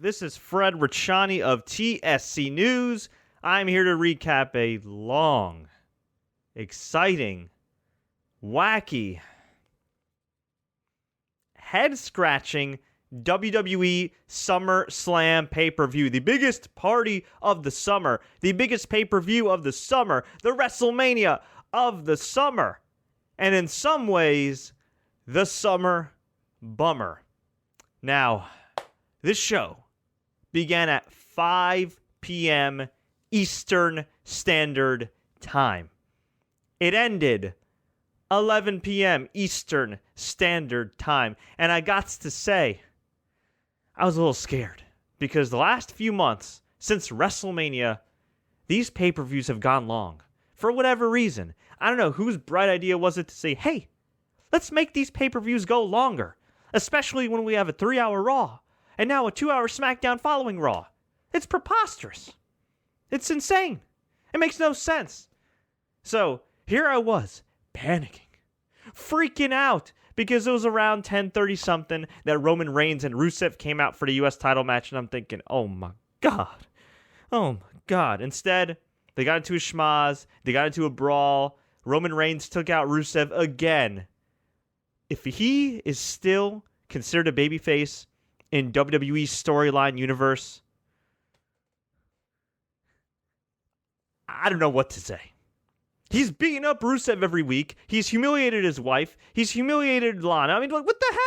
This is Fred Richani of TSC News. I'm here to recap a long, exciting, wacky, head-scratching WWE SummerSlam pay-per-view. The biggest party of the summer. The biggest pay-per-view of the summer. The WrestleMania of the summer. And in some ways, the summer bummer. Now, this show began at 5 p.m. Eastern Standard Time. It ended 11 p.m. Eastern Standard Time. And I got to say, I was a little scared because the last few months since WrestleMania, these pay-per-views have gone long. For whatever reason. I don't know whose bright idea was it to say, hey, let's make these pay-per-views go longer. Especially when we have a 3-hour Raw. And now a 2-hour SmackDown following Raw. It's preposterous. It's insane. It makes no sense. So, here I was, panicking. Freaking out. Because it was around 10:30 something that Roman Reigns and Rusev came out for the US title match. And I'm thinking, oh my God. Oh my God. Instead, they got into a schmaz. They got into a brawl. Roman Reigns took out Rusev again. If he is still considered a babyface in WWE's storyline universe, I don't know what to say. He's beating up Rusev every week. He's humiliated his wife. He's humiliated Lana. I mean, like, what the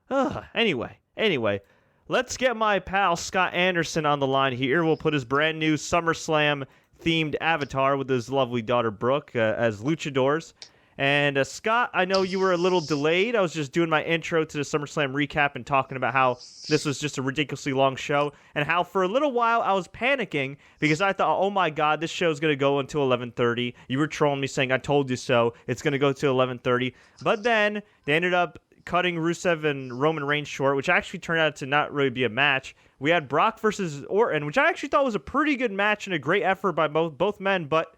hell? Anyway, let's get my pal Scott Anderson on the line here. We'll put his brand new SummerSlam themed avatar with his lovely daughter Brooke as luchadors. And Scott, I know you were a little delayed. I was just doing my intro to the SummerSlam recap and talking about how this was just a ridiculously long show and how for a little while I was panicking because I thought, oh my God, this show's going to go until 11:30. You were trolling me saying, I told you so. It's going to go till 11:30. But then they ended up cutting Rusev and Roman Reigns short, which actually turned out to not really be a match. We had Brock versus Orton, which I actually thought was a pretty good match and a great effort by both men, but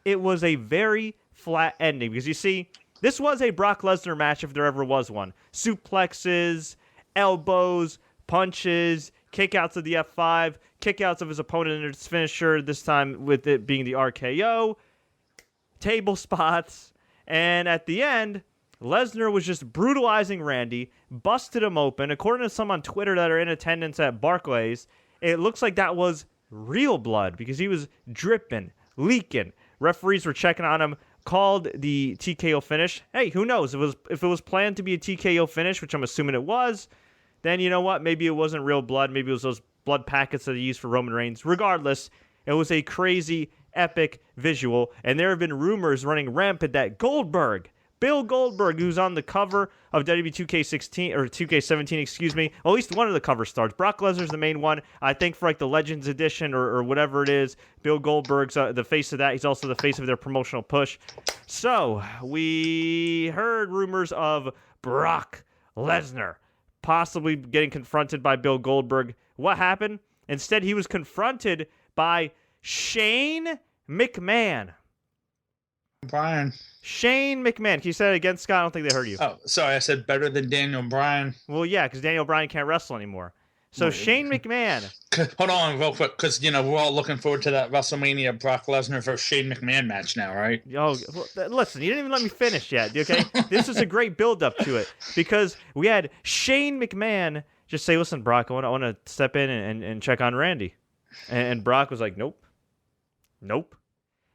it was a very flat ending because you see, this was a Brock Lesnar match if there ever was one. Suplexes, elbows, punches, kickouts of the F5, kickouts of his opponent in his finisher, this time with it being the RKO, table spots, and at the end, Lesnar was just brutalizing Randy, busted him open. According to some on Twitter that are in attendance at Barclays, it looks like that was real blood because he was dripping, leaking. Referees were checking on him, called the TKO finish. Hey, who knows? If it was planned to be a TKO finish, which I'm assuming it was, then you know what? Maybe it wasn't real blood. Maybe it was those blood packets that they used for Roman Reigns. Regardless, it was a crazy, epic visual, and there have been rumors running rampant that Bill Goldberg, who's on the cover of WWE 2K16 or 2K17, excuse me. Well, at least one of the cover stars. Brock Lesnar's the main one. I think for like the Legends edition or whatever it is, Bill Goldberg's the face of that. He's also the face of their promotional push. So we heard rumors of Brock Lesnar possibly getting confronted by Bill Goldberg. What happened? Instead, he was confronted by Shane McMahon. Shane McMahon. Can you say that again, Scott? I don't think they heard you. Oh, sorry. I said better than Daniel Bryan. Well, yeah, because Daniel Bryan can't wrestle anymore. So Shane McMahon. Hold on real quick, because, you know, we're all looking forward to that WrestleMania Brock Lesnar versus Shane McMahon match now, right? Oh, well, listen, you didn't even let me finish yet, okay? This was a great build-up to it, because we had Shane McMahon just say, listen, Brock, I want to step in and check on Randy. And Brock was like, nope.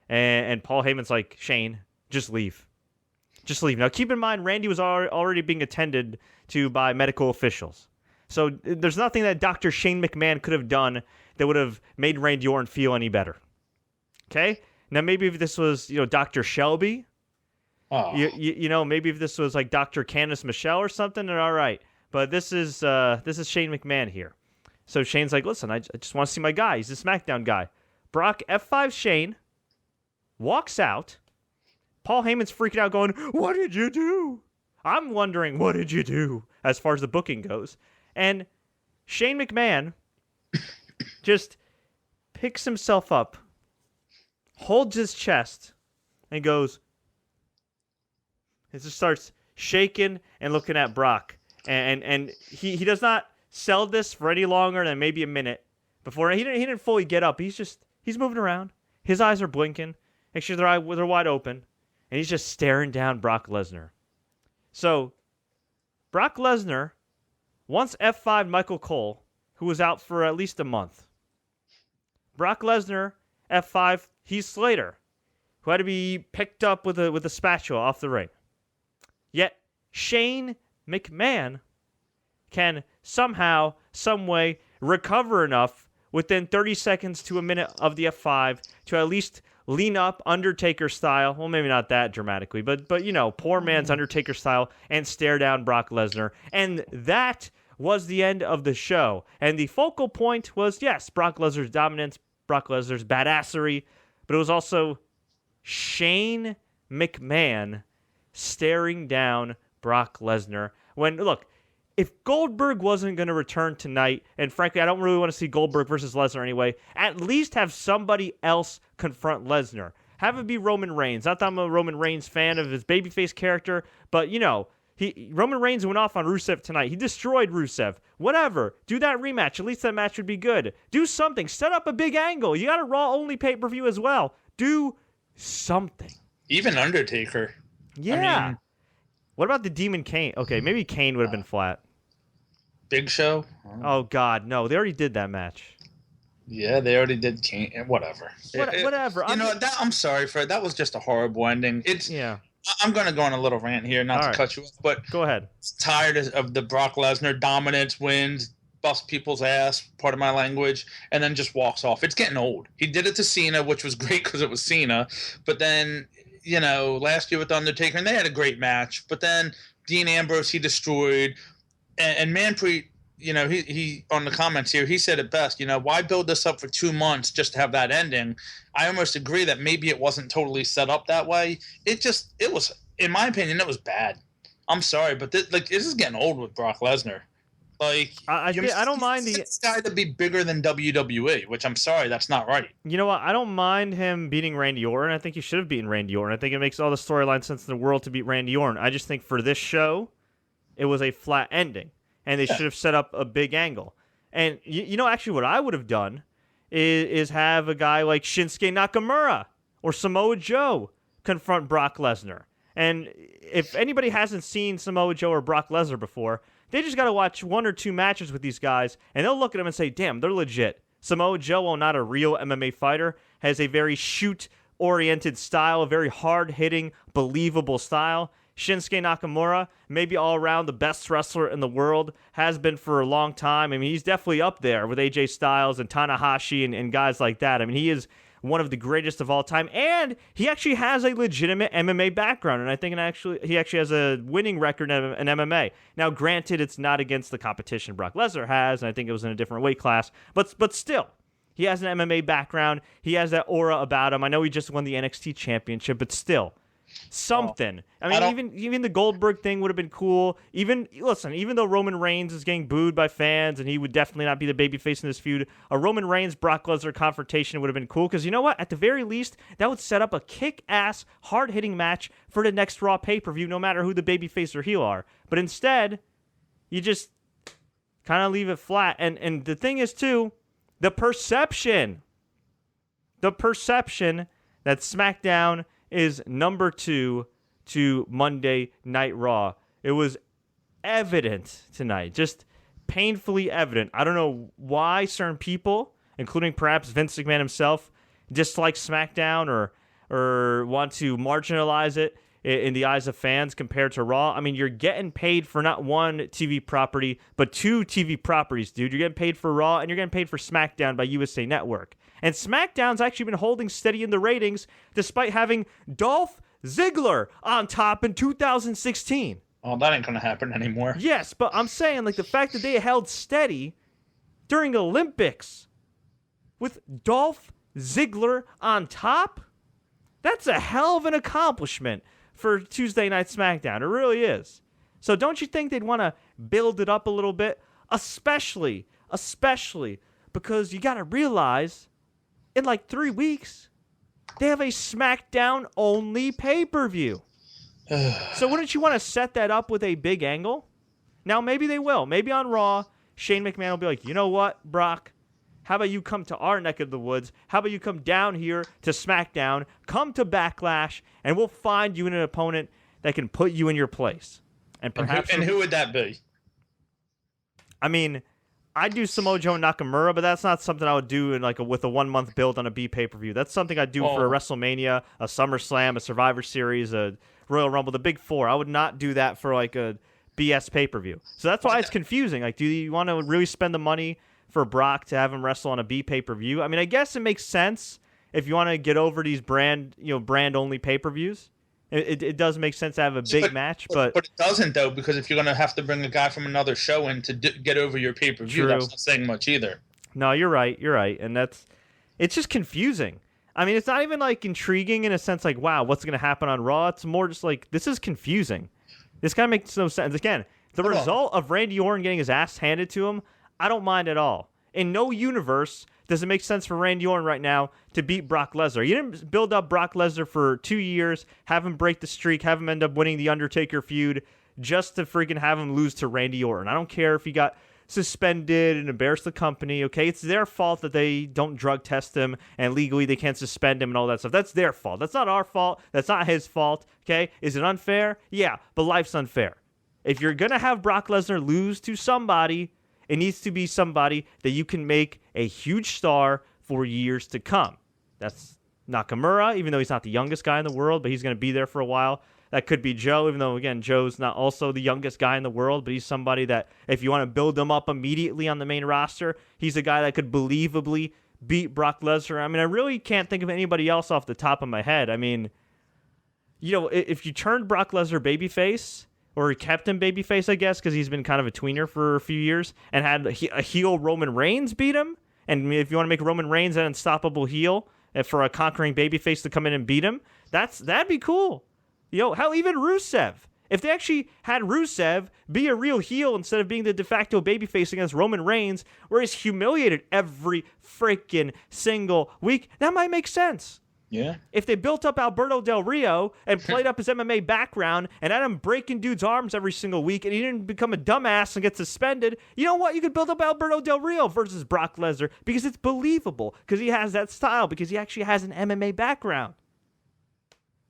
And Paul Heyman's like, Shane, just leave. Just leave. Now, keep in mind, Randy was already being attended to by medical officials. So there's nothing that Dr. Shane McMahon could have done that would have made Randy Orton feel any better. Okay? Now, maybe if this was, Dr. Shelby, maybe if this was like Dr. Candice Michelle or something, then all right. But this is Shane McMahon here. So Shane's like, listen, I just want to see my guy. He's the SmackDown guy. Brock F5 Shane walks out. Paul Heyman's freaking out going, what did you do? I'm wondering, what did you do? As far as the booking goes. And Shane McMahon just picks himself up, holds his chest, and goes, and just starts shaking and looking at Brock. And he does not sell this for any longer than maybe a minute before he didn't fully get up. He's moving around. His eyes are blinking. Make sure they're wide open. And he's just staring down Brock Lesnar. So, Brock Lesnar once F5'd Michael Cole, who was out for at least a month. Brock Lesnar F5 Heath Slater, who had to be picked up with a spatula off the ring. Yet, Shane McMahon can somehow, some way, recover enough within 30 seconds to a minute of the F5 to at least lean up Undertaker style. Well, maybe not that dramatically, but poor man's Undertaker style, and stare down Brock Lesnar. And that was the end of the show. And the focal point was, yes, Brock Lesnar's dominance, Brock Lesnar's badassery, but it was also Shane McMahon staring down Brock Lesnar. When, look, if Goldberg wasn't going to return tonight, and frankly, I don't really want to see Goldberg versus Lesnar anyway, at least have somebody else confront Lesnar. Have it be Roman Reigns. Not that I'm a Roman Reigns fan of his babyface character, but, Roman Reigns went off on Rusev tonight. He destroyed Rusev. Whatever. Do that rematch. At least that match would be good. Do something. Set up a big angle. You got a Raw-only pay-per-view as well. Do something. Even Undertaker. Yeah. I mean, what about the Demon Kane? Okay, maybe Kane would have been flat. Big Show? Oh, God, no. They already did that match. Yeah, they already did Kane. Whatever. Whatever. I'm sorry for it. That was just a horrible ending. Yeah. I'm going to go on a little rant here, not to cut you off, but go ahead. Tired of the Brock Lesnar dominance, wins, bust people's ass, part of my language, and then just walks off. It's getting old. He did it to Cena, which was great because it was Cena, but then, last year with Undertaker, and they had a great match, but then Dean Ambrose, he destroyed, and Manpreet, he on the comments here, he said it best, why build this up for 2 months just to have that ending? I almost agree that maybe it wasn't totally set up that way. It was, in my opinion, it was bad. I'm sorry, but this is getting old with Brock Lesnar. I don't mind this guy to be bigger than WWE, which I'm sorry, that's not right. You know what? I don't mind him beating Randy Orton. I think he should have beaten Randy Orton. I think it makes all the storyline sense in the world to beat Randy Orton. I just think for this show, it was a flat ending. And they should have set up a big angle. And, actually what I would have done is have a guy like Shinsuke Nakamura or Samoa Joe confront Brock Lesnar. And if anybody hasn't seen Samoa Joe or Brock Lesnar before, they just got to watch 1 or 2 matches with these guys, and they'll look at them and say, damn, they're legit. Samoa Joe, while not a real MMA fighter, has a very shoot-oriented style, a very hard-hitting, believable style. Shinsuke Nakamura, maybe all around the best wrestler in the world, has been for a long time. I mean, he's definitely up there with AJ Styles and Tanahashi and guys like that. I mean, he is one of the greatest of all time, and he actually has a legitimate MMA background, and I think he actually has a winning record in MMA. Now, granted, it's not against the competition Brock Lesnar has, and I think it was in a different weight class, but still, he has an MMA background. He has that aura about him. I know he just won the NXT championship, but still, something. I mean, even the Goldberg thing would have been cool. Even though Roman Reigns is getting booed by fans and he would definitely not be the babyface in this feud, a Roman Reigns Brock Lesnar confrontation would have been cool because you know what? At the very least, that would set up a kick-ass, hard-hitting match for the next Raw pay-per-view, no matter who the babyface or heel are. But instead, you just kind of leave it flat. And the thing is, too, the perception that SmackDown is number 2 to Monday Night Raw. It was evident tonight, just painfully evident. I don't know why certain people, including perhaps Vince McMahon himself, dislike SmackDown or want to marginalize it in the eyes of fans compared to Raw. I mean, you're getting paid for not one TV property, but 2 TV properties, dude. You're getting paid for Raw and you're getting paid for SmackDown by USA Network. And SmackDown's actually been holding steady in the ratings despite having Dolph Ziggler on top in 2016. Oh, that ain't going to happen anymore. Yes, but I'm saying, the fact that they held steady during the Olympics with Dolph Ziggler on top, that's a hell of an accomplishment for Tuesday Night SmackDown. It really is. So don't you think they'd want to build it up a little bit? Especially because you got to realize in 3 weeks, they have a SmackDown-only pay-per-view. So wouldn't you want to set that up with a big angle? Now, maybe they will. Maybe on Raw, Shane McMahon will be like, you know what, Brock? How about you come to our neck of the woods? How about you come down here to SmackDown, come to Backlash, and we'll find you an opponent that can put you in your place. And perhaps. And who would that be? I mean, I'd do Samoa Joe and Nakamura, but that's not something I would do in with a 1 month build on a B pay-per-view. That's something I'd do for a WrestleMania, a SummerSlam, a Survivor Series, a Royal Rumble, the Big Four. I would not do that for a BS pay-per-view. So that's why it's confusing. Do you want to really spend the money for Brock to have him wrestle on a B pay-per-view? I mean, I guess it makes sense if you want to get over these brand only pay-per-views. It does make sense to have a big match, but it doesn't though, because if you're going to have to bring a guy from another show in to get over your pay-per-view, that's not saying much either. No, you're right, and it's just confusing. I mean, it's not even intriguing in a sense wow, what's going to happen on Raw? It's more just this is confusing. This kind of makes no sense. Again, the result of Randy Orton getting his ass handed to him, I don't mind at all. In no universe does it make sense for Randy Orton right now to beat Brock Lesnar. You didn't build up Brock Lesnar for 2 years, have him break the streak, have him end up winning the Undertaker feud, just to freaking have him lose to Randy Orton. I don't care if he got suspended and embarrassed the company, okay? It's their fault that they don't drug test him and legally they can't suspend him and all that stuff. That's their fault. That's not our fault. That's not his fault, okay? Is it unfair? Yeah, but life's unfair. If you're going to have Brock Lesnar lose to somebody, it needs to be somebody that you can make a huge star for years to come. That's Nakamura, even though he's not the youngest guy in the world, but he's going to be there for a while. That could be Joe, even though, again, Joe's not also the youngest guy in the world, but he's somebody that if you want to build him up immediately on the main roster, he's a guy that could believably beat Brock Lesnar. I mean, I really can't think of anybody else off the top of my head. I mean, if you turned Brock Lesnar babyface, or kept him babyface, I guess, because he's been kind of a tweener for a few years, and had a heel Roman Reigns beat him, and if you want to make Roman Reigns an unstoppable heel for a conquering babyface to come in and beat him, that'd be cool. Hell, even Rusev. If they actually had Rusev be a real heel instead of being the de facto babyface against Roman Reigns, where he's humiliated every freaking single week, that might make sense. Yeah. If they built up Alberto Del Rio and played up his MMA background and had him breaking dudes' arms every single week and he didn't become a dumbass and get suspended, you know what? You could build up Alberto Del Rio versus Brock Lesnar because it's believable, because he has that style, because he actually has an MMA background.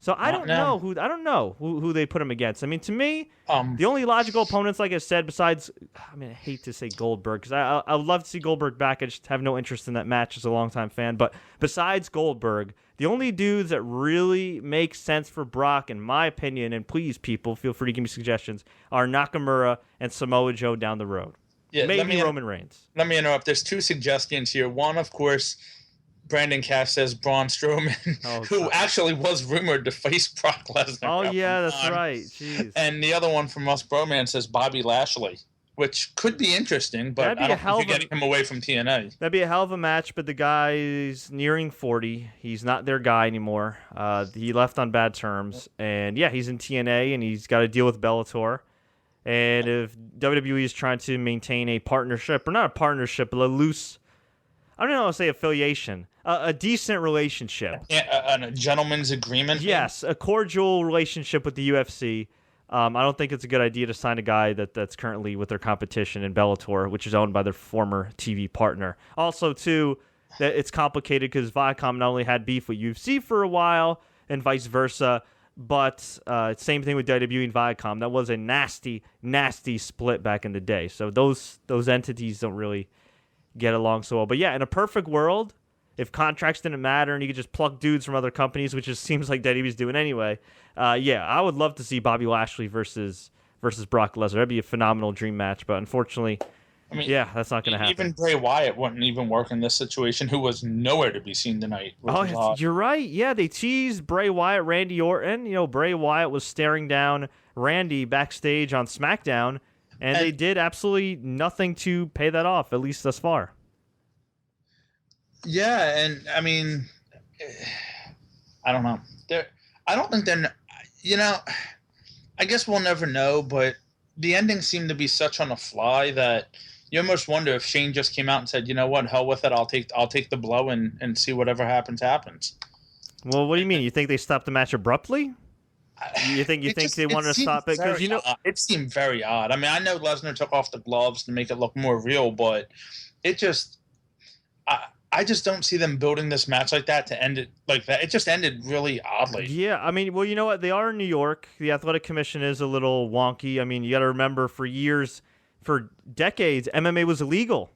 So I don't know who they put him against. I mean, to me, the only logical opponents, like I said, besides, I mean, I hate to say Goldberg, because I would love to see Goldberg back. I just have no interest in that match as a longtime fan. But besides Goldberg, the only dudes that really make sense for Brock, in my opinion, and please, people, feel free to give me suggestions, are Nakamura and Samoa Joe down the road. Yeah, maybe Roman Reigns. Let me interrupt. There's two suggestions here. One, of course, Brandon Cash says Braun Strowman, who actually was rumored to face Brock Lesnar. Oh, yeah, that's right. Jeez. And the other one from us, Broman, says Bobby Lashley, which could be interesting, but I don't think you're getting him away from TNA. That'd be a hell of a match, but the guy's nearing 40. He's not their guy anymore. He left on bad terms. And, yeah, he's in TNA, and he's got to deal with Bellator. And if WWE is trying to maintain a partnership, or not a partnership, but a loose, I don't know how to say affiliation, a decent relationship. A gentleman's agreement? Yes, a cordial relationship with the UFC. I don't think it's a good idea to sign a guy that's currently with their competition in Bellator, which is owned by their former TV partner. Also, too, that it's complicated because Viacom not only had beef with UFC for a while and vice versa, but same thing with WWE and Viacom. That was a nasty, nasty split back in the day. So those entities don't really get along so well. But yeah, in a perfect world, if contracts didn't matter and you could just pluck dudes from other companies, which just seems like WWE's doing anyway, yeah, I would love to see Bobby Lashley versus Brock Lesnar. That'd be a phenomenal dream match, but unfortunately, I mean, yeah, that's not going to happen. Even Bray Wyatt wouldn't even work in this situation, who was nowhere to be seen tonight. Oh, you're right. Yeah, they teased Bray Wyatt, Randy Orton. Bray Wyatt was staring down Randy backstage on SmackDown, and they did absolutely nothing to pay that off, at least thus far. Yeah, and I mean, I don't know. I don't think they're. I guess we'll never know. But the endings seem to be such on the fly that you almost wonder if Shane just came out and said, "You know what? Hell with it. I'll take the blow and see whatever happens. Well, what do you mean? You think they stopped the match abruptly? You think they wanted to stop it because it seemed very odd. I mean, I know Lesnar took off the gloves to make it look more real, but it just I just don't see them building this match like that to end it like that. It just ended really oddly. Yeah, I mean, well, you know what? They are in New York. The Athletic Commission is a little wonky. I mean, you got to remember, for decades, MMA was illegal.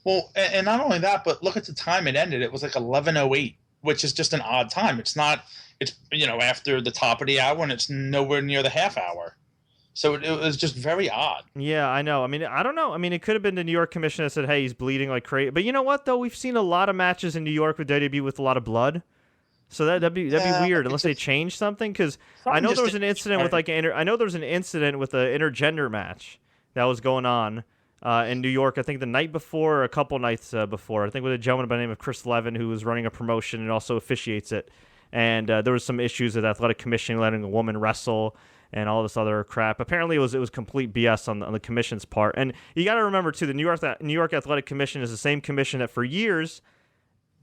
Well, and not only that, but look at the time it ended. It was like 11:08, which is just an odd time. It's after the top of the hour, and it's nowhere near the half hour. So it was just very odd. Yeah, I know. I mean, I don't know. I mean, it could have been the New York Commission that said, hey, he's bleeding like crazy. But you know what, though? We've seen a lot of matches in New York with WWE with a lot of blood. So that'd be weird unless they change something. Because I know there was an incident with an intergender match that was going on in New York. I think the night before or a couple nights before. I think with a gentleman by the name of Chris Levin, who was running a promotion and also officiates it. And there was some issues with Athletic Commission letting a woman wrestle and all this other crap. Apparently, it was complete BS on the commission's part. And you got to remember too, the New York Athletic Commission is the same commission that for years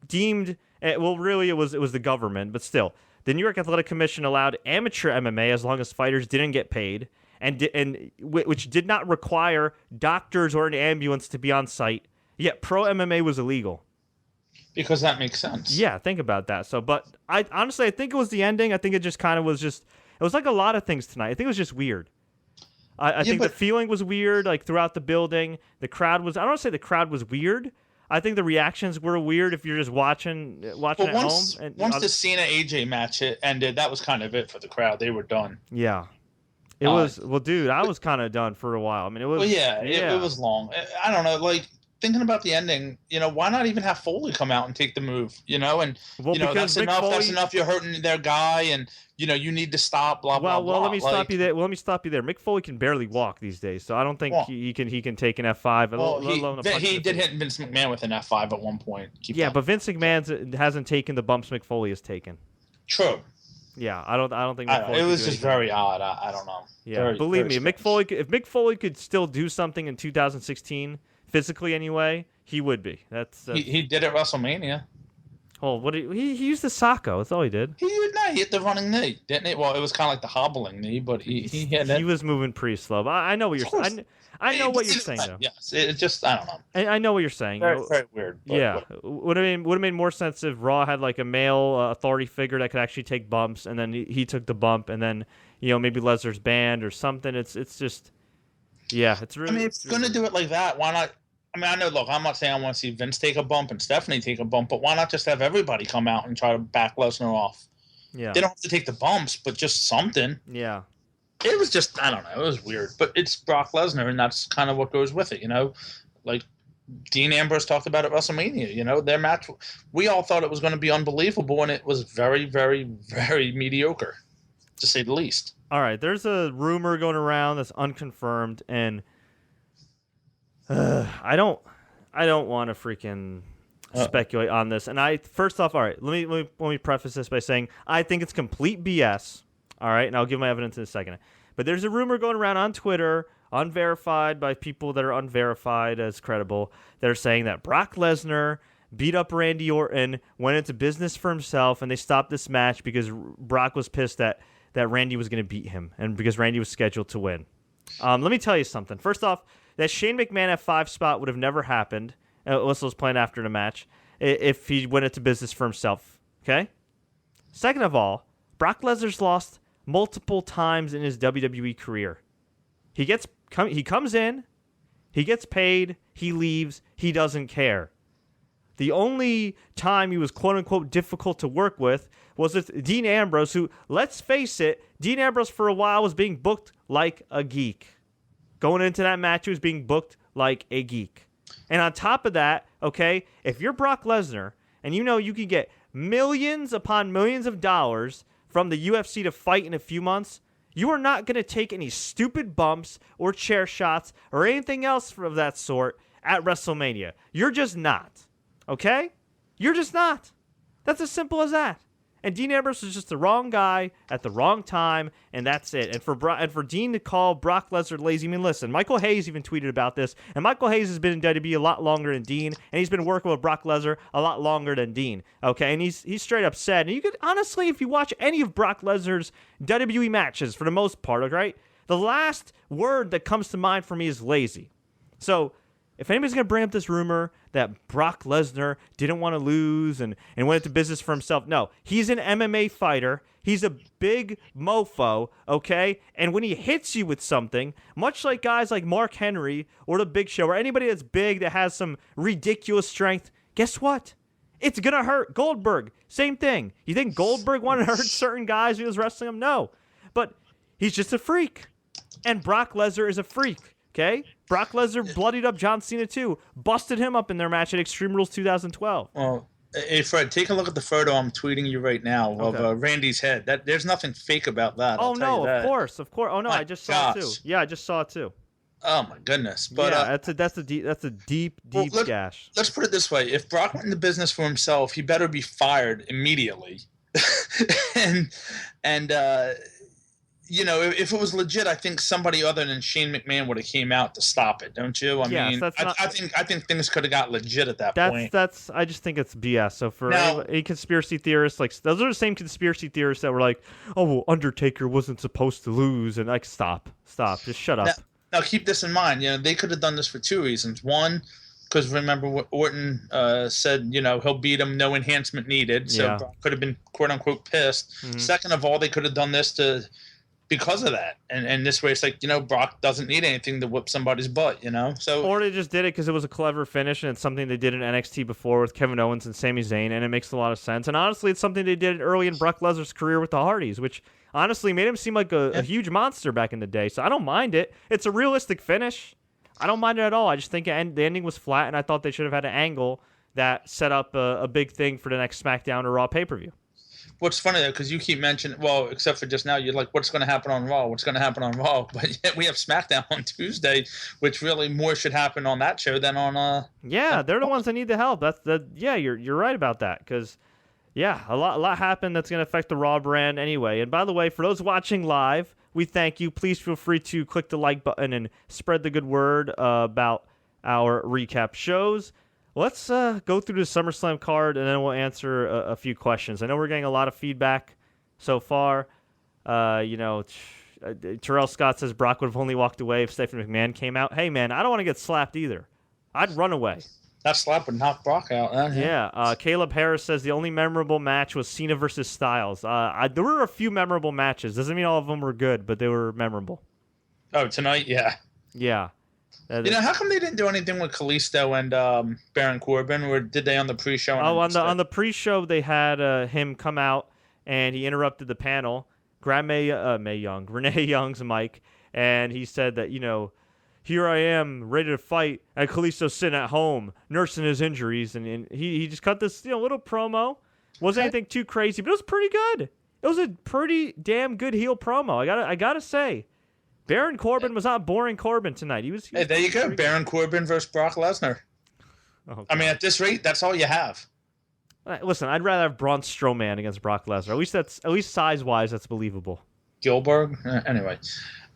deemed, well, really it was the government, but still, the New York Athletic Commission allowed amateur MMA as long as fighters didn't get paid, and which did not require doctors or an ambulance to be on site. Yet pro MMA was illegal. Because that makes sense. Yeah, think about that. So, but I honestly think it was the ending. I think it just kind of was just. It was like a lot of things tonight. I think it was just weird. I think the feeling was weird, like throughout the building. The crowd was. I don't want to say the crowd was weird. I think the reactions were weird if you're just watching at home. And once the Cena AJ match ended, that was kind of it for the crowd. They were done. Yeah, it was. Well, dude, I was kind of done for a while. I mean, it was. Well, it was long. I don't know, like. Thinking about the ending, why not even have Foley come out and take the move, and that's enough. That's enough. You're hurting their guy, and you need to stop. Blah blah blah. Well, let me stop you there. Mick Foley can barely walk these days, so I don't think he can take an F5. Well, he did hit Vince McMahon with an F5 at one point. But Vince McMahon hasn't taken the bumps Mick Foley has taken. True. Yeah, I don't think Mick Foley it was just very odd. I don't know. Yeah, believe me, if Mick Foley could still do something in 2016. Physically, anyway, he would be. He did at WrestleMania. Oh, he used the Sacco. That's all he did. He hit the running knee, didn't he? Well, it was kind of like the hobbling knee, but he hit it. He was moving pretty slow. But I know what you're saying. I know what you're saying, though. Yes, it just I don't know. I know what you're saying. Very, very weird. Yeah, would have made more sense if Raw had like a male authority figure that could actually take bumps, and then he took the bump, and then maybe Lesnar's banned or something. It's just. Yeah, it's really. I mean, if you're going to do it like that, why not? I mean, I know, look, I'm not saying I want to see Vince take a bump and Stephanie take a bump, but why not just have everybody come out and try to back Lesnar off? Yeah. They don't have to take the bumps, but just something. Yeah. It was just, I don't know, it was weird. But it's Brock Lesnar, and that's kind of what goes with it, Like Dean Ambrose talked about at WrestleMania, their match, we all thought it was going to be unbelievable, and it was very, very, very mediocre, to say the least. All right, there's a rumor going around that's unconfirmed, and I don't want to freaking speculate on this. And first off, all right, let me preface this by saying I think it's complete BS. All right, and I'll give my evidence in a second. But there's a rumor going around on Twitter, unverified by people that are unverified as credible. They're saying that Brock Lesnar beat up Randy Orton, went into business for himself, and they stopped this match because Brock was pissed that Randy was going to beat him, and because Randy was scheduled to win. Let me tell you something. First off, that Shane McMahon F5 spot would have never happened, unless it was planned after the match, if he went into business for himself. Okay? Second of all, Brock Lesnar's lost multiple times in his WWE career. He comes in, he gets paid, he leaves, he doesn't care. The only time he was quote-unquote difficult to work with was with Dean Ambrose, who, let's face it, Dean Ambrose for a while was being booked like a geek. Going into that match, he was being booked like a geek. And on top of that, okay, if you're Brock Lesnar, and you can get millions upon millions of dollars from the UFC to fight in a few months, you are not going to take any stupid bumps or chair shots or anything else of that sort at WrestleMania. You're just not. Okay? You're just not. That's as simple as that. And Dean Ambrose was just the wrong guy at the wrong time, and that's it. And for Dean to call Brock Lesnar lazy, I mean, listen, Michael Hayes even tweeted about this, and Michael Hayes has been in WWE a lot longer than Dean, and he's been working with Brock Lesnar a lot longer than Dean, okay? And he's straight up said, and you could, honestly, if you watch any of Brock Lesnar's WWE matches, for the most part, right, the last word that comes to mind for me is lazy. So, if anybody's going to bring up this rumor that Brock Lesnar didn't want to lose and went into business for himself, no. He's an MMA fighter. He's a big mofo, okay? And when he hits you with something, much like guys like Mark Henry or The Big Show or anybody that's big that has some ridiculous strength, guess what? It's going to hurt. Goldberg, same thing. You think Goldberg wanted to hurt certain guys when he was wrestling them? No. But he's just a freak. And Brock Lesnar is a freak. Okay? Brock Lesnar bloodied up John Cena too. Busted him up in their match at Extreme Rules 2012. Well, hey, Fred, take a look at the photo I'm tweeting you right now of Randy's head. There's nothing fake about that. Oh, no, of course. Oh, no, I just saw it too. Yeah, I just saw it too. Oh, my goodness. But yeah, that's a deep gash. Let's put it this way. If Brock went into business for himself, he better be fired immediately. and you know, if it was legit, I think somebody other than Shane McMahon would have came out to stop it, don't you? I mean, I think things could have got legit at that point. I just think it's BS. So for any conspiracy theorists, like those are the same conspiracy theorists that were like, oh, well, Undertaker wasn't supposed to lose, and like, stop, just shut up. Now keep this in mind. You know, they could have done this for two reasons. One, because remember what Orton said, you know, he'll beat him, no enhancement needed. So Brock could have been quote unquote pissed. Mm-hmm. Second of all, they could have done this because of that, and this way it's like, you know, Brock doesn't need anything to whip somebody's butt, you know. So or they just did it because it was a clever finish, and it's something they did in NXT before with Kevin Owens and Sami Zayn, and it makes a lot of sense. And honestly, it's something they did early in Brock Lesnar's career with the Hardys, which honestly made him seem like a huge monster back in the day. So I don't mind it. It's a realistic finish. I don't mind it at all. I just think the ending was flat, and I thought they should have had an angle that set up a big thing for the next SmackDown or Raw pay-per-view. What's funny, though, because you keep mentioning, well, except for just now, you're like, what's going to happen on Raw? What's going to happen on Raw? But yet we have SmackDown on Tuesday, which really more should happen on that show than on... Yeah, they're the ones that need the help. Yeah, you're right about that, because, yeah, a lot happened that's going to affect the Raw brand anyway. And by the way, for those watching live, we thank you. Please feel free to click the like button and spread the good word about our recap shows. Let's go through the SummerSlam card, and then we'll answer a few questions. I know we're getting a lot of feedback so far. You know, Terrell Scott says Brock would have only walked away if Stephanie McMahon came out. Hey, man, I don't want to get slapped either. I'd run away. That slap would knock Brock out. Yeah. Caleb Harris says the only memorable match was Cena versus Styles. There were a few memorable matches. Doesn't mean all of them were good, but they were memorable. Oh, tonight? Yeah. Yeah. You know, how come they didn't do anything with Kalisto and Baron Corbin, or did they on the pre-show? On the pre-show they had him come out and he interrupted the panel, grabbed Renee Young's mic, and he said that, you know, here I am ready to fight, and Kalisto's sitting at home nursing his injuries, and he just cut this little promo. Wasn't anything too crazy, but it was pretty good. It was a pretty damn good heel promo. I gotta say. Baron Corbin was not boring Corbin tonight. He was hey, there you go. Baron Corbin versus Brock Lesnar. I mean, at this rate, that's all you have. Listen, I'd rather have Braun Strowman against Brock Lesnar. At least size-wise, that's believable. Gilbert? Anyway,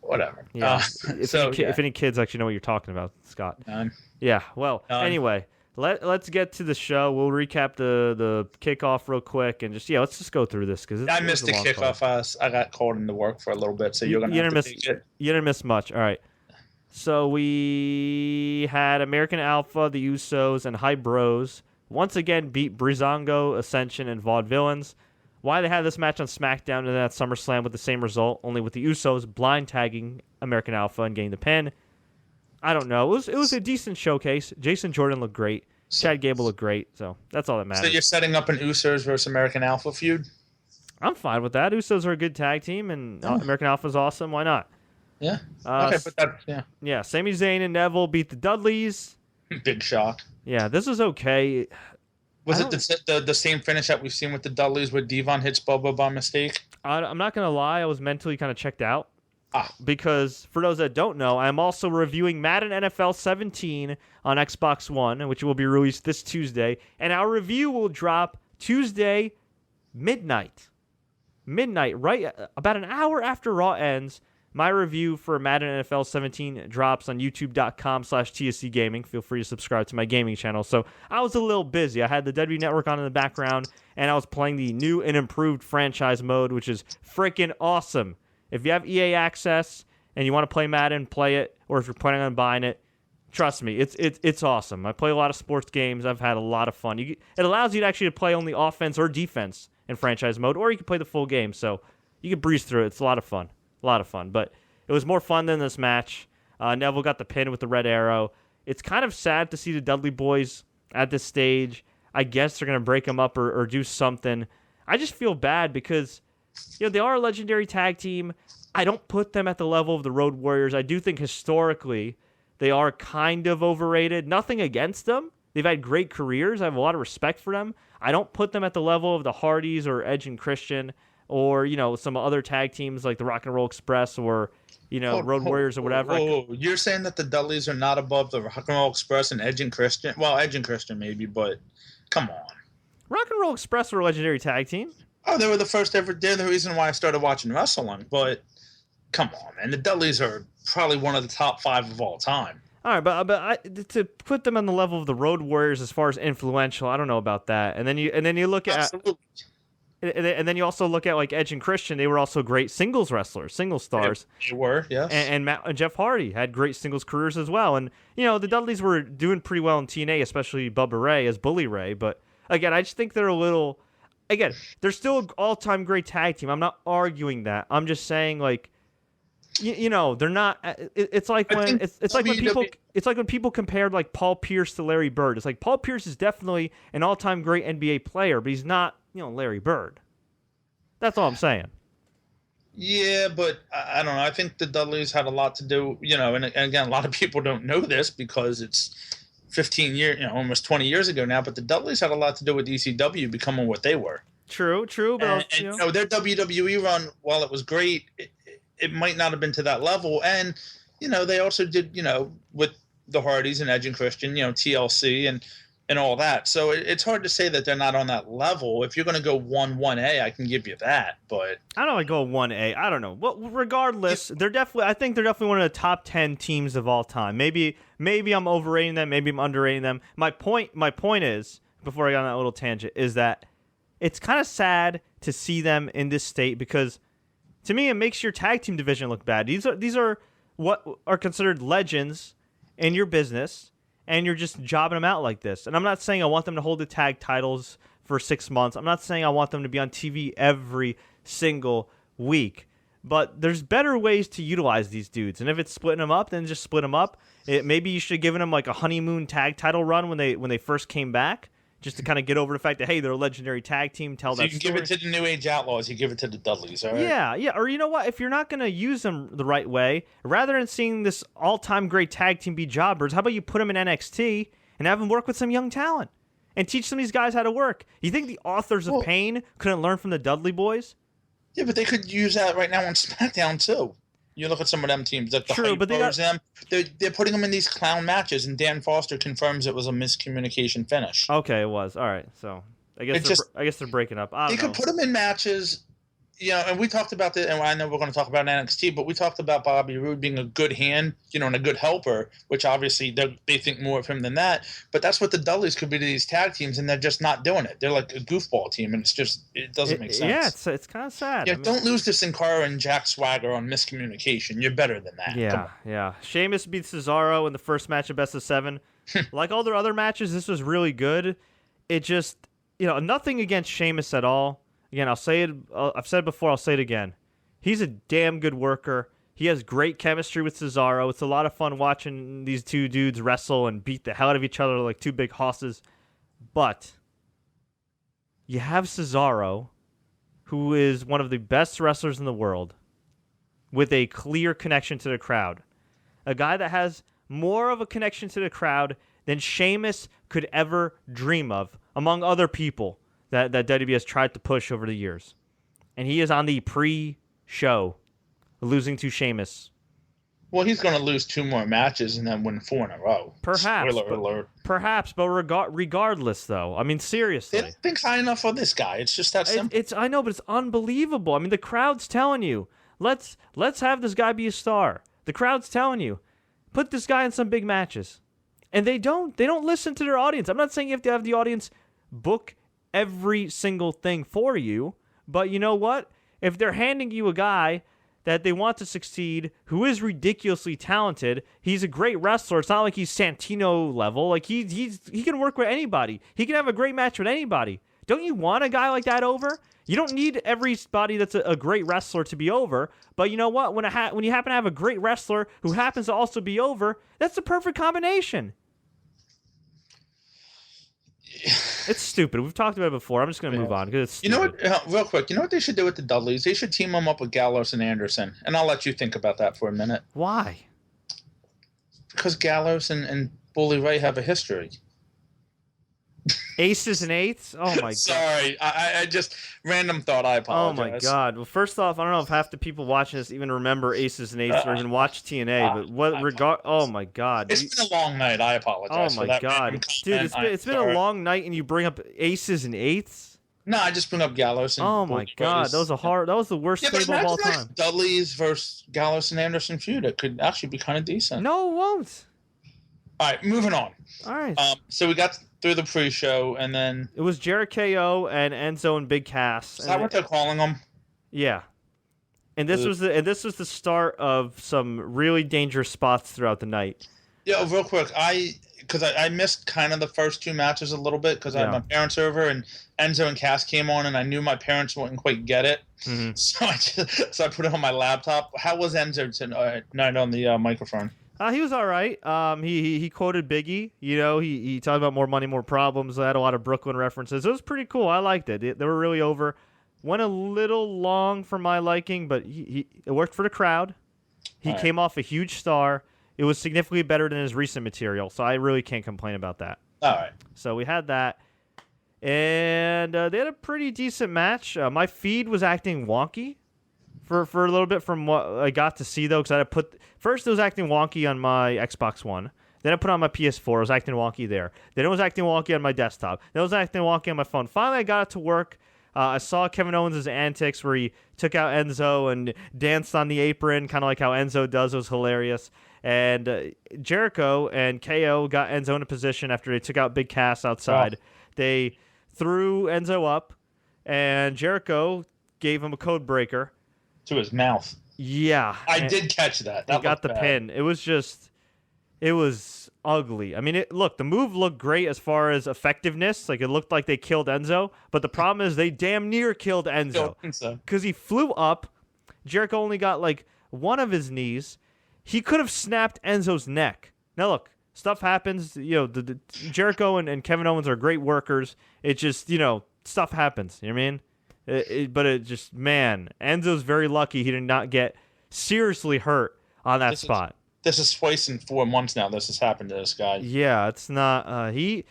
whatever. Yeah. If any kids actually know what you're talking about, Scott. Yeah, well, anyway, let's get to the show. We'll recap the kickoff real quick and let's just go through this because I missed the kickoff. I got called into work for a little bit, so you're going to have to take it. You didn't miss much. All right. So we had American Alpha, the Usos, and Hype Bros once again beat Breezango, Ascension, and Vaudevillains. Why they had this match on SmackDown and then at SummerSlam with the same result, only with the Usos blind tagging American Alpha and getting the pin. I don't know. It was a decent showcase. Jason Jordan looked great. Chad Gable looked great. So that's all that matters. So you're setting up an Usos versus American Alpha feud? I'm fine with that. Usos are a good tag team, and American Alpha is awesome. Why not? Yeah. Okay, but that, yeah, Sami Zayn and Neville beat the Dudleys. Big shock. Yeah, this was okay. Was it the same finish that we've seen with the Dudleys where Devon hits Bubba by mistake? I'm not going to lie. I was mentally kind of checked out. Because for those that don't know, I'm also reviewing Madden NFL 17 on Xbox One, which will be released this Tuesday. And our review will drop Tuesday midnight, right about an hour after Raw ends, my review for Madden NFL 17 drops on youtube.com/TSC Gaming. Feel free to subscribe to my gaming channel. So I was a little busy. I had the WWE Network on in the background, and I was playing the new and improved franchise mode, which is freaking awesome. If you have EA access and you want to play Madden, play it. Or if you're planning on buying it, trust me, it's awesome. I play a lot of sports games. I've had a lot of fun. It allows you to actually play only offense or defense in franchise mode, or you can play the full game. So you can breeze through it. It's a lot of fun. But it was more fun than this match. Neville got the pin with the red arrow. It's kind of sad to see the Dudley Boys at this stage. I guess they're going to break them up or do something. I just feel bad because they are a legendary tag team. I don't put them at the level of the Road Warriors. I do think historically they are kind of overrated. Nothing against them. They've had great careers. I have a lot of respect for them. I don't put them at the level of the Hardys or Edge and Christian, or some other tag teams like the Rock and Roll Express or Road Warriors or whatever. You're saying that the Dudleys are not above the Rock and Roll Express and Edge and Christian? Well, Edge and Christian maybe, but come on. Rock and Roll Express were a legendary tag team. Oh, they were the first ever. They're the reason why I started watching wrestling. But come on, man, the Dudleys are probably one of the top 5 of all time. All right, but to put them on the level of the Road Warriors as far as influential, I don't know about that. And then you look at. Absolutely. And then you also look at like Edge and Christian. They were also great singles wrestlers, singles stars. They were, yes. And Matt and Jeff Hardy had great singles careers as well. And the Dudleys were doing pretty well in TNA, especially Bubba Ray as Bully Ray. But again, I just think they're a little. Again, they're still an all-time great tag team. I'm not arguing that. I'm just saying like, they're not. It's like when when people compared like Paul Pierce to Larry Bird. It's like Paul Pierce is definitely an all-time great NBA player, but he's not. Larry Bird. That's all I'm saying. Yeah, but I don't know. I think the Dudleys had a lot to do, and again, a lot of people don't know this because it's 15 years, almost 20 years ago now, but the Dudleys had a lot to do with ECW becoming what they were. True, but their WWE run, while it was great, it might not have been to that level. And, they also did, with the Hardys and Edge and Christian, TLC and all that. So it's hard to say that they're not on that level. If you're going to go 1A, I can give you that. But I don't want to go 1A. I don't know. Well, regardless, I think they're definitely one of the top 10 teams of all time. Maybe I'm overrating them. Maybe I'm underrating them. My point is, before I got on that little tangent, is that it's kind of sad to see them in this state because, to me, it makes your tag team division look bad. These are what are considered legends in your business. And you're just jobbing them out like this. And I'm not saying I want them to hold the tag titles for 6 months. I'm not saying I want them to be on TV every single week. But there's better ways to utilize these dudes. And if it's splitting them up, then just split them up. Maybe you should have given them like a honeymoon tag title run when they first came back. Just to kind of get over the fact that, hey, they're a legendary tag team, tell that story. You can give it to the New Age Outlaws, you give it to the Dudleys, all right? Yeah. Or you know what? If you're not going to use them the right way, rather than seeing this all-time great tag team be jobbers, how about you put them in NXT and have them work with some young talent and teach some of these guys how to work? You think the Authors of Pain couldn't learn from the Dudley Boys? Yeah, but they could use that right now on SmackDown, too. You look at some of them teams, like the True, but they're putting them in these clown matches, and Dan Foster confirms it was a miscommunication finish. Okay, it was. All right, so I guess they're breaking up. They could put them in matches, and we talked about that, and I know we're going to talk about NXT, but we talked about Bobby Roode being a good hand, and a good helper, which obviously they think more of him than that. But that's what the Dudleys could be to these tag teams, and they're just not doing it. They're like a goofball team, and it doesn't make sense. Yeah, it's kind of sad. Yeah, don't lose to Sin Cara and Jack Swagger on miscommunication. You're better than that. Yeah. Sheamus beat Cesaro in the first match of Best of 7. Like all their other matches, this was really good. It just, nothing against Sheamus at all. Again, I'll say it. I've said it before. I'll say it again. He's a damn good worker. He has great chemistry with Cesaro. It's a lot of fun watching these two dudes wrestle and beat the hell out of each other like two big hosses. But you have Cesaro, who is one of the best wrestlers in the world, with a clear connection to the crowd. A guy that has more of a connection to the crowd than Sheamus could ever dream of, among other people that WWE has tried to push over the years. And he is on the pre-show, losing to Sheamus. Well, he's going to lose 2 more matches and then win 4 in a row. Perhaps. Spoiler alert. Perhaps, but regardless, though, I mean, seriously. They don't think high enough for this guy. It's just that simple. I know, but it's unbelievable. I mean, the crowd's telling you, let's have this guy be a star. The crowd's telling you, put this guy in some big matches. And they don't listen to their audience. I'm not saying you have to have the audience book every single thing for you, but you know what? If they're handing you a guy that they want to succeed, who is ridiculously talented, he's a great wrestler. It's not like he's Santino level. Like he can work with anybody. He can have a great match with anybody. Don't you want a guy like that over? You don't need everybody that's a great wrestler to be over. But you know what? When you happen to have a great wrestler who happens to also be over, that's the perfect combination. It's stupid. We've talked about it before. I'm just going to move on because it's stupid. You know what? Real quick, you know what they should do with the Dudleys? They should team them up with Gallows and Anderson, and I'll let you think about that for a minute. Why? Because Gallows and Bully Ray have a history. Aces and eights? Oh my god! Sorry, I just random thought. I apologize. Oh my god! Well, first off, I don't know if half the people watching this even remember Aces and Eights or even watch TNA. But what regard? Oh my god! It's been a long night. I apologize. Oh my god, dude! It's been a long night, and you bring up Aces and Eights. No, I just bring up Gallows. And oh my god, that was the worst stable of all time. Dudley's versus Gallows and Anderson feud. It could actually be kind of decent. No, it won't. All right, moving on. All right. So we got through the pre-show, and then it was Jericho and Enzo and Big Cass. Is that what they're calling them? Yeah. And this was the start of some really dangerous spots throughout the night. Yeah, real quick, because I missed kind of the first 2 matches a little bit because I had my parents over and Enzo and Cass came on, and I knew my parents wouldn't quite get it, so I put it on my laptop. How was Enzo tonight on the microphone? He was all right. He quoted Biggie. You know, he talked about more money, more problems. I had a lot of Brooklyn references. It was pretty cool. I liked it. They were really over. Went a little long for my liking, but it worked for the crowd. He came off a huge star. It was significantly better than his recent material, so I really can't complain about that. All right. So we had that. And they had a pretty decent match. My feed was acting wonky for a little bit from what I got to see, though, because first it was acting wonky on my Xbox One. Then I put it on my PS4. It was acting wonky there. Then it was acting wonky on my desktop. Then it was acting wonky on my phone. Finally, I got it to work. I saw Kevin Owens' antics where he took out Enzo and danced on the apron, kind of like how Enzo does. It was hilarious. And Jericho and KO got Enzo in a position after they took out Big Cass outside. Oh. They threw Enzo up, and Jericho gave him a code breaker. To his mouth. Yeah. I did catch that. That got the pin. It was ugly. I mean, the move looked great as far as effectiveness. Like, it looked like they killed Enzo. But the problem is they damn near killed Enzo. Because he flew up. Jericho only got, like, one of his knees. He could have snapped Enzo's neck. Now, look, stuff happens. You know, the Jericho and Kevin Owens are great workers. It just, stuff happens. You know what I mean? But it just, man, Enzo's very lucky he did not get seriously hurt on that spot. This is twice in 4 months now this has happened to this guy. Yeah, it's not. He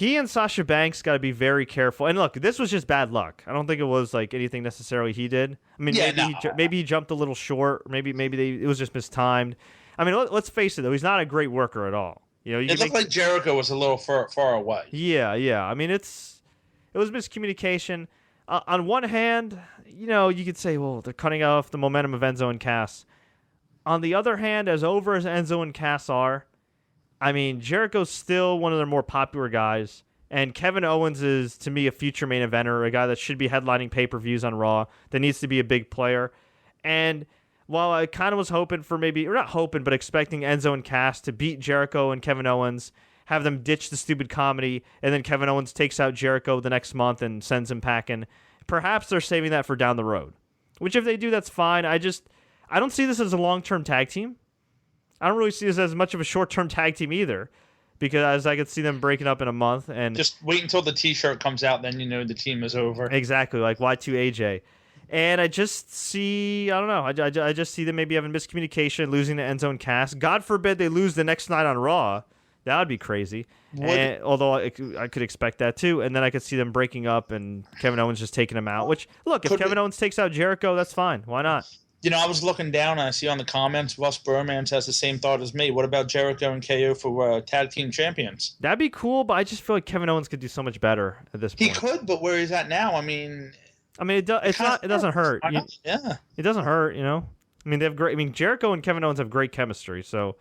and Sasha Banks got to be very careful. And look, this was just bad luck. I don't think it was like anything necessarily he did. I mean, maybe he jumped a little short. Maybe it was just mistimed. I mean, let's face it though, he's not a great worker at all. It looked like Jericho was a little far away. Yeah. I mean, it was miscommunication. On one hand, you could say, well, they're cutting off the momentum of Enzo and Cass. On the other hand, as over as Enzo and Cass are, I mean, Jericho's still one of their more popular guys, and Kevin Owens is, to me, a future main eventer, a guy that should be headlining pay-per-views on Raw, that needs to be a big player. And while I kind of was hoping for not hoping, but expecting Enzo and Cass to beat Jericho and Kevin Owens, have them ditch the stupid comedy, and then Kevin Owens takes out Jericho the next month and sends him packing. Perhaps they're saving that for down the road. Which, if they do, that's fine. I don't see this as a long-term tag team. I don't really see this as much of a short-term tag team either, because I could see them breaking up in a month. And just wait until the T-shirt comes out, then the team is over. Exactly, like Y2AJ. And I just see, I don't know, I just see them maybe having miscommunication, losing to Enzo and Cass. God forbid they lose the next night on Raw. That would be crazy. Although I could expect that too. And then I could see them breaking up and Kevin Owens just taking him out. Which, look, if Kevin Owens takes out Jericho, that's fine. Why not? I was looking down and I see on the comments, Russ Burmans has the same thought as me. What about Jericho and KO for tag team champions? That'd be cool, but I just feel like Kevin Owens could do so much better at this point. He could, but where he's at now, it doesn't hurt. Yeah. It doesn't hurt, they have great. Jericho and Kevin Owens have great chemistry. So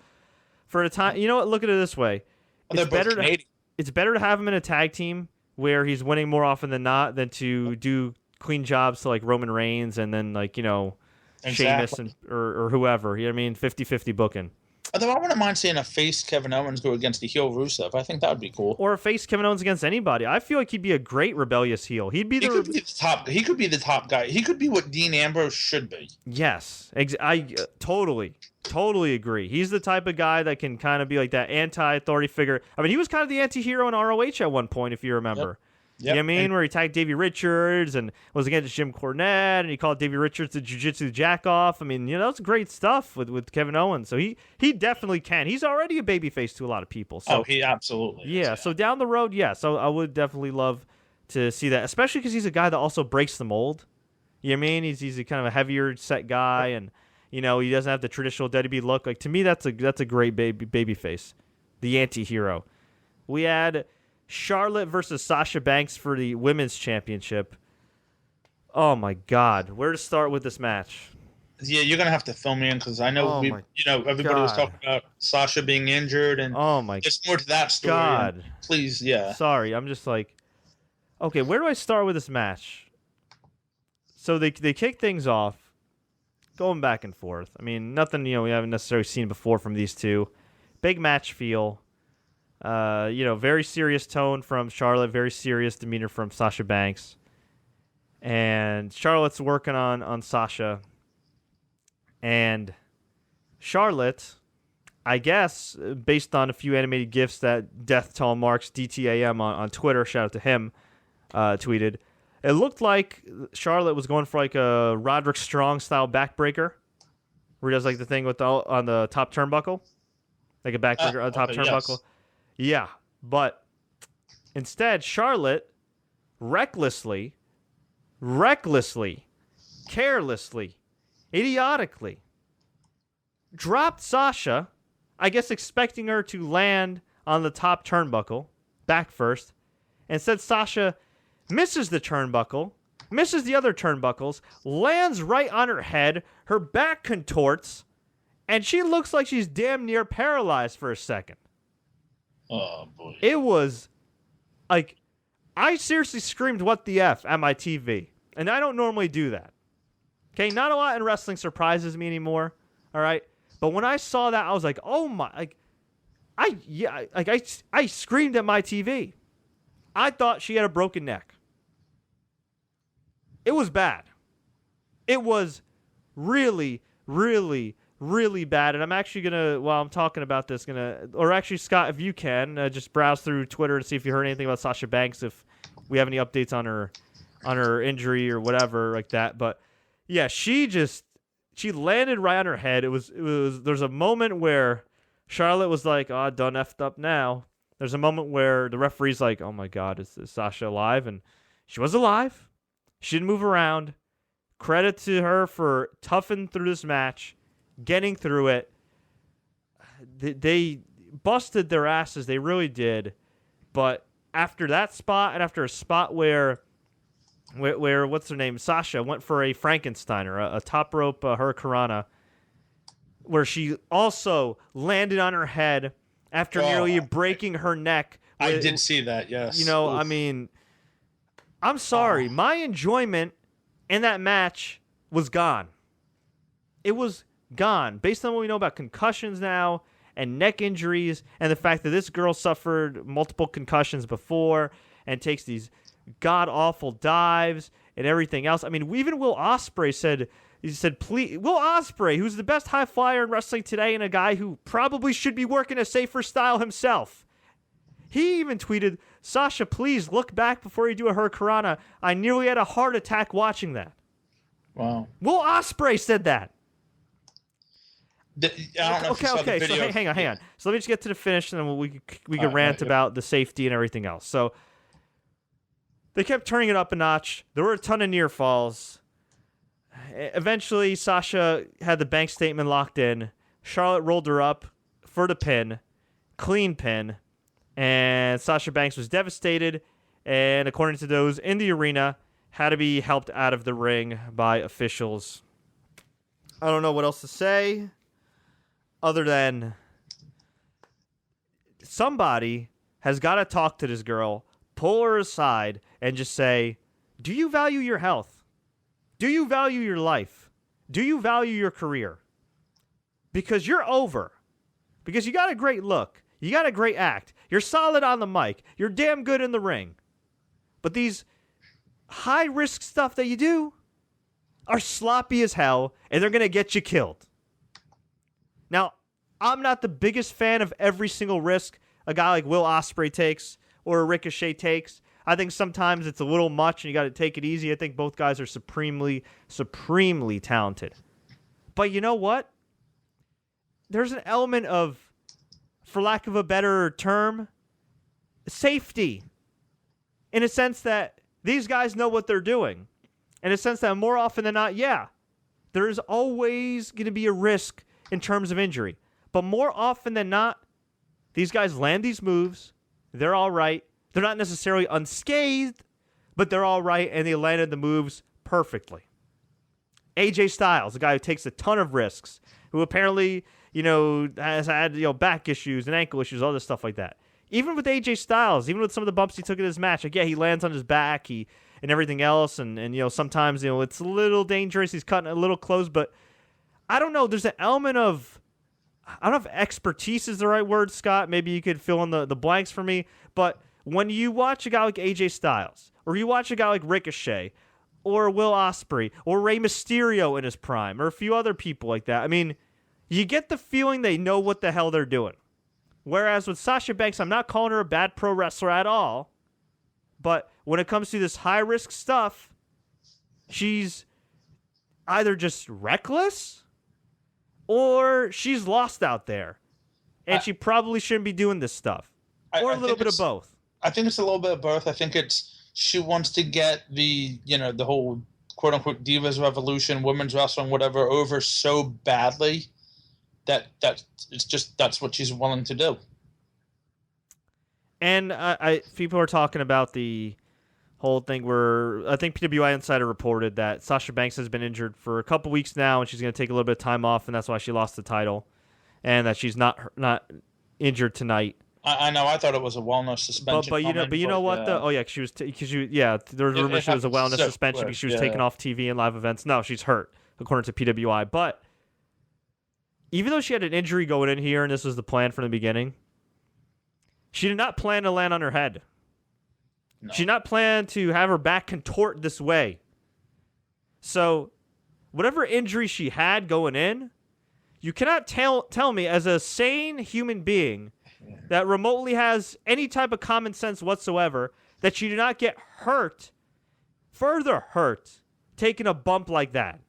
for a time, you know what? Look at it this way. Well, It's better to have him in a tag team where he's winning more often than not than to do clean jobs to like Roman Reigns and then Sheamus or whoever. You know what I mean? 50-50 booking. Although I wouldn't mind seeing a face Kevin Owens go against a heel Rusev. I think that would be cool. Or a face Kevin Owens against anybody. I feel like he'd be a great rebellious heel. He could be the top guy. He could be what Dean Ambrose should be. Yes. I totally agree. He's the type of guy that can kind of be like that anti-authority figure. He was kind of the anti-hero in ROH at one point, if you remember. Yep. You know what I mean? Where he tagged Davey Richards and was against Jim Cornette, and he called Davey Richards the jiu-jitsu jack-off. That's great stuff with Kevin Owens. So he definitely can. He's already a babyface to a lot of people. So, he absolutely is. Yeah, so down the road, so I would definitely love to see that, especially because he's a guy that also breaks the mold. You know what I mean? He's a kind of a heavier set guy, and, he doesn't have the traditional WWE look. Like, to me, that's a great babyface, the anti-hero. We had Charlotte versus Sasha Banks for the women's championship. Oh my God, where to start with this match? Yeah, you're gonna have to fill me in because I know everybody was talking about Sasha being injured and there's more to that story. God, please, yeah. Sorry, I'm just like, okay, where do I start with this match? So they kick things off, going back and forth. Nothing we haven't necessarily seen before from these two. Big match feel. Very serious tone from Charlotte, very serious demeanor from Sasha Banks. And Charlotte's working on Sasha. And Charlotte, I guess, based on a few animated GIFs that Death Tall Marks DTAM on Twitter, shout out to him, tweeted, it looked like Charlotte was going for like a Roderick Strong style backbreaker, where he does like the thing on the top turnbuckle, like a backbreaker on the top turnbuckle. Yes. Yeah, but instead, Charlotte recklessly, carelessly, idiotically dropped Sasha, I guess expecting her to land on the top turnbuckle, back first. Instead, Sasha misses the turnbuckle, misses the other turnbuckles, lands right on her head, her back contorts, and she looks like she's damn near paralyzed for a second. Oh, boy. It was, like, I seriously screamed, "What the F?" at my TV. And I don't normally do that. Okay, not a lot in wrestling surprises me anymore, all right? But when I saw that, I was like, oh my, I screamed at my TV. I thought she had a broken neck. It was bad. It was really, really, really bad. And I'm actually going to, while I'm talking about this, or actually, Scott, if you can, just browse through Twitter and see if you heard anything about Sasha Banks, if we have any updates on her injury or whatever like that. But yeah, she landed right on her head. It was there's a moment where Charlotte was like, "Oh, done effed up now." There's a moment where the referee's like, "Oh my God, is Sasha alive?" And she was alive. She didn't move around. Credit to her for toughing through this match, getting through it. They busted their asses. They really did. But after that spot, and after a spot where what's her name? Sasha went for a Frankensteiner, a top rope hurricanrana, where she also landed on her head after nearly breaking her neck. I did see that, yes. Oof. I mean, I'm sorry. My enjoyment in that match was gone. It was gone. Based on what we know about concussions now and neck injuries and the fact that this girl suffered multiple concussions before and takes these god-awful dives and everything else. I mean, even Will Ospreay said, please, Will Ospreay, who's the best high flyer in wrestling today and a guy who probably should be working a safer style himself. He even tweeted, "Sasha, please look back before you do a hurricanrana. I nearly had a heart attack watching that." Wow. Will Ospreay said that. Okay. So hang on. So let me just get to the finish, and then we can rant about the safety and everything else. So they kept turning it up a notch. There were a ton of near falls. Eventually, Sasha had the bank statement locked in. Charlotte rolled her up for the pin, clean pin, and Sasha Banks was devastated, and according to those in the arena, had to be helped out of the ring by officials. I don't know what else to say other than somebody has got to talk to this girl, pull her aside, and just say, do you value your health? Do you value your life? Do you value your career? Because you're over. Because you got a great look. You got a great act. You're solid on the mic. You're damn good in the ring. But these high-risk stuff that you do are sloppy as hell, and they're going to get you killed. Now, I'm not the biggest fan of every single risk a guy like Will Ospreay takes or a Ricochet takes. I think sometimes it's a little much, and you got to take it easy. I think both guys are supremely talented. But you know what? There's an element of, for lack of a better term, safety. In a sense that these guys know what they're doing. In a sense that more often than not, yeah, there is always going to be a risk in terms of injury. But more often than not, these guys land these moves. They're all right. They're not necessarily unscathed, but they're all right, and they landed the moves perfectly. AJ Styles, a guy who takes a ton of risks, who apparently, has had, back issues and ankle issues, all this stuff like that. Even with AJ Styles, even with some of the bumps he took in his match, like, yeah, he lands on his back, and everything else, and sometimes, it's a little dangerous. He's cutting a little close, but I don't know. There's an element of, I don't know if expertise is the right word, Scott. Maybe you could fill in the blanks for me, but when you watch a guy like AJ Styles, or you watch a guy like Ricochet, or Will Ospreay, or Rey Mysterio in his prime, or a few other people like that, I mean, you get the feeling they know what the hell they're doing. Whereas with Sasha Banks, I'm not calling her a bad pro wrestler at all, but when it comes to this high-risk stuff, she's either just reckless or she's lost out there, and she probably shouldn't be doing this stuff, or a little bit of both. I think it's a little bit of both. I think she wants to get the whole quote-unquote Divas Revolution, women's wrestling, whatever, over so badly that that's what she's willing to do. And people are talking about the whole thing where I think PWI Insider reported that Sasha Banks has been injured for a couple weeks now, and she's going to take a little bit of time off, and that's why she lost the title, and that she's not injured tonight. I know. I thought it was a wellness suspension. But you know what? There was rumors she was a wellness suspension because she was taken off TV and live events. No, she's hurt, according to PWI. But even though she had an injury going in here, and this was the plan from the beginning, she did not plan to land on her head. No. She did not plan to have her back contort this way. So, whatever injury she had going in, you cannot tell me as a sane human being that remotely has any type of common sense whatsoever that you do not get further hurt, taking a bump like that.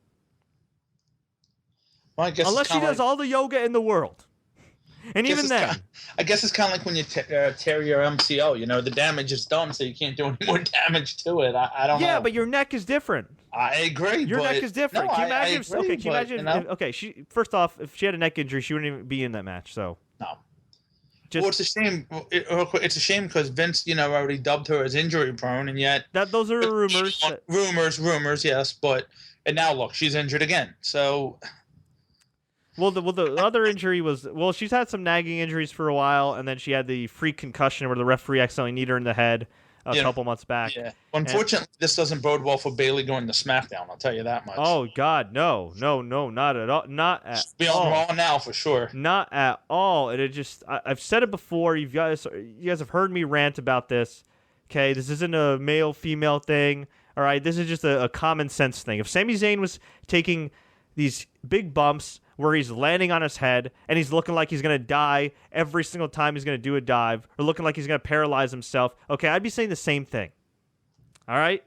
Well, I guess unless she does all the yoga in the world. And even then. I guess it's kind of like when you tear your MCL, the damage is done, so you can't do any more damage to it. I don't know. Yeah, but your neck is different. I agree. Your neck is different. No, can you imagine I first off, if she had a neck injury, she wouldn't even be in that match, so. No. Well, it's a shame. It's a shame because Vince, already dubbed her as injury prone, and yet those are rumors. Rumors, yes. And now look, she's injured again. So, the other injury was she's had some nagging injuries for a while, and then she had the freak concussion where the referee accidentally kneed her in the head a couple months back. Yeah. Unfortunately, this doesn't bode well for Bayley going to SmackDown. I'll tell you that much. Oh God, no, not at all. Not at She'll be all. on Raw now for sure. Not at all. And it just, I've said it before. You guys have heard me rant about this. Okay, this isn't a male-female thing. All right, this is just a common sense thing. If Sami Zayn was taking these big bumps where he's landing on his head and he's looking like he's going to die every single time he's going to do a dive, or looking like he's going to paralyze himself, okay, I'd be saying the same thing. All right?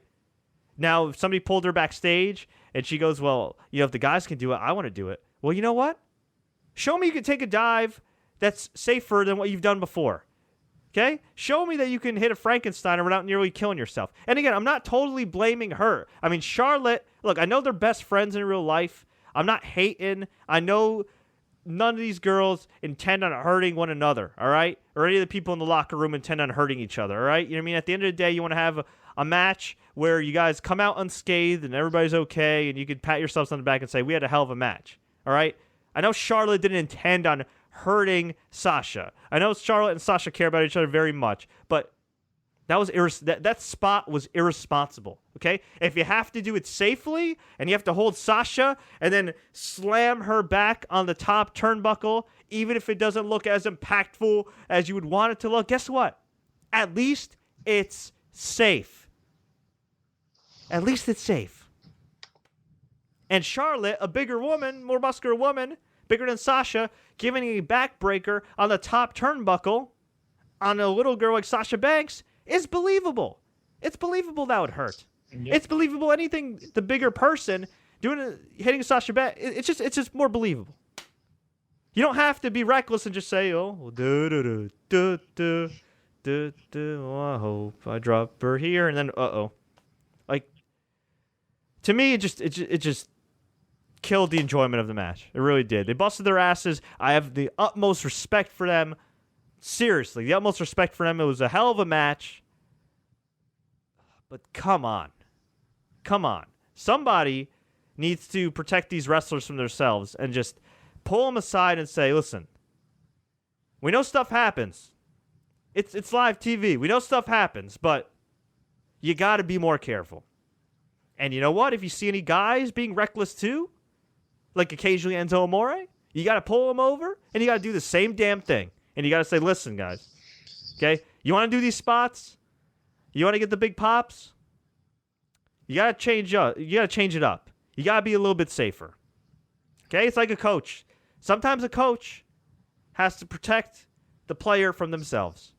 Now, if somebody pulled her backstage and she goes, well, if the guys can do it, I want to do it. Well, you know what? Show me you can take a dive that's safer than what you've done before. Okay? Show me that you can hit a Frankensteiner without nearly killing yourself. And again, I'm not totally blaming her. I mean, Charlotte, look, I know they're best friends in real life. I'm not hating. I know none of these girls intend on hurting one another, all right? Or any of the people in the locker room intend on hurting each other, all right? You know what I mean? At the end of the day, you want to have a match where you guys come out unscathed and everybody's okay and you can pat yourselves on the back and say, we had a hell of a match, all right? I know Charlotte didn't intend on hurting Sasha. I know Charlotte and Sasha care about each other very much, but that was that spot was irresponsible, okay? If you have to do it safely and you have to hold Sasha and then slam her back on the top turnbuckle, even if it doesn't look as impactful as you would want it to look, guess what? At least it's safe. At least it's safe. And Charlotte, a bigger woman, more muscular woman, bigger than Sasha, giving a backbreaker on the top turnbuckle on a little girl like Sasha Banks is believable. It's believable that would hurt. Yep. It's believable anything the bigger person hitting Sasha Banks. It's just more believable. You don't have to be reckless and just say, oh, I hope I drop her here, and then like, to me, it just killed the enjoyment of the match. It really did. They busted their asses. I have the utmost respect for them. Seriously, the utmost respect for them. It was a hell of a match. But come on. Somebody needs to protect these wrestlers from themselves and just pull them aside and say, listen, we know stuff happens. It's live TV. We know stuff happens, but you got to be more careful. And you know what? If you see any guys being reckless too, like occasionally Enzo Amore, you got to pull them over and you got to do the same damn thing. And you got to say, listen, guys, okay? You want to do these spots? You want to get the big pops? You got to change up. You got to change it up. You got to be a little bit safer. Okay? It's like a coach. Sometimes a coach has to protect the player from themselves.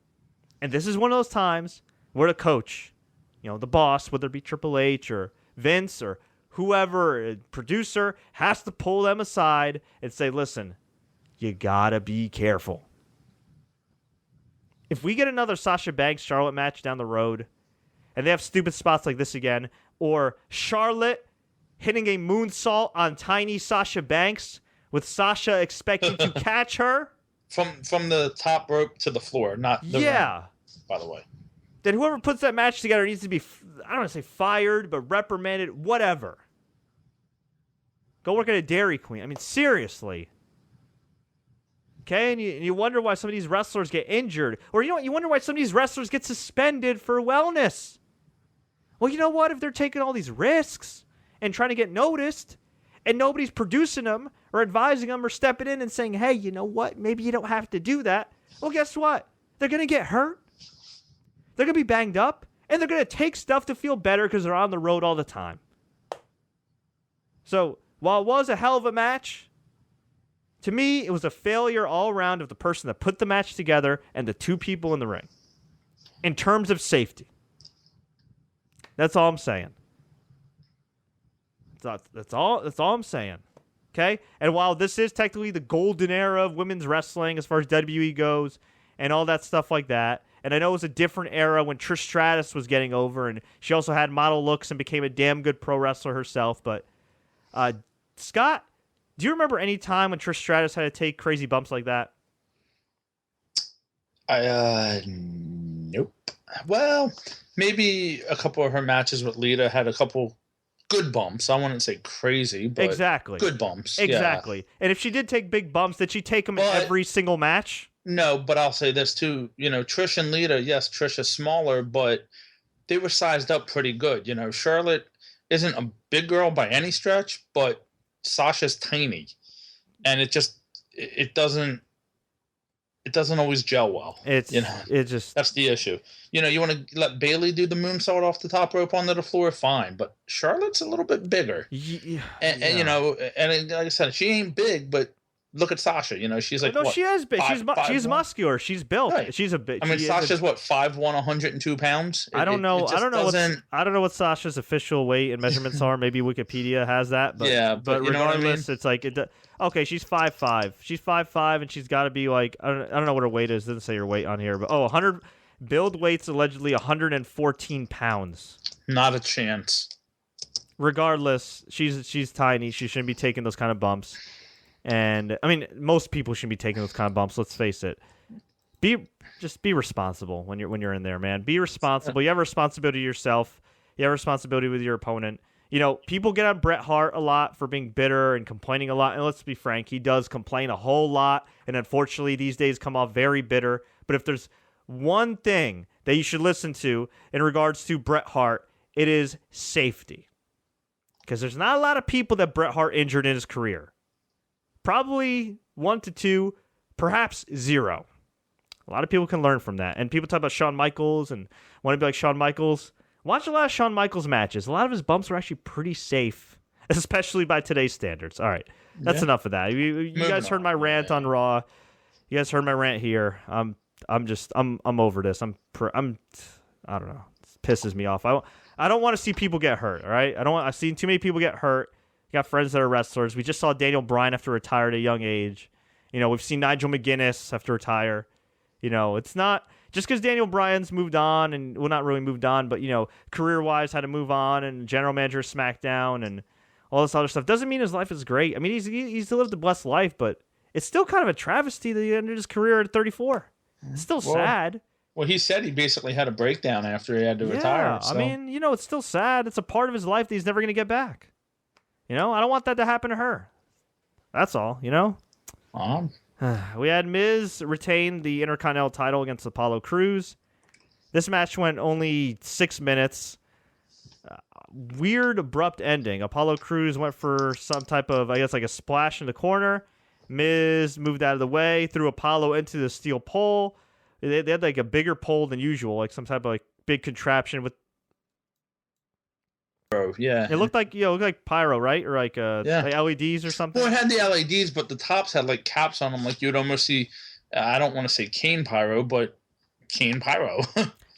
And this is one of those times where the coach, the boss, whether it be Triple H or Vince or whoever, producer, has to pull them aside and say, listen, you got to be careful. If we get another Sasha Banks Charlotte match down the road and they have stupid spots like this again, or Charlotte hitting a moonsault on tiny Sasha Banks with Sasha expecting to catch her from the top rope to the floor, not the ring, by the way. Then whoever puts that match together needs to be, I don't want to say fired, but reprimanded, whatever. Go work at a Dairy Queen. I mean, seriously. Okay, and you wonder why some of these wrestlers get injured. Or you wonder why some of these wrestlers get suspended for wellness. Well, you know what? If they're taking all these risks and trying to get noticed, and nobody's producing them or advising them or stepping in and saying, hey, you know what? Maybe you don't have to do that. Well, guess what? They're going to get hurt. They're going to be banged up. And they're going to take stuff to feel better because they're on the road all the time. So, while it was a hell of a match, to me, it was a failure all around of the person that put the match together and the two people in the ring. In terms of safety. That's all I'm saying. That's all I'm saying. Okay? And while this is technically the golden era of women's wrestling as far as WWE goes and all that stuff like that, and I know it was a different era when Trish Stratus was getting over and she also had model looks and became a damn good pro wrestler herself, but Scott, do you remember any time when Trish Stratus had to take crazy bumps like that? Nope. Well, maybe a couple of her matches with Lita had a couple good bumps. I wouldn't say crazy, but exactly. Good bumps. Exactly. Yeah. And if she did take big bumps, did she take them in every single match? No, but I'll say this too. Trish and Lita, yes, Trish is smaller, but they were sized up pretty good. Charlotte isn't a big girl by any stretch, but Sasha's tiny. And it doesn't always gel well. It just that's the issue. You want to let Bayley do the moonsault off the top rope onto the floor, fine. But Charlotte's a little bit bigger, and like I said, she ain't big, but look at Sasha. You know, she's like, no, what, she is big. She's muscular. She's built. Right. She's a bit. I mean, Sasha's what, 5'1", 102 pounds. I don't know. I don't know what Sasha's official weight and measurements are. Maybe Wikipedia has that. But yeah, but you know regardless, what I mean? it's like okay. She's 5'5". She's 5'5", and she's got to be like I don't know what her weight is. It doesn't say her weight on here, but 100 build weight's allegedly 114 pounds. Not a chance. Regardless, she's tiny. She shouldn't be taking those kind of bumps. And I mean, most people shouldn't be taking those kind of bumps. Let's face it. Just be responsible when you're in there, man. Be responsible. You have a responsibility to yourself. You have a responsibility with your opponent. You know, people get on Bret Hart a lot for being bitter and complaining a lot. And let's be frank, he does complain a whole lot. And unfortunately, these days come off very bitter. But if there's one thing that you should listen to in regards to Bret Hart, it is safety. Because there's not a lot of people that Bret Hart injured in his career. Probably 1 to 2, perhaps 0. A lot of people can learn from that. And people talk about Shawn Michaels and want to be like Shawn Michaels. Watch a lot of Shawn Michaels matches. A lot of his bumps were actually pretty safe, especially by today's standards. All right, that's enough of that. You guys heard my rant on Raw. You guys heard my rant here. I'm over this. I don't know. It pisses me off. I don't want to see people get hurt. All right, I've seen too many people get hurt. You got friends that are wrestlers. We just saw Daniel Bryan have to retire at a young age. You know, we've seen Nigel McGuinness have to retire. You know, it's not just because Daniel Bryan's moved on and, well, not really moved on, but, you know, career-wise had to move on and general manager of SmackDown and all this other stuff. Doesn't mean his life is great. I mean, he's lived a blessed life, but it's still kind of a travesty that he ended his career at 34. It's still sad. Well, he said he basically had a breakdown after he had to retire. So. I mean, you know, it's still sad. It's a part of his life that he's never going to get back. You know, I don't want that to happen to her. That's all, you know? We had Miz retain the Intercontinental title against Apollo Crews. This match went only 6 minutes. Weird, abrupt ending. Apollo Crews went for some type of, I guess, like a splash in the corner. Miz moved out of the way, threw Apollo into the steel pole. They had like a bigger pole than usual, like some type of like big contraption with. Yeah, it looked like pyro, right? Or like like LEDs or something. Well, it had the LEDs, but the tops had like caps on them, like you'd almost see. I don't want to say cane pyro, but cane pyro.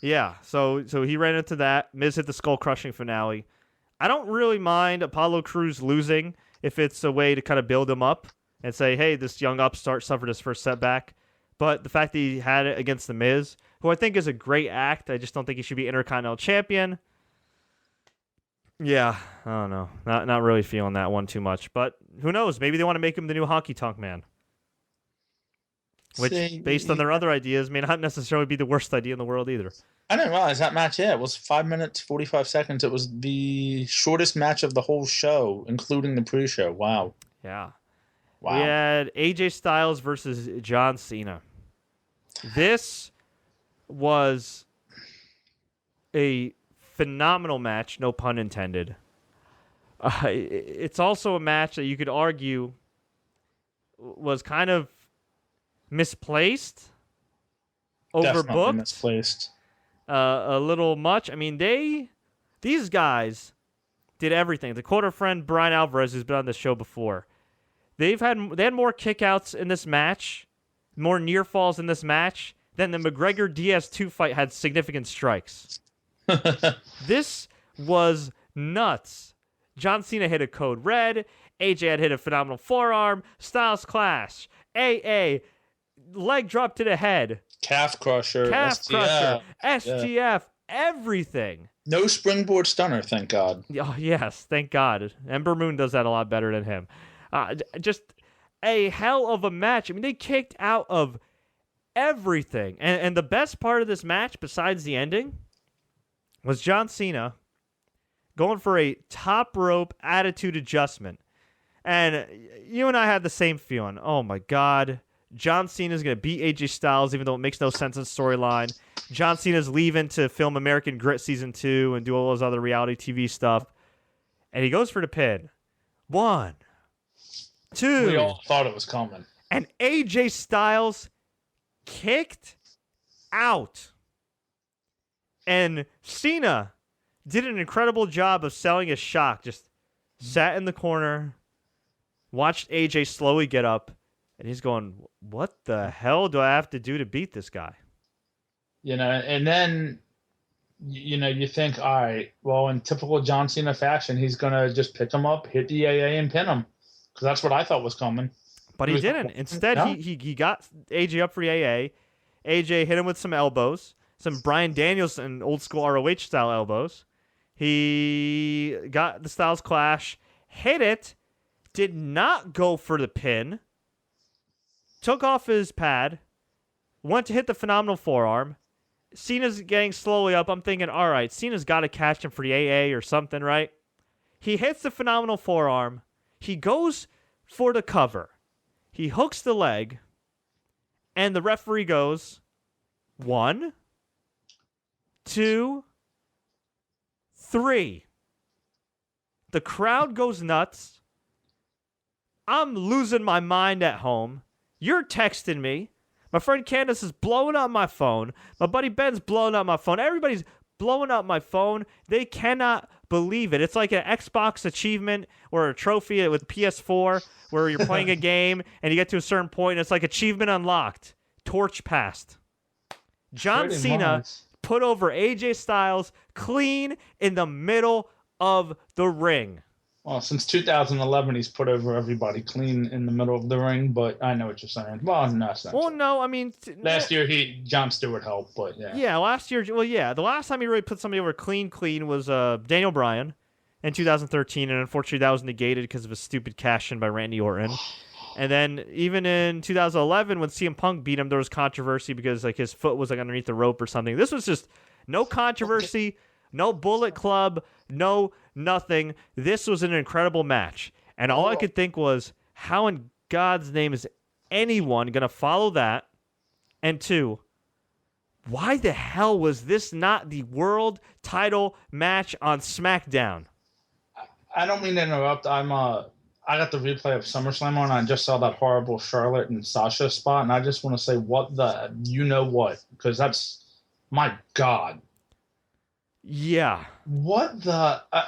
Yeah, so he ran into that. Miz hit the skull crushing finale. I don't really mind Apollo Crews losing if it's a way to kind of build him up and say, hey, this young upstart suffered his first setback. But the fact that he had it against the Miz, who I think is a great act, I just don't think he should be Intercontinental Champion. Yeah, I don't know. Not really feeling that one too much. But who knows? Maybe they want to make him the new Honky Tonk Man. Which, based on their other ideas, may not necessarily be the worst idea in the world either. I didn't realize that match, it was 5 minutes, 45 seconds. It was the shortest match of the whole show, including the pre-show. Wow. Yeah. Wow. We had AJ Styles versus John Cena. This was a phenomenal match, no pun intended. It's also a match that you could argue was kind of misplaced, overbooked, misplaced, a little much. I mean, these guys did everything. The quarter friend Brian Alvarez, who's been on this show before, they had more kickouts in this match, more near falls in this match than the McGregor DS2 fight had significant strikes. This was nuts. John Cena hit a code red. AJ had hit a phenomenal forearm. Styles clash. AA. Leg drop to the head. Calf crusher. SGF. Everything. No springboard stunner, thank God. Oh, yes, thank God. Ember Moon does that a lot better than him. Just a hell of a match. I mean, they kicked out of everything. And the best part of this match, besides the ending, was John Cena going for a top rope attitude adjustment. And you and I had the same feeling. Oh, my God. John Cena's going to beat AJ Styles, even though it makes no sense in storyline. John Cena's leaving to film American Grit Season 2 and do all those other reality TV stuff. And he goes for the pin. 1, 2. We all thought it was coming. And AJ Styles kicked out. And Cena did an incredible job of selling his shock. Just sat in the corner, watched AJ slowly get up, And he's going, what the hell do I have to do to beat this guy? And then, you think, all right, well, in typical John Cena fashion, he's going to just pick him up, hit the AA, and pin him. Because that's what I thought was coming. But he didn't. Instead, he got AJ up for the AA. AJ hit him with some elbows, some Bryan Danielson old school ROH style elbows. He got the Styles Clash, hit it, did not go for the pin, took off his pad, went to hit the phenomenal forearm. Cena's getting slowly up. I'm thinking, all right, Cena's got to catch him for the AA or something, right? He hits the phenomenal forearm. He goes for the cover. He hooks the leg, and the referee goes, 1, 2, 3. The crowd goes nuts. I'm losing my mind at home. You're texting me. My friend Candace is blowing up my phone. My buddy Ben's blowing up my phone. Everybody's blowing up my phone. They cannot believe it. It's like an Xbox achievement or a trophy with PS4 where you're playing a game and you get to a certain point and it's like achievement unlocked. Torch passed. John Cena put over AJ Styles clean in the middle of the ring. Well, since 2011, he's put over everybody clean in the middle of the ring, but I know what you're saying. Well, no, it's not. Well, no, I mean... Last year, Jon Stewart helped, but yeah. Yeah, last year... Well, yeah, the last time he really put somebody over clean was Daniel Bryan in 2013, and unfortunately that was negated because of a stupid cash-in by Randy Orton. And then even in 2011, when CM Punk beat him, there was controversy because like his foot was like underneath the rope or something. This was just no controversy, no Bullet Club, no nothing. This was an incredible match. And all I could think was, how in God's name is anyone going to follow that? And 2, why the hell was this not the world title match on SmackDown? I don't mean to interrupt. I got the replay of SummerSlam on. I just saw that horrible Charlotte and Sasha spot, and I just want to say, what the what? Because that's, my God. Yeah. What the? I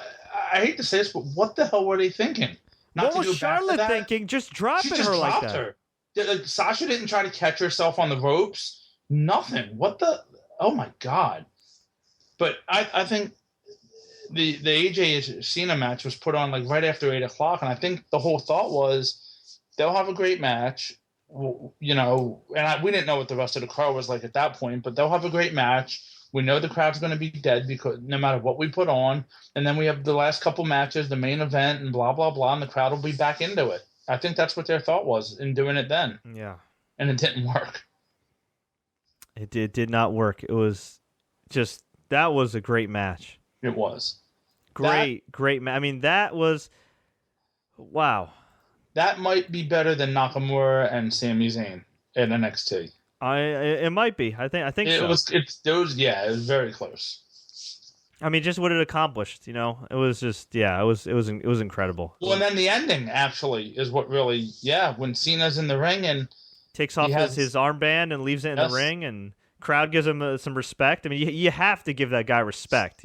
hate to say this, but what the hell were they thinking? What was Charlotte thinking? Just dropping her like that. Like, Sasha didn't try to catch herself on the ropes. Nothing. What the? Oh my God. But I think the AJ Cena match was put on like right after 8 o'clock, and I think the whole thought was they'll have a great match, and we didn't know what the rest of the card was like at that point, but they'll have a great match. We know the crowd's going to be dead because no matter what we put on, and then we have the last couple matches, the main event, and blah blah blah, and the crowd will be back into it. I think that's what their thought was in doing it then. Yeah, and it didn't work. It did not work. It was just, that was a great match. It was. Great match. I mean, that was, wow. That might be better than Nakamura and Sami Zayn in NXT. It might be. I think it so. It was very close. I mean, just what it accomplished, It was just, it was incredible. Well, and then the ending actually is what really, when Cena's in the ring and takes off his armband and leaves it in the ring, and crowd gives him some respect. I mean, you have to give that guy respect,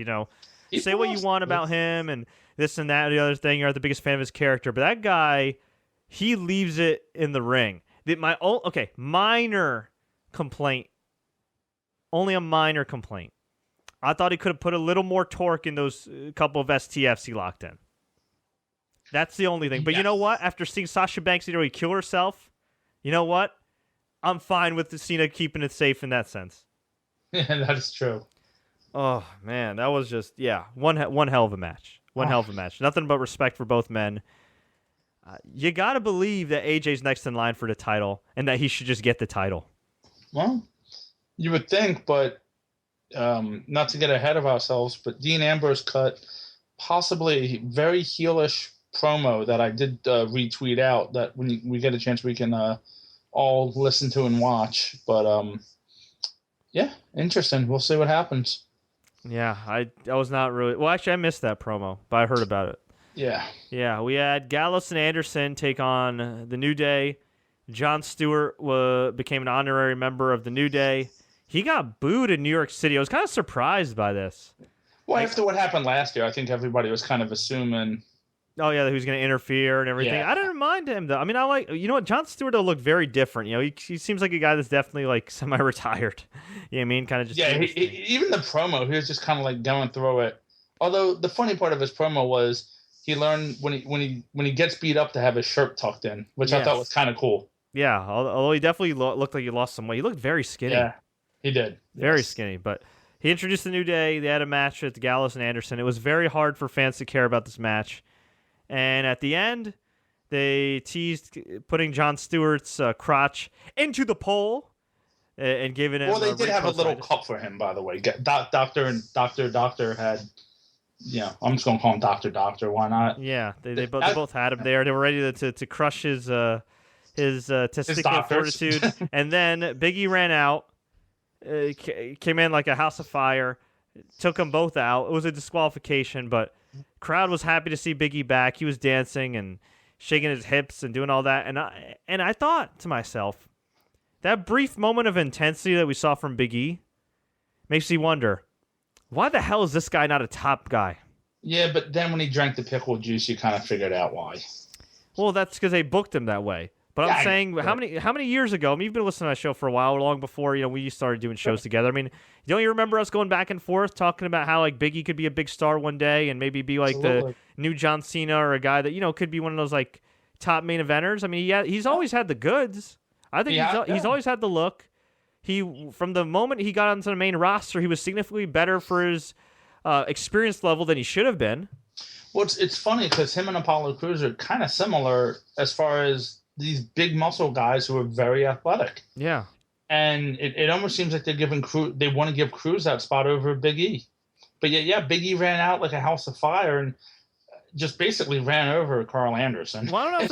Say what you want about him and this and that and the other thing. You're not the biggest fan of his character, but that guy, he leaves it in the ring. Minor complaint. Only a minor complaint. I thought he could have put a little more torque in those couple of STFs he locked in. That's the only thing. But you know what? After seeing Sasha Banks literally kill herself, you know what? I'm fine with Cena keeping it safe in that sense. Yeah, that is true. Oh, man. That was just, one hell of a match. Hell of a match. Nothing but respect for both men. You got to believe that AJ's next in line for the title and that he should just get the title. Well, you would think, but not to get ahead of ourselves, but Dean Ambrose cut possibly a very heelish promo that I did retweet out that when we get a chance we can all listen to and watch. But interesting. We'll see what happens. Yeah, I was not really... Well, actually, I missed that promo, but I heard about it. Yeah. Yeah, we had Gallows and Anderson take on the New Day. Jon Stewart became an honorary member of the New Day. He got booed in New York City. I was kind of surprised by this. Well, after what happened last year, I think everybody was kind of assuming Oh yeah, who's going to interfere and everything. Yeah. I don't mind him though. I mean, I like, you know what, Jon Stewart will look very different. You know, he seems like a guy that's definitely like semi-retired. You know what I mean? Kind of just Yeah, doing his thing. even the promo, he was just kind of like going through it. Although the funny part of his promo was he learned when he gets beat up to have his shirt tucked in, which I thought was kind of cool. Yeah, although he definitely looked like he lost some weight. He looked very skinny. Yeah, he did. Very skinny, but he introduced the New Day. They had a match with Gallows and Anderson. It was very hard for fans to care about this match. And at the end, they teased putting Jon Stewart's crotch into the pole and giving him. Well, they did have a little cup for him, by the way. Doctor had. Yeah, I'm just gonna call him Doctor. Why not? Yeah, they both had him there. They were ready to crush his testicular fortitude. And then Big E ran out, came in like a house of fire, took them both out. It was a disqualification, but crowd was happy to see Big E back. He was dancing and shaking his hips and doing all that. And I thought to myself, that brief moment of intensity that we saw from Big E makes me wonder, why the hell is this guy not a top guy? Yeah, but then when he drank the pickle juice, you kind of figured out why. Well, that's because they booked him that way. But I'm saying, how many years ago? I mean, you've been listening to my show for a while, long before we started doing shows together. I mean, don't you remember us going back and forth talking about how like Big E could be a big star one day and maybe be like the new John Cena or a guy that could be one of those like top main eventers? I mean, he's always had the goods. I think he's always had the look. From the moment he got onto the main roster, he was significantly better for his experience level than he should have been. Well, it's funny because him and Apollo Crews are kind of similar as far as these big muscle guys who are very athletic. Yeah. And it almost seems like they want to give Crews that spot over Big E. But yeah, Big E ran out like a house of fire and just basically ran over Carl Anderson. Well, I don't know if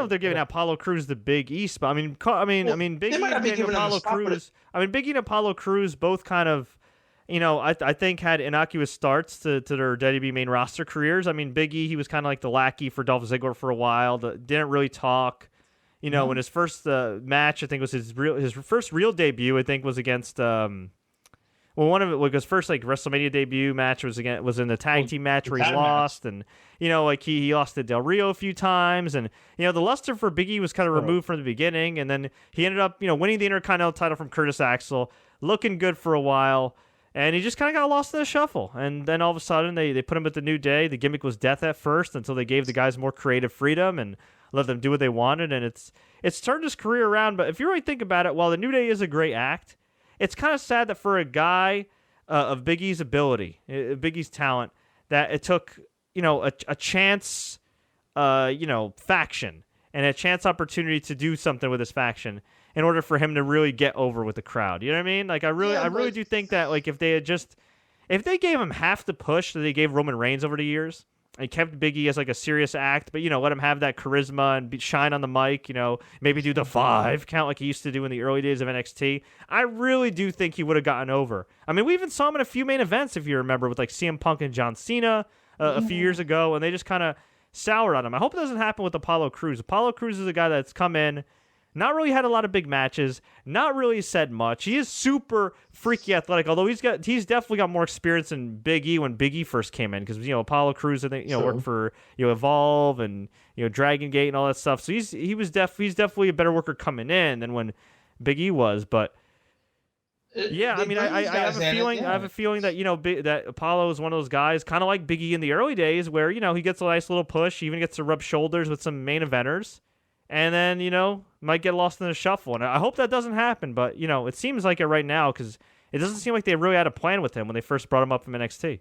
they're giving Apollo Crews the Big E spot. Big E and Apollo Crews. Big E and Apollo Crews both kind of, I think had innocuous starts to their WWE main roster careers. I mean, Big E, he was kind of like the lackey for Dolph Ziggler for a while. Didn't really talk. In his first match, I think was his first real debut. I think was against his first like WrestleMania debut match was in the tag team match where he lost, and he lost to Del Rio a few times, and the luster for Big E was kind of removed from the beginning, and then he ended up winning the Intercontinental title from Curtis Axel, looking good for a while, and he just kind of got lost in the shuffle, and then all of a sudden they put him at the New Day. The gimmick was death at first until they gave the guys more creative freedom and let them do what they wanted, and it's turned his career around. But if you really think about it, while the New Day is a great act, it's kind of sad that for a guy of Big E's ability, Big E's talent, that it took a chance faction and a chance opportunity to do something with his faction in order for him to really get over with the crowd. You know what I mean? Like I really do think that like if they gave him half the push that they gave Roman Reigns over the years, and kept Big E as like a serious act, but let him have that charisma and shine on the mic, maybe do the 5 count like he used to do in the early days of NXT. I really do think he would have gotten over. I mean, we even saw him in a few main events, if you remember, with like CM Punk and John Cena a few years ago, and they just kind of soured on him. I hope it doesn't happen with Apollo Crews. Apollo Crews is a guy that's come in, not really had a lot of big matches, not really said much. He is super freaky athletic, although he's definitely got more experience than Big E when Big E first came in, because Apollo Crews I think worked for Evolve and Dragon Gate and all that stuff. So he's definitely a better worker coming in than when Big E was. But yeah, I mean, I have a feeling that that Apollo is one of those guys, kind of like Big E in the early days, where he gets a nice little push, he even gets to rub shoulders with some main eventers. And then, might get lost in the shuffle. And I hope that doesn't happen. But, it seems like it right now because it doesn't seem like they really had a plan with him when they first brought him up from NXT.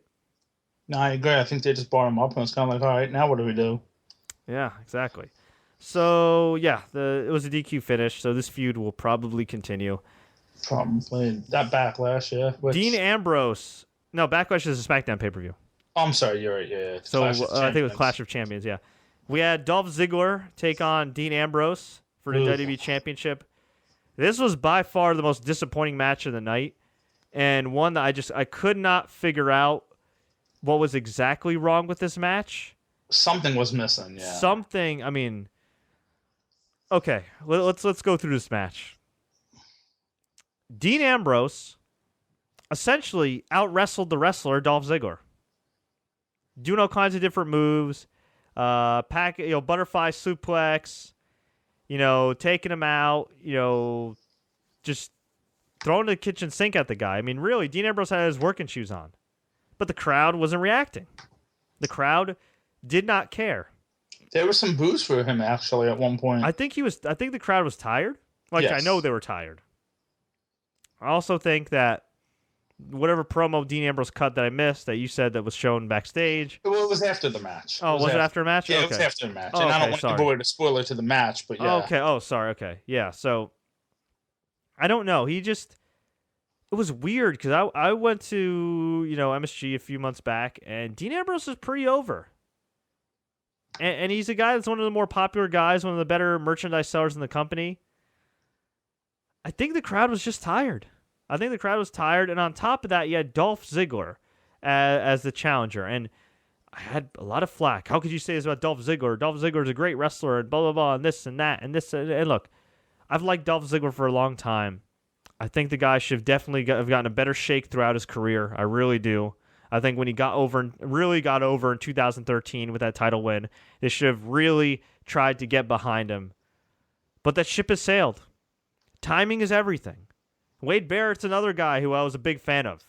No, I agree. I think they just brought him up and it's kind of like, all right, now what do we do? Yeah, exactly. So, yeah, it was a DQ finish. So this feud will probably continue. Probably. That Backlash, yeah. Dean Ambrose. No, Backlash is a SmackDown pay-per-view. Oh, I'm sorry. You're right. Yeah. So I think it was Clash of Champions, yeah. We had Dolph Ziggler take on Dean Ambrose for the WWE Championship. This was by far the most disappointing match of the night, and one that I could not figure out what was exactly wrong with this match. Something was missing, yeah. Something, I mean... Okay, let's go through this match. Dean Ambrose essentially out-wrestled the wrestler Dolph Ziggler. Doing all kinds of different moves. butterfly suplex, taking him out, just throwing the kitchen sink at the guy. I mean, really, Dean Ambrose had his working shoes on. But the crowd wasn't reacting. The crowd did not care. There was some boos for him, actually, at one point. I think the crowd was tired. Yes. I know they were tired. I also think that whatever promo Dean Ambrose cut that I missed that you said that was shown backstage. Well, it was after the match. Oh, was it after a match? Yeah, okay. It was after the match. And I don't want to give away the spoiler to the match, but yeah. Okay. Oh, sorry. Okay. Yeah. So, I don't know. It was weird because I went to, MSG a few months back, and Dean Ambrose is pretty over. And he's a guy that's one of the more popular guys, one of the better merchandise sellers in the company. I think the crowd was just tired. And on top of that, you had Dolph Ziggler as the challenger. And I had a lot of flack. How could you say this about Dolph Ziggler? Dolph Ziggler is a great wrestler, and blah, blah, blah, and this and that, and this. And look, I've liked Dolph Ziggler for a long time. I think the guy should have definitely have gotten a better shake throughout his career. I really do. I think when he really got over in 2013 with that title win, they should have really tried to get behind him. But that ship has sailed. Timing is everything. Wade Barrett's another guy who I was a big fan of.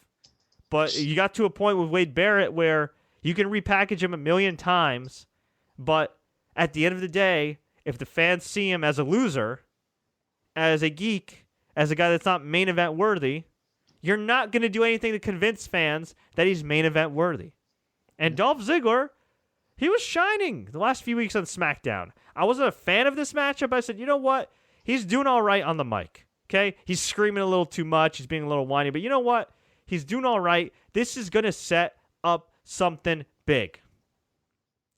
But you got to a point with Wade Barrett where you can repackage him a million times, but at the end of the day, if the fans see him as a loser, as a geek, as a guy that's not main event worthy, you're not going to do anything to convince fans that he's main event worthy. And Dolph Ziggler, he was shining the last few weeks on SmackDown. I wasn't a fan of this matchup, but I said, you know what? He's doing all right on the mic. Okay? He's screaming a little too much. He's being a little whiny. But you know what? He's doing all right. This is going to set up something big.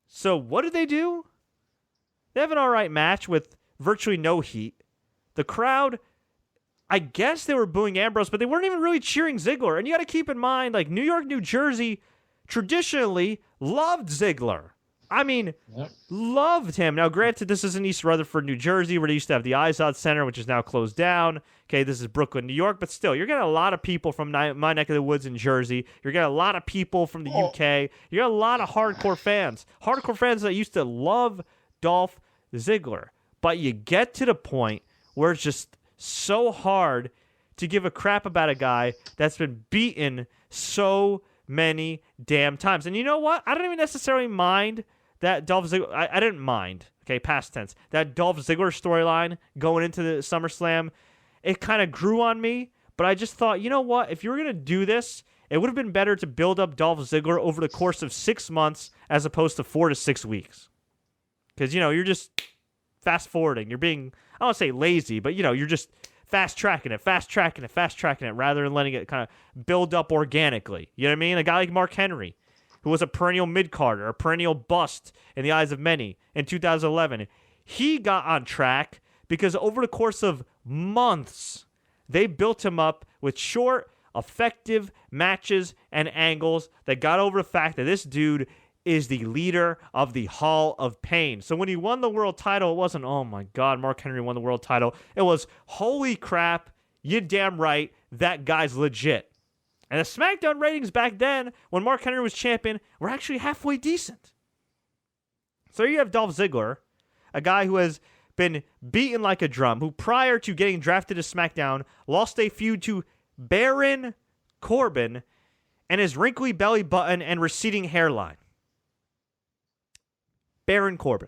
So what did they do? They have an all right match with virtually no heat. The crowd, I guess they were booing Ambrose, but they weren't even really cheering Ziggler. And you got to keep in mind, like, New York, New Jersey traditionally loved Ziggler. I mean, loved him. Now, granted, this is in East Rutherford, New Jersey, where they used to have the Izod Center, which is now closed down. Okay, this is Brooklyn, New York, but still, you're getting a lot of people from my neck of the woods in Jersey. You're getting a lot of people from the UK. You got a lot of hardcore fans that used to love Dolph Ziggler. But you get to the point where it's just so hard to give a crap about a guy that's been beaten so many damn times. And you know what? I don't even necessarily mind that Dolph Ziggler. I didn't mind. Okay, past tense. That Dolph Ziggler storyline going into the SummerSlam, it kind of grew on me. But I just thought, you know what? If you were going to do this, it would have been better to build up Dolph Ziggler over the course of 6 months as opposed to 4 to 6 weeks. Because, you're just fast forwarding. You're being, I don't want to say lazy, but, you're just fast tracking it rather than letting it kind of build up organically. You know what I mean? A guy like Mark Henry, who was a perennial mid-carder, a perennial bust in the eyes of many in 2011, he got on track because over the course of months, they built him up with short, effective matches and angles that got over the fact that this dude is the leader of the Hall of Pain. So when he won the world title, it wasn't, oh my God, Mark Henry won the world title. It was, holy crap, you damn right, that guy's legit. And the SmackDown ratings back then, when Mark Henry was champion, were actually halfway decent. So you have Dolph Ziggler, a guy who has been beaten like a drum, who prior to getting drafted to SmackDown, lost a feud to Baron Corbin and his wrinkly belly button and receding hairline. Baron Corbin.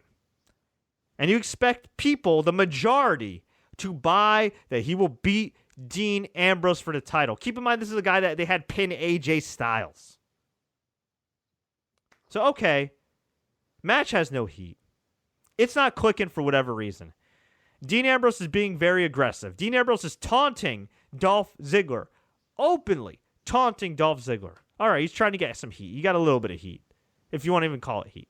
And you expect people, the majority, to buy that he will beat Dean Ambrose for the title. Keep in mind, this is a guy that they had pin AJ Styles. So, okay, match has no heat. It's not clicking for whatever reason. Dean Ambrose is being very aggressive. Dean Ambrose is taunting Dolph Ziggler. Openly taunting Dolph Ziggler. All right, he's trying to get some heat. You got a little bit of heat, if you want to even call it heat.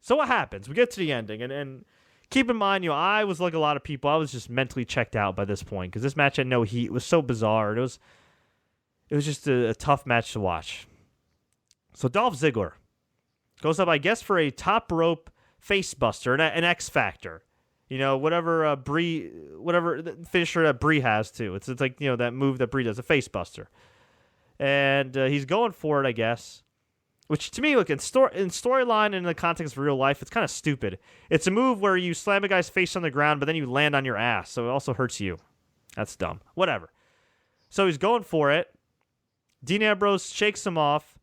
So what happens? We get to the ending, and keep in mind, I was like a lot of people, I was just mentally checked out by this point because this match had no heat. It was so bizarre. It was just a tough match to watch. So Dolph Ziggler goes up, I guess, for a top rope face buster, an X Factor. Whatever finisher that Brie has too. It's like that move that Brie does, a face buster, and he's going for it, I guess. which to me, look, in storyline and in the context of real life, it's kind of stupid. It's a move where you slam a guy's face on the ground, but then you land on your ass, so it also hurts you. That's dumb. Whatever. So he's going for it. Dean Ambrose shakes him off.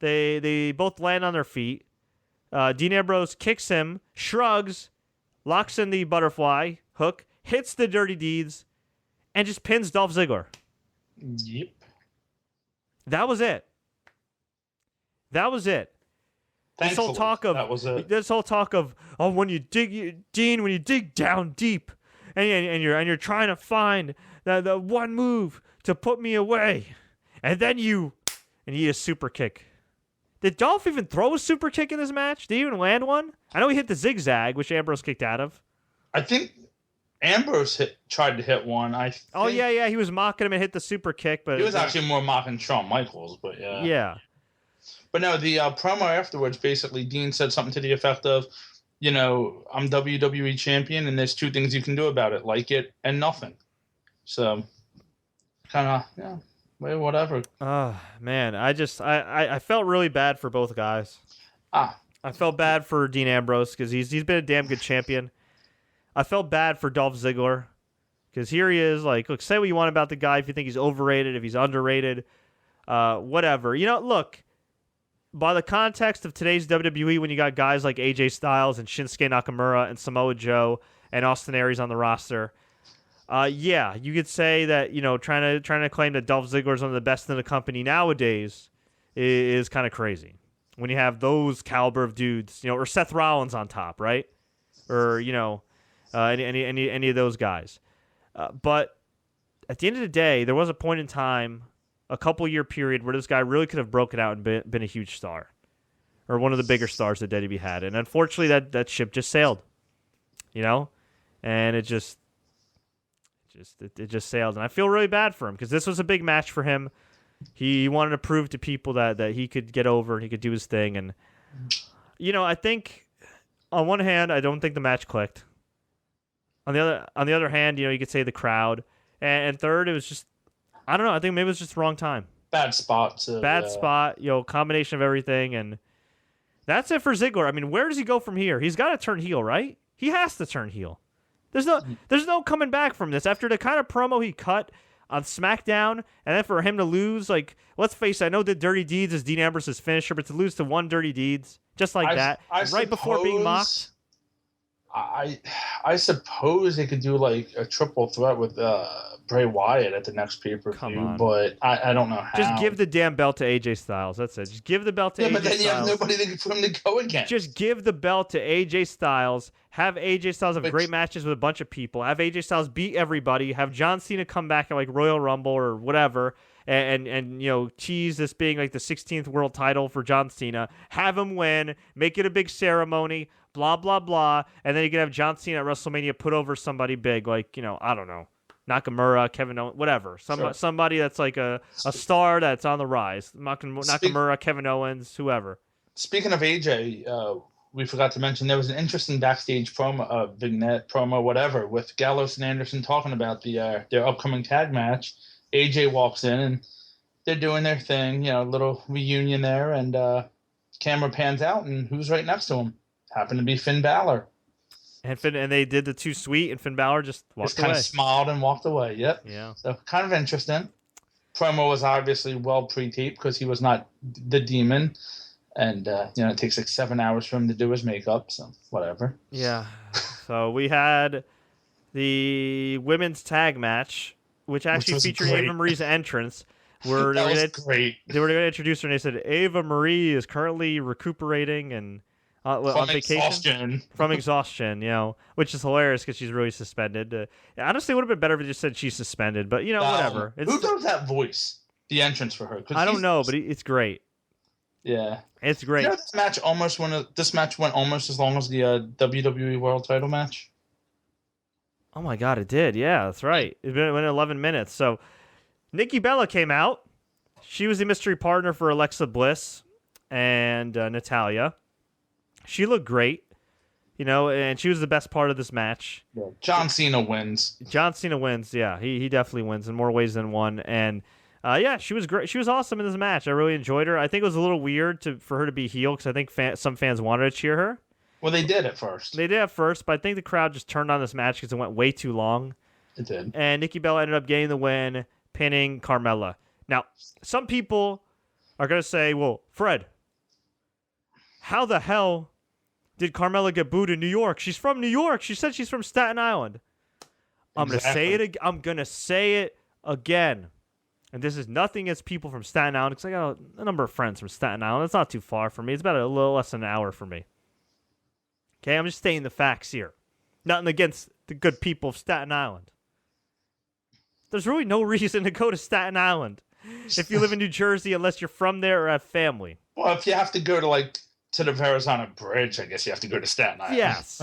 They both land on their feet. Dean Ambrose kicks him, shrugs, locks in the butterfly hook, hits the Dirty Deeds, and just pins Dolph Ziggler. Yep. That was it. This whole talk of when you dig down deep, and you're trying to find the one move to put me away, and then you eat a super kick. Did Dolph even throw a super kick in this match? Did he even land one? I know he hit the zigzag, which Ambrose kicked out of. I think Ambrose tried to hit one. Yeah, he was mocking him and hit the super kick, but he was actually more mocking Shawn Michaels, but yeah. Yeah. But no, the promo afterwards, basically, Dean said something to the effect of, I'm WWE champion, and there's 2 things you can do about it, like it and nothing. So, kind of, yeah, well, whatever. Man, I felt really bad for both guys. I felt bad for Dean Ambrose because he's been a damn good champion. I felt bad for Dolph Ziggler because here he is, like, look, say what you want about the guy, if you think he's overrated, if he's underrated, whatever. Look, by the context of today's WWE, when you got guys like AJ Styles and Shinsuke Nakamura and Samoa Joe and Austin Aries on the roster, yeah, you could say that, trying to claim that Dolph Ziggler is one of the best in the company nowadays is kind of crazy. When you have those caliber of dudes, or Seth Rollins on top, right? Or, any of those guys. But at the end of the day, there was a point in time, a couple-year period, where this guy really could have broken out and been a huge star. Or one of the bigger stars that WWE had. And unfortunately, that ship just sailed. And it just sailed. And I feel really bad for him, because this was a big match for him. He wanted to prove to people that he could get over and he could do his thing. And, I think, on one hand, I don't think the match clicked. On the other hand, you could say the crowd. And third, it was just, I don't know. I think maybe it was just the wrong time. Bad spot. Spot, combination of everything. And that's it for Ziggler. I mean, where does he go from here? He's got to turn heel, right? He has to turn heel. There's no coming back from this. After the kind of promo he cut on SmackDown, and then for him to lose, like, let's face it, I know that Dirty Deeds is Dean Ambrose's finisher, but to lose to one Dirty Deeds, just like right before being mocked. I suppose they could do like a triple threat with Bray Wyatt at the next pay-per-view, but I don't know how. Just give the damn belt to AJ Styles. That's it. Just give the belt to AJ Styles. Yeah, but then you have nobody for him to go against. Just give the belt to AJ Styles. Have AJ Styles have great matches with a bunch of people. Have AJ Styles beat everybody. Have John Cena come back at like Royal Rumble or whatever. And tease this being like the 16th world title for John Cena. Have him win. Make it a big ceremony. Blah, blah, blah. And then you can have John Cena at WrestleMania put over somebody big, like, I don't know, Nakamura, Kevin Owens, whatever. Somebody that's like a star that's on the rise. Nakamura, Kevin Owens, whoever. Speaking of AJ, we forgot to mention there was an interesting backstage promo, vignette promo, whatever, with Gallows and Anderson talking about their upcoming tag match. AJ walks in and they're doing their thing, a little reunion there, and camera pans out, and who's right next to him? Happened to be Finn Balor. And they did the too sweet, and Finn Balor just walked away. Kind of smiled and walked away. Yep. Yeah. So kind of interesting. Promo was obviously well pre-taped because he was not the demon, and it takes like 7 hours for him to do his makeup. So whatever. Yeah. So we had the women's tag match, which actually featured Ava Marie's entrance. Where that was great. They were going to introduce her, and they said Ava Marie is currently recuperating and. On vacation from exhaustion, which is hilarious because she's really suspended. Honestly, it would have been better if it just said she's suspended, but whatever. Who does that voice? The entrance for her? I don't know, but it's great. Yeah, it's great. This match went almost as long as the WWE World Title match. Oh my God, it did. Yeah, that's right. It went 11 minutes. So Nikki Bella came out. She was the mystery partner for Alexa Bliss and Natalya. She looked great, and she was the best part of this match. John Cena wins. Yeah. He definitely wins in more ways than one. And Yeah, she was great. She was awesome in this match. I really enjoyed her. I think it was a little weird for her to be heel because I think some fans wanted to cheer her. Well, they did at first. They did at first, but I think the crowd just turned on this match because it went way too long. It did. And Nikki Bella ended up getting the win, pinning Carmella. Now, some people are going to say, well, Fred, how the hell did Carmella get booed in New York? She's from New York. She said she's from Staten Island. I'm going to say it. I'm going to say it again. And this is nothing against people from Staten Island because I got a number of friends from Staten Island. It's not too far from me. It's about a little less than an hour from me. Okay, I'm just stating the facts here. Nothing against the good people of Staten Island. There's really no reason to go to Staten Island if you live in New Jersey unless you're from there or have family. Well, if you have to go to the Verrazano Bridge, I guess you have to go to Staten Island. Yes.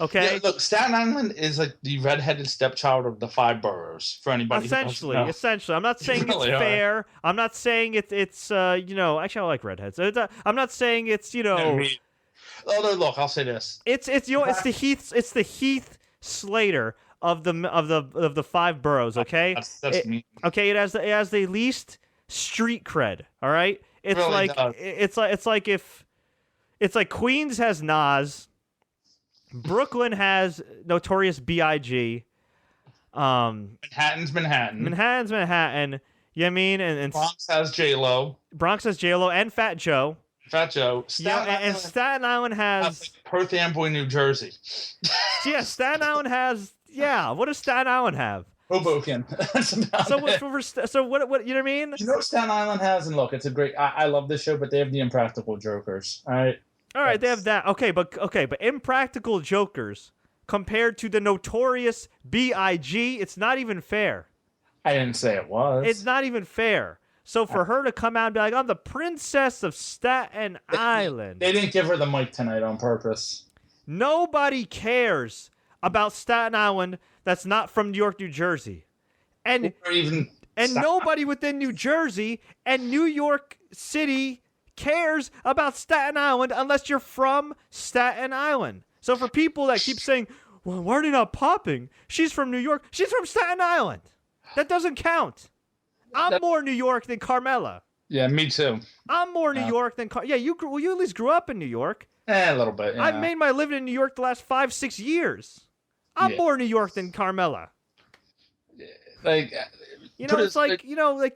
Okay. Yeah, look, Staten Island is like the redheaded stepchild of the 5 boroughs. For anybody, essentially. I'm not saying really it's fair. I'm not saying it's actually I like redheads. I'm not saying it's Although, look, I'll say this: it's the Heath Slater of the 5 boroughs. Okay, that's mean. Okay, it has the least street cred. All right, it's really it's like Queens has Nas, Brooklyn has Notorious B.I.G. Manhattan's Manhattan. Manhattan's Manhattan. You know what I mean? And Bronx has J-Lo. Bronx has J-Lo and Fat Joe. Fat Joe. And Staten Island has like Perth Amboy, New Jersey. Yeah, Staten Island has. Yeah, what does Staten Island have? Hoboken. So what you know what I mean? You know what Staten Island has? And look, it's a great. I love this show, but they have the Impractical Jokers. All right, they have that. Okay, but Impractical Jokers compared to the Notorious B.I.G., it's not even fair. I didn't say it was. It's not even fair. So for her to come out and be like, I'm the princess of Staten Island. They didn't give her the mic tonight on purpose. Nobody cares about Staten Island that's not from New York, New Jersey. And nobody within New Jersey and New York City cares about Staten Island unless you're from Staten Island. So for people that keep saying, well, why are they not popping? She's from New York. She's from Staten Island. That doesn't count. I'm more New York than Carmella. Yeah, me too. I'm more New York than you at least grew up in New York. A little bit. Yeah. I've made my living in New York the last 5-6 years. I'm more New York than Carmella. Like, it's like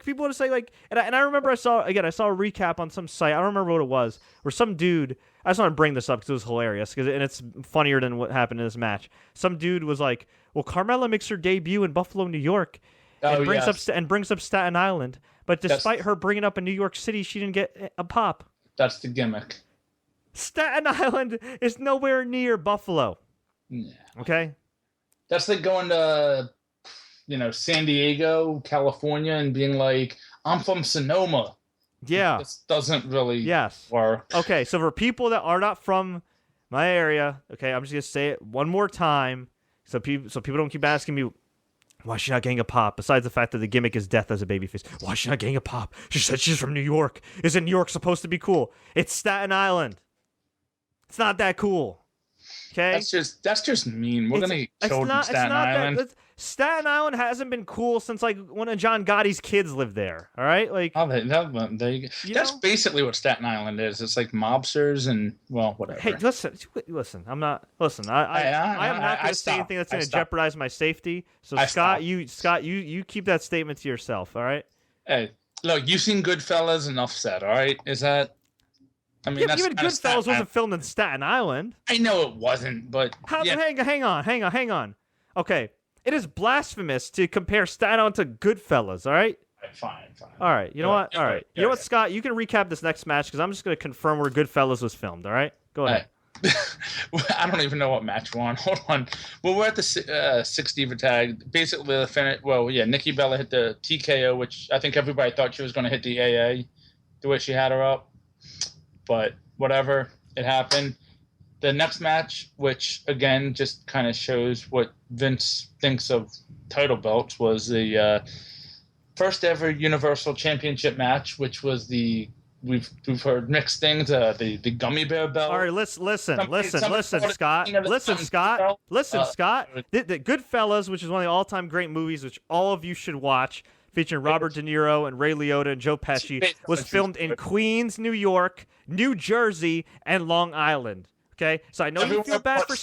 people want to say and I remember I saw a recap on some site. I don't remember what it was. Where some dude, I just want to bring this up because it was hilarious and it's funnier than what happened in this match. Some dude was like, well, Carmella makes her debut in Buffalo, New York. And brings up Staten Island, but despite her bringing up in New York City, she didn't get a pop. That's the gimmick. Staten Island is nowhere near Buffalo. Yeah. Okay. That's like going to, San Diego, California, and being like, "I'm from Sonoma." Yeah. This doesn't really work. Okay, so for people that are not from my area, okay, I'm just gonna say it one more time, so people don't keep asking me. Why is she not getting a pop? Besides the fact that the gimmick is death as a babyface. Why is she not getting a pop? She said she's from New York. Isn't New York supposed to be cool? It's Staten Island. It's not that cool. Okay? That's just mean. We're going to get killed in Staten Island. Staten Island hasn't been cool since one of John Gotti's kids lived there. All right? That's basically what Staten Island is. It's like mobsters and whatever. Hey, listen. I'm not. Listen. I am not going to say anything that's going to jeopardize my safety. So Scott, you keep that statement to yourself. All right? Hey, look, you've seen Goodfellas. Enough said. All right? Is that? I mean, even Goodfellas wasn't filmed in Staten Island. I know it wasn't, but hang on. Okay. It is blasphemous to compare Staten Island to Goodfellas, all right? Fine. All right, you know what? All right. You know what, Scott? You can recap this next match because I'm just going to confirm where Goodfellas was filmed, all right? Go ahead. I don't even know what match we're on. Hold on. Well, we're at the 6 Diva tag. Basically, the finish. Well, yeah, Nikki Bella hit the TKO, which I think everybody thought she was going to hit the AA, the way she had her up. But whatever, it happened. The next match, which again just kind of shows what Vince thinks of title belts, was the first ever Universal Championship match, which was we've heard mixed things. The Gummy Bear belt. All right, listen, Scott. The Goodfellas, which is one of the all-time great movies, which all of you should watch. featuring Robert De Niro and Ray Liotta and Joe Pesci, was filmed in Queens, New York, New Jersey, and Long Island. Okay, so I know you feel bad for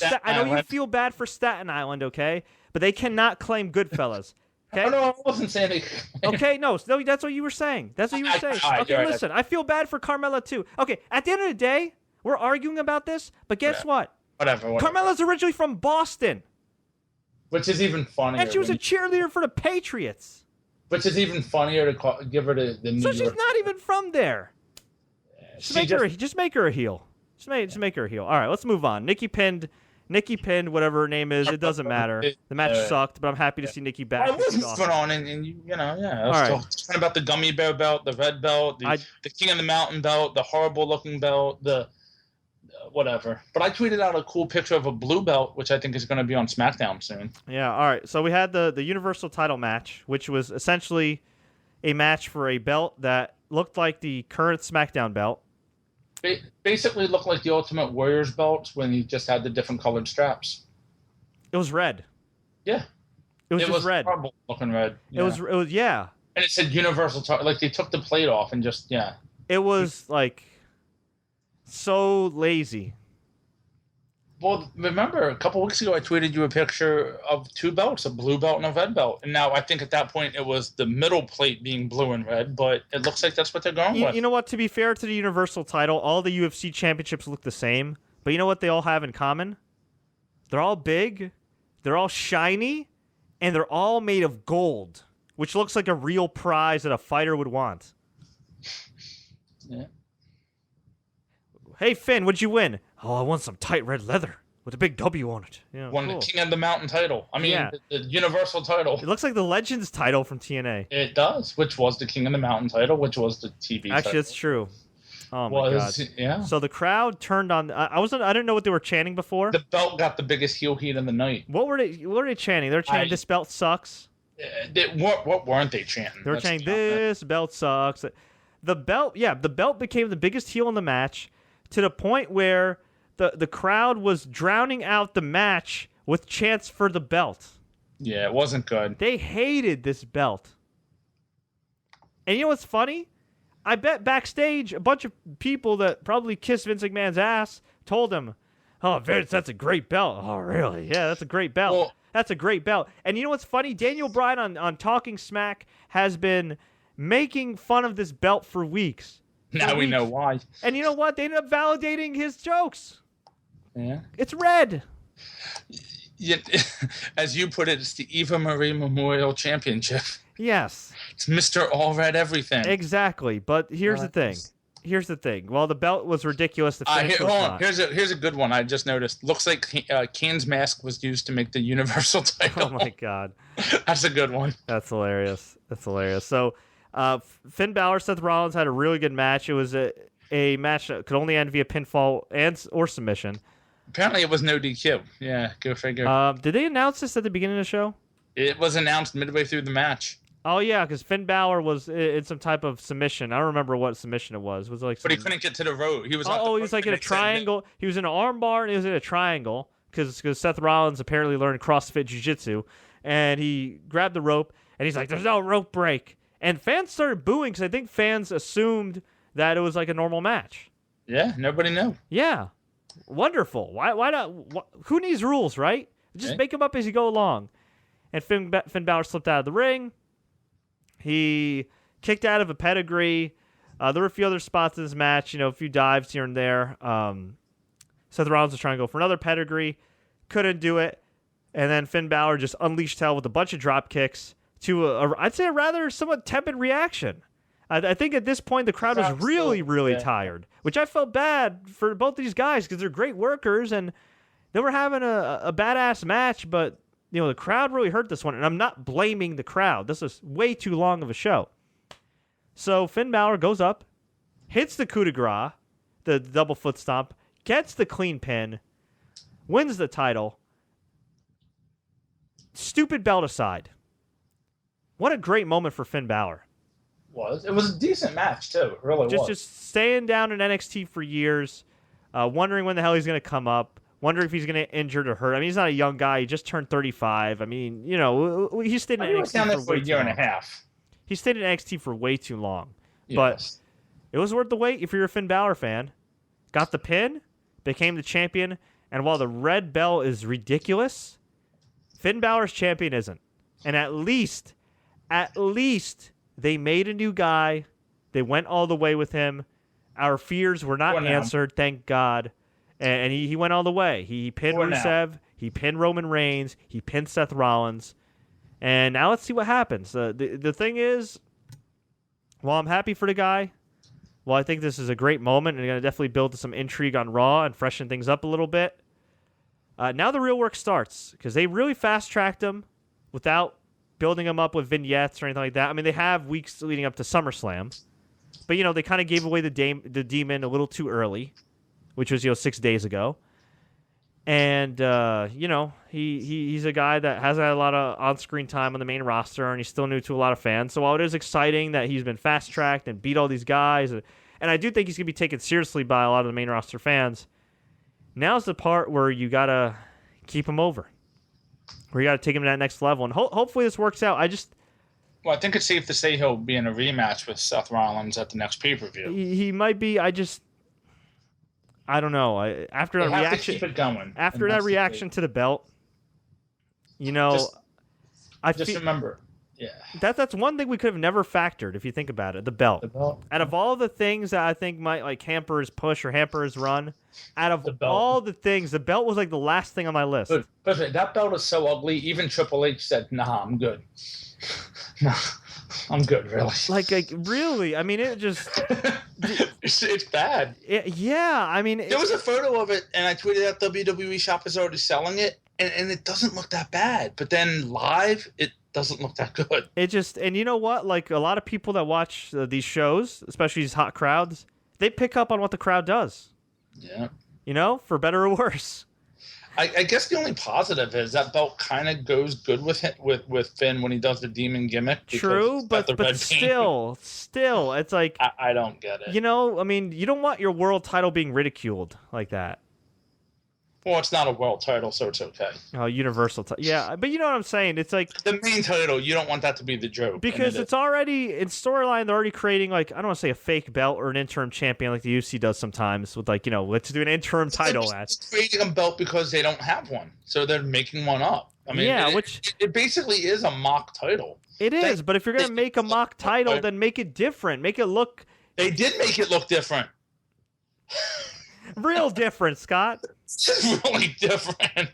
Staten Island. Okay, but they cannot claim Goodfellas. Okay? No, I wasn't saying it. Okay, no, that's what you were saying. That's what you were saying. Okay, listen, I feel bad for Carmella too. Okay, at the end of the day, we're arguing about this, but guess what? Whatever. Carmella's originally from Boston. Which is even funnier. And she was a cheerleader for the Patriots. Which is even funnier to give her the New York. So she's not even from there. Just make her a heel. Just make her a heel. All right, let's move on. Nikki pinned, whatever her name is. It doesn't matter. The match sucked, but I'm happy to see Nikki back. I was moving on, and I was talking about the gummy bear belt, the red belt, the King of the Mountain belt, the horrible looking belt, the whatever. But I tweeted out a cool picture of a blue belt, which I think is going to be on SmackDown soon. Yeah, all right. So we had the Universal title match, which was essentially a match for a belt that looked like the current SmackDown belt. It basically looked like the Ultimate Warrior's belts when you just had the different colored straps. It was red. Yeah. It was red. Horrible looking red. Yeah. It was yeah. And it said Universal title. Like they took the plate off and just It was like so lazy. Well, remember a couple weeks ago I tweeted you a picture of two belts, a blue belt and a red belt. And now I think at that point it was the middle plate being blue and red, but it looks like that's what they're going with. You know what? To be fair to the Universal title, all the UFC championships look the same. But you know what they all have in common? They're all big, they're all shiny, and they're all made of gold, which looks like a real prize that a fighter would want. Yeah. Hey, Finn, what'd you win? Oh, I won some tight red leather with a big W on it. Yeah, won the King of the Mountain title. I mean, the Universal title. It looks like the Legends title from TNA. It does, which was the King of the Mountain title, which was the TV title. Actually, that's true. Oh, my God. Yeah. So the crowd turned on. I didn't know what they were chanting before. The belt got the biggest heel heat of the night. What were they chanting? They were chanting, this belt sucks. What weren't they chanting? They were chanting, this belt sucks. The belt became the biggest heel in the match to the point where the crowd was drowning out the match with chants for the belt. Yeah, it wasn't good. They hated this belt. And you know what's funny? I bet backstage a bunch of people that probably kissed Vince McMahon's ass told him, "Oh, Vince, that's a great belt." "Oh, really? Yeah, that's a great belt. Well, that's a great belt." And you know what's funny? Daniel Bryan on Talking Smack has been making fun of this belt for weeks. Now we know why. And you know what? They ended up validating his jokes. Yeah. It's red. Yeah, as you put it, it's the Eva Marie Memorial Championship. Yes. It's Mr. All Red Everything. Exactly. But here's the thing. Well, the belt was ridiculous. The finish was not. Here's a good one I just noticed. Looks like Kane's mask was used to make the Universal title. Oh, my God. That's a good one. That's hilarious. So Finn Balor, Seth Rollins had a really good match. It was a match that could only end via pinfall or submission. Apparently it was no DQ. Yeah, go figure. Did they announce this at the beginning of the show? It was announced midway through the match. Oh, yeah, because Finn Balor was in some type of submission. I don't remember what submission it was. Was it like? But he couldn't get to the rope. He was. He was like in a triangle. He was in an armbar and he was in a triangle because Seth Rollins apparently learned CrossFit Jiu-Jitsu, and he grabbed the rope and he's like, "There's no rope break," and fans started booing because I think fans assumed that it was like a normal match. Yeah, nobody knew. Yeah, wonderful. Why not? Who needs rules, right? Just make them up as you go along. And Finn Balor slipped out of the ring. He kicked out of a pedigree. There were a few other spots in this match, a few dives here and there. Seth Rollins was trying to go for another pedigree. Couldn't do it. And then Finn Balor just unleashed hell with a bunch of drop kicks to, I'd say, a rather somewhat tepid reaction. I think at this point the crowd was really tired, which I felt bad for both these guys because they're great workers and they were having a badass match, but the crowd really hurt this one, and I'm not blaming the crowd. This is way too long of a show. So Finn Balor goes up, hits the coup de grace, the double foot stomp, gets the clean pin, wins the title. Stupid belt aside. What a great moment for Finn Balor. It was a decent match, too. It really was. Just staying down in NXT for years, wondering when the hell he's going to come up. Wonder if he's going to get injured or hurt. I mean, he's not a young guy. He just turned 35. I mean, he stayed in NXT down there for a year and a half. He stayed in NXT for way too long. Yes. But it was worth the wait if you're a Finn Balor fan. Got the pin, became the champion, and while the red bell is ridiculous, Finn Balor's champion isn't. And at least they made a new guy. They went all the way with him. Our fears were not answered, thank God. And he went all the way. He pinned Rusev. He pinned Roman Reigns. He pinned Seth Rollins. And now let's see what happens. The thing is, while I'm happy for the guy, while I think this is a great moment and going to definitely build some intrigue on Raw and freshen things up a little bit, now the real work starts because they really fast-tracked him without building him up with vignettes or anything like that. I mean, they have weeks leading up to SummerSlam, but, they kind of gave away the demon a little too early, which was, 6 days ago. And, he's a guy that hasn't had a lot of on-screen time on the main roster, and he's still new to a lot of fans. So while it is exciting that he's been fast-tracked and beat all these guys, and I do think he's going to be taken seriously by a lot of the main roster fans, now's the part where you got to keep him over, where you got to take him to that next level. And hopefully this works out. Well, I think it's safe to say he'll be in a rematch with Seth Rollins at the next pay-per-view. He might be. I don't know. After that reaction, keep it going. After that reaction to the belt, remember, yeah. That's one thing we could have never factored if you think about it. The belt. Out of all the things that I think might hamper his push or hamper his run, out of all the things, the belt was the last thing on my list. But that belt is so ugly. Even Triple H said, "Nah, I'm good." Nah, I'm good, really. Really? I mean, it just... it's bad. Yeah, I mean... There was a photo of it, and I tweeted out WWE Shop is already selling it, and it doesn't look that bad. But then live, it doesn't look that good. It just... And you know what? A lot of people that watch these shows, especially these hot crowds, they pick up on what the crowd does. Yeah. For better or worse. I guess the only positive is that belt kind of goes good with Finn when he does the demon gimmick. True, but still, it's I don't get it. I mean, you don't want your world title being ridiculed like that. Well, it's not a world title, so it's okay. Oh, universal title. Yeah, but you know what I'm saying? It's the main title, you don't want that to be the joke. Because it's already, in storyline, they're already creating, I don't want to say a fake belt or an interim champion like the UFC does sometimes with, let's do an interim title match. It's creating a belt because they don't have one, so they're making one up. I mean, it basically is a mock title. It is, but if you're going to make a mock title, then make it different. Make it look... They did make it look different. Real different, Scott. It's really different.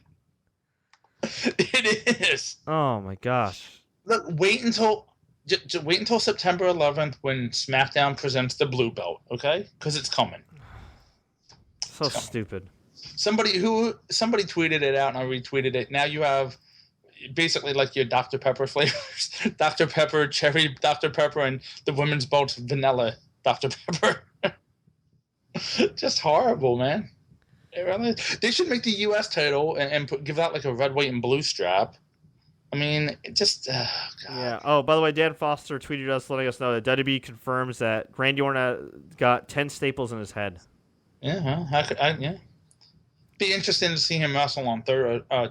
It is. Oh my gosh. Look, wait until September 11th when SmackDown presents the blue belt, okay? Because it's coming. So stupid. Somebody tweeted it out and I retweeted it. Now you have basically your Dr. Pepper flavors. Dr. Pepper, cherry Dr. Pepper, and the women's belt's vanilla Dr. Pepper. Just horrible, man. They should make the U.S. title and give that a red, white, and blue strap. I mean, it just... God. Yeah. Oh, by the way, Dan Foster tweeted us letting us know that WWE confirms that Randy Orton got 10 staples in his head. Yeah, yeah. Be interesting to see him wrestle on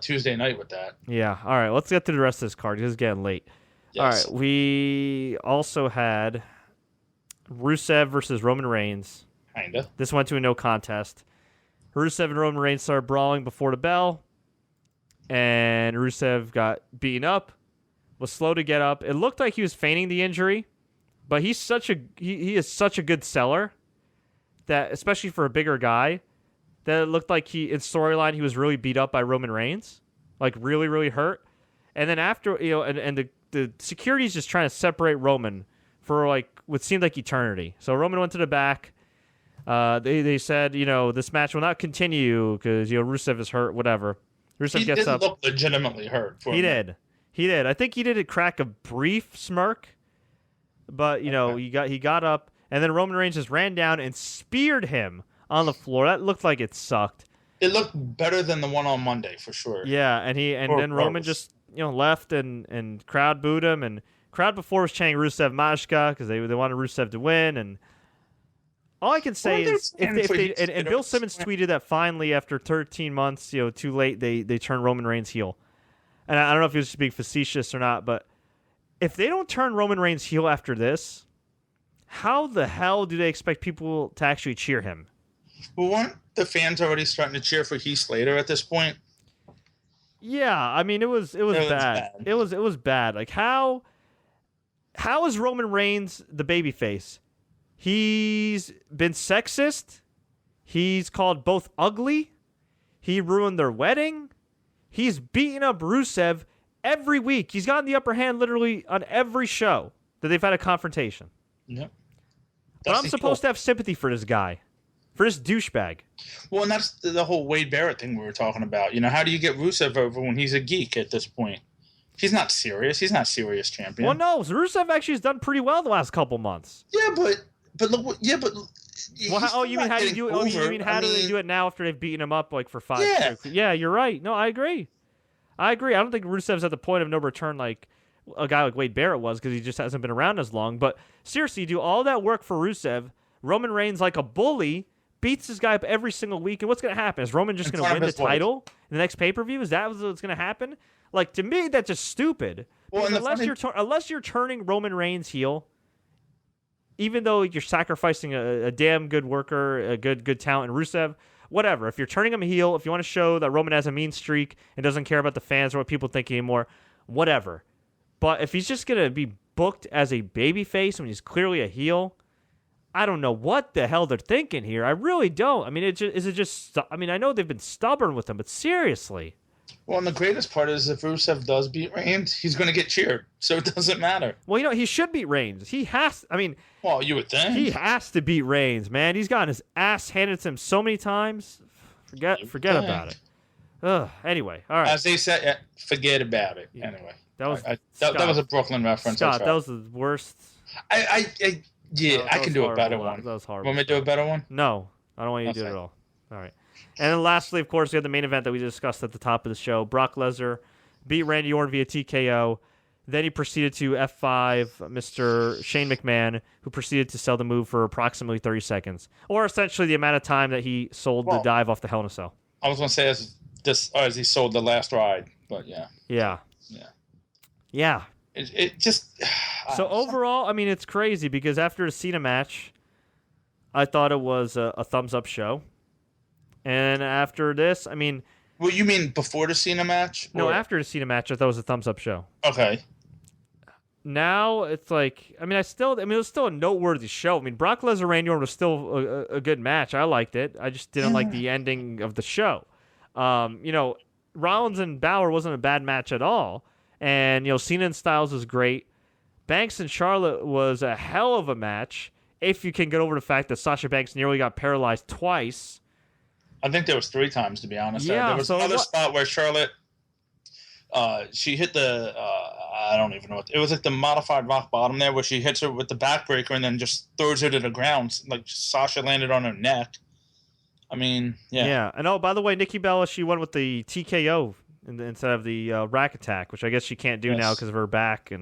Tuesday night with that. Yeah. All right, let's get to the rest of this card. This is getting late. Yes. All right, we also had Rusev versus Roman Reigns. Kinda. This went to a no contest. Rusev and Roman Reigns started brawling before the bell, and Rusev got beaten up, was slow to get up. It looked like he was feigning the injury, but he is such a good seller that, especially for a bigger guy, that it looked like in storyline he was really beat up by Roman Reigns, really, really hurt. And then after, and the security's just trying to separate Roman for what seemed like eternity. So Roman went to the back. They said, this match will not continue because, Rusev is hurt, whatever. Rusev gets up. He didn't look legitimately hurt. He did. I think he did crack a brief smirk, but, he got up, and then Roman Reigns just ran down and speared him on the floor. That looked like it sucked. It looked better than the one on Monday, for sure. Yeah, and then Roman just, left, and crowd booed him, and crowd before was chanting Rusev Mashka because they wanted Rusev to win, and all I can say is, if Bill Simmons tweeted that finally after 13 months, too late, they turned Roman Reigns heel. And I don't know if he was just being facetious or not, but if they don't turn Roman Reigns heel after this, how the hell do they expect people to actually cheer him? Well, weren't the fans already starting to cheer for Heath Slater at this point? Yeah, I mean it was bad. It was bad. Like how is Roman Reigns the babyface? He's been sexist. He's called both ugly. He ruined their wedding. He's beaten up Rusev every week. He's gotten the upper hand literally on every show that they've had a confrontation. Yep. But I'm supposed to have sympathy for this guy, for this douchebag. Well, and that's the whole Wade Barrett thing we were talking about. You know, how do you get Rusev over when he's a geek at this point? He's not serious. He's not serious champion. Well, no, Rusev actually has done pretty well the last couple months. Yeah, but look, well, you mean how do you do it? You mean how do they do it now after they've beaten him up like for 5 years? Yeah, you're right. No, I agree. I don't think Rusev's at the point of no return like a guy like Wade Barrett was, because he just hasn't been around as long. But seriously, you do all that work for Rusev. Roman Reigns, like a bully, beats this guy up every single week. And what's going to happen? Is Roman just going to win the title in the next pay-per-view? Is that what's going to happen? Like, to me, that's just stupid. Well, unless you're turning Roman Reigns heel, even though you're sacrificing a damn good worker, a good talent in Rusev, whatever. If you're turning him heel, if you want to show that Roman has a mean streak and doesn't care about the fans or what people think anymore, whatever. But if he's just going to be booked as a babyface when he's clearly a heel, I don't know what the hell they're thinking here. I really don't. I mean, I know they've been stubborn with him, but seriously. Well, and the greatest part is if Rusev does beat Reigns, he's going to get cheered, so it doesn't matter. Well, he should beat Reigns. He has. Well, you would think he has to beat Reigns, man. He's gotten his ass handed to him so many times. Forget about it. Ugh. Anyway, all right. As they said, forget about it. Anyway, that was a Brooklyn reference. Scott, that was the worst. I can do a better one. That was horrible. Want me to do a better one? No, I don't want you to do it at all. All right. And then lastly, of course, we had the main event that we discussed at the top of the show. Brock Lesnar beat Randy Orton via TKO. Then he proceeded to F5 Mr. Shane McMahon, who proceeded to sell the move for approximately 30 seconds. Or essentially the amount of time that he sold the dive off the Hell in a Cell. I was going to say as he sold the last ride, but yeah. Yeah. It just... So overall, it's crazy because after the Cena match, I thought it was a thumbs-up show. And after this, Well, you mean before the Cena match? No, after the Cena match, I thought it was a thumbs-up show. Okay. Now, it's like... it was still a noteworthy show. Brock Lesnar Randy Orton was still a good match. I liked it. I just didn't like the ending of the show. Rollins and Balor wasn't a bad match at all. And, Cena and Styles was great. Banks and Charlotte was a hell of a match, if you can get over the fact that Sasha Banks nearly got paralyzed twice. I think there was 3 times, to be honest. Yeah, there was another spot where Charlotte, she hit the, I don't even know what, it was like the modified rock bottom there, where she hits her with the backbreaker and then just throws her to the ground. Like Sasha landed on her neck. Yeah. Yeah. And by the way, Nikki Bella, she went with the TKO instead of the rack attack, which I guess she can't do now because of her back.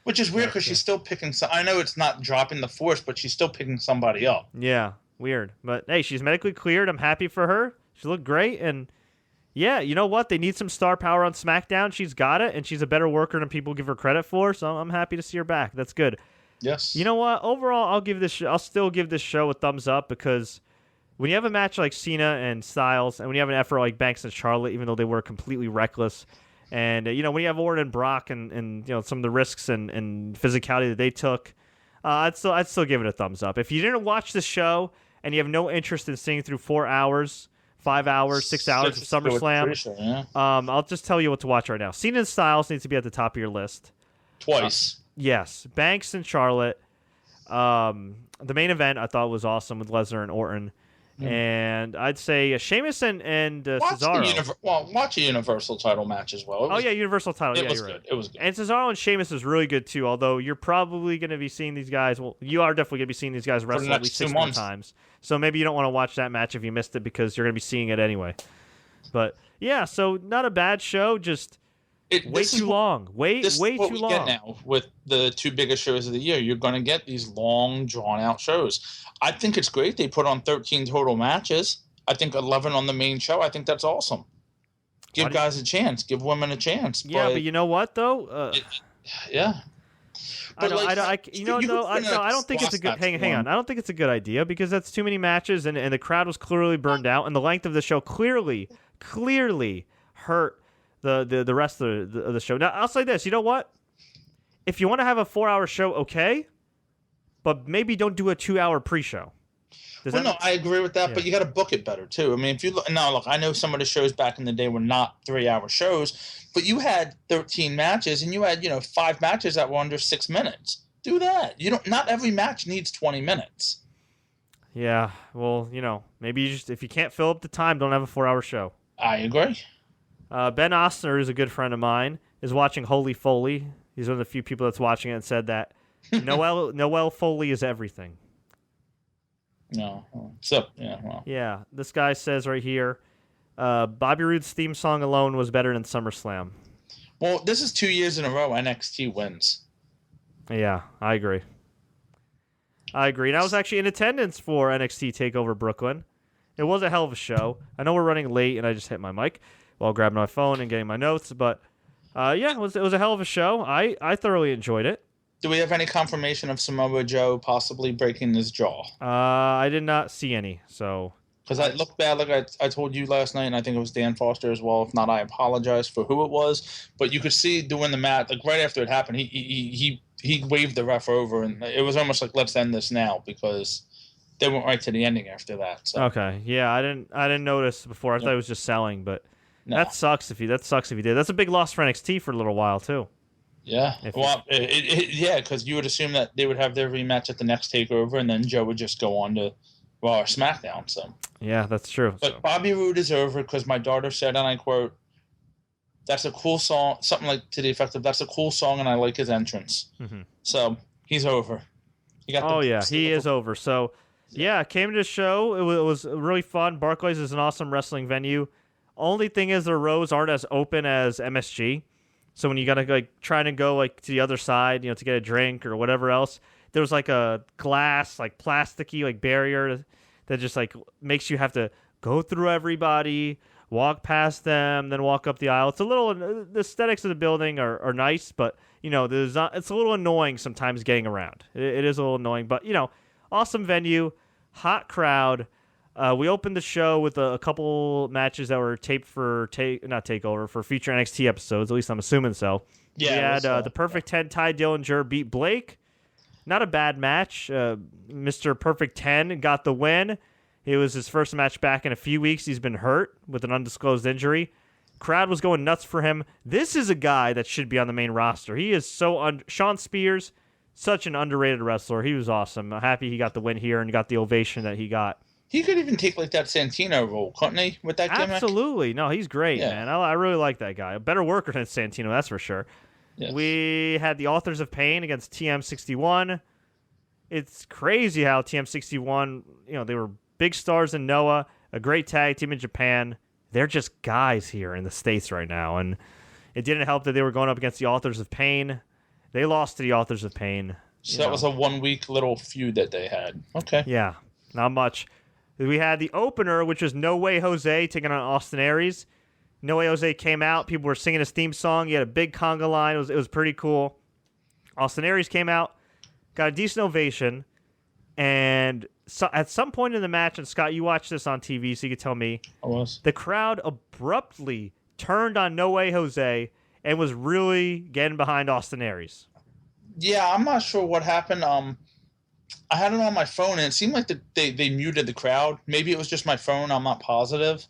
Which is weird because she's still picking I know it's not dropping the force, but she's still picking somebody up. Yeah, weird. But hey, she's medically cleared. I'm happy for her. She looked great. And yeah, you know what? They need some star power on SmackDown. She's got it, and she's a better worker than people give her credit for. So I'm happy to see her back. That's good. Yes. You know what? Overall, I'll still give this show a thumbs up because when you have a match like Cena and Styles, and when you have an effort like Banks and Charlotte, even though they were completely reckless, and when you have Orton and Brock and some of the risks and physicality that they took, I'd still give it a thumbs up. If you didn't watch the show and you have no interest in seeing through 4 hours, 5 hours, 6 hours of SummerSlam, I'll just tell you what to watch right now. Cena and Styles needs to be at the top of your list. Twice. Yes. Banks and Charlotte. The main event I thought was awesome with Lesnar and Orton. And I'd say Sheamus and Cesaro. Watch a Universal title match as well. Universal title. It was good. Right. It was good. And Cesaro and Sheamus is really good too, although you're probably going to be seeing these guys. Well, you are definitely going to be seeing these guys wrestle at least 6 more times. So maybe you don't want to watch that match if you missed it because you're going to be seeing it anyway. But yeah, so not a bad show, just way too long. Way too long. This is what we get now with the 2 biggest shows of the year. You're going to get these long, drawn-out shows. I think it's great they put on 13 total matches. I think 11 on the main show. I think that's awesome. Give guys a chance. Give women a chance. Yeah, but you know what, though? Yeah. But I don't think it's a good. Hang on. I don't think it's a good idea because that's too many matches, and the crowd was clearly burned out, and the length of the show clearly hurt the rest of the show. Now I'll say this. You know what? If you want to have a 4-hour show, okay, but maybe don't do a 2-hour pre-show. I agree with that, but you got to book it better too. I mean, if you look, I know some of the shows back in the day were not 3-hour shows, but you had 13 matches and you had 5 matches that were under 6 minutes. Do that. Not every match needs 20 minutes. Yeah, well, maybe if you can't fill up the time, don't have a 4-hour show. I agree. Ben Ostner, who's a good friend of mine, is watching Holy Foley. He's one of the few people that's watching it and said that Noelle Foley is everything. No. So, yeah, well. Yeah, this guy says right here, Bobby Roode's theme song alone was better than SummerSlam. Well, this is 2 years in a row NXT wins. Yeah, I agree. And I was actually in attendance for NXT TakeOver Brooklyn. It was a hell of a show. I know we're running late, and I just hit my mic while grabbing my phone and getting my notes, but it was a hell of a show. I thoroughly enjoyed it. Do we have any confirmation of Samoa Joe possibly breaking his jaw? I did not see any, so... Because I looked bad, like I told you last night, and I think it was Dan Foster as well. If not, I apologize for who it was. But you could see doing the match, like right after it happened, he waved the ref over, and it was almost like, let's end this now, because they went right to the ending after that. So. Okay, yeah, I didn't notice before. I thought it was just selling, but that sucks if you did. That's a big loss for NXT for a little while too. Yeah, because you would assume that they would have their rematch at the next TakeOver, and then Joe would just go on to Raw or SmackDown. So yeah, that's true. But Bobby Roode is over because my daughter said, and I quote, "That's a cool song," something like to the effect of, "That's a cool song, and I like his entrance." Mm-hmm. So he's over. He is over. So yeah, came to the show. It was really fun. Barclays is an awesome wrestling venue. Only thing is, their rows aren't as open as MSG. So when you gotta try to go to the other side, to get a drink or whatever else, there was a glass, plasticky barrier that just makes you have to go through everybody, walk past them, then walk up the aisle. It's a little, the aesthetics of the building are nice, but it's a little annoying sometimes getting around. It is a little annoying, but awesome venue, hot crowd. We opened the show with a couple matches that were taped for not TakeOver, for future NXT episodes. At least I'm assuming so. Yeah, we had the Perfect 10 Ty Dillinger beat Blake. Not a bad match. Mr. Perfect 10 got the win. It was his first match back in a few weeks. He's been hurt with an undisclosed injury. Crowd was going nuts for him. This is a guy that should be on the main roster. He is Sean Spears, such an underrated wrestler. He was awesome. I'm happy he got the win here and got the ovation that he got. He could even take that Santino role, couldn't he, with that gimmick? Absolutely. No, he's great, man. I really like that guy. A better worker than Santino, that's for sure. Yes. We had the Authors of Pain against TM61. It's crazy how TM61, they were big stars in Noah, a great tag team in Japan. They're just guys here in the States right now, and it didn't help that they were going up against the Authors of Pain. They lost to the Authors of Pain. So that was a 1-week little feud that they had. Okay. Yeah, not much. We had the opener, which was No Way Jose taking on Austin Aries. No Way Jose came out. People were singing his theme song. He had a big conga line. It was pretty cool. Austin Aries came out, got a decent ovation, and so at some point in the match, and Scott, you watched this on TV, so you could tell me. I was. The crowd abruptly turned on No Way Jose and was really getting behind Austin Aries. Yeah, I'm not sure what happened. I had it on my phone, and it seemed like they muted the crowd. Maybe it was just my phone. I'm not positive.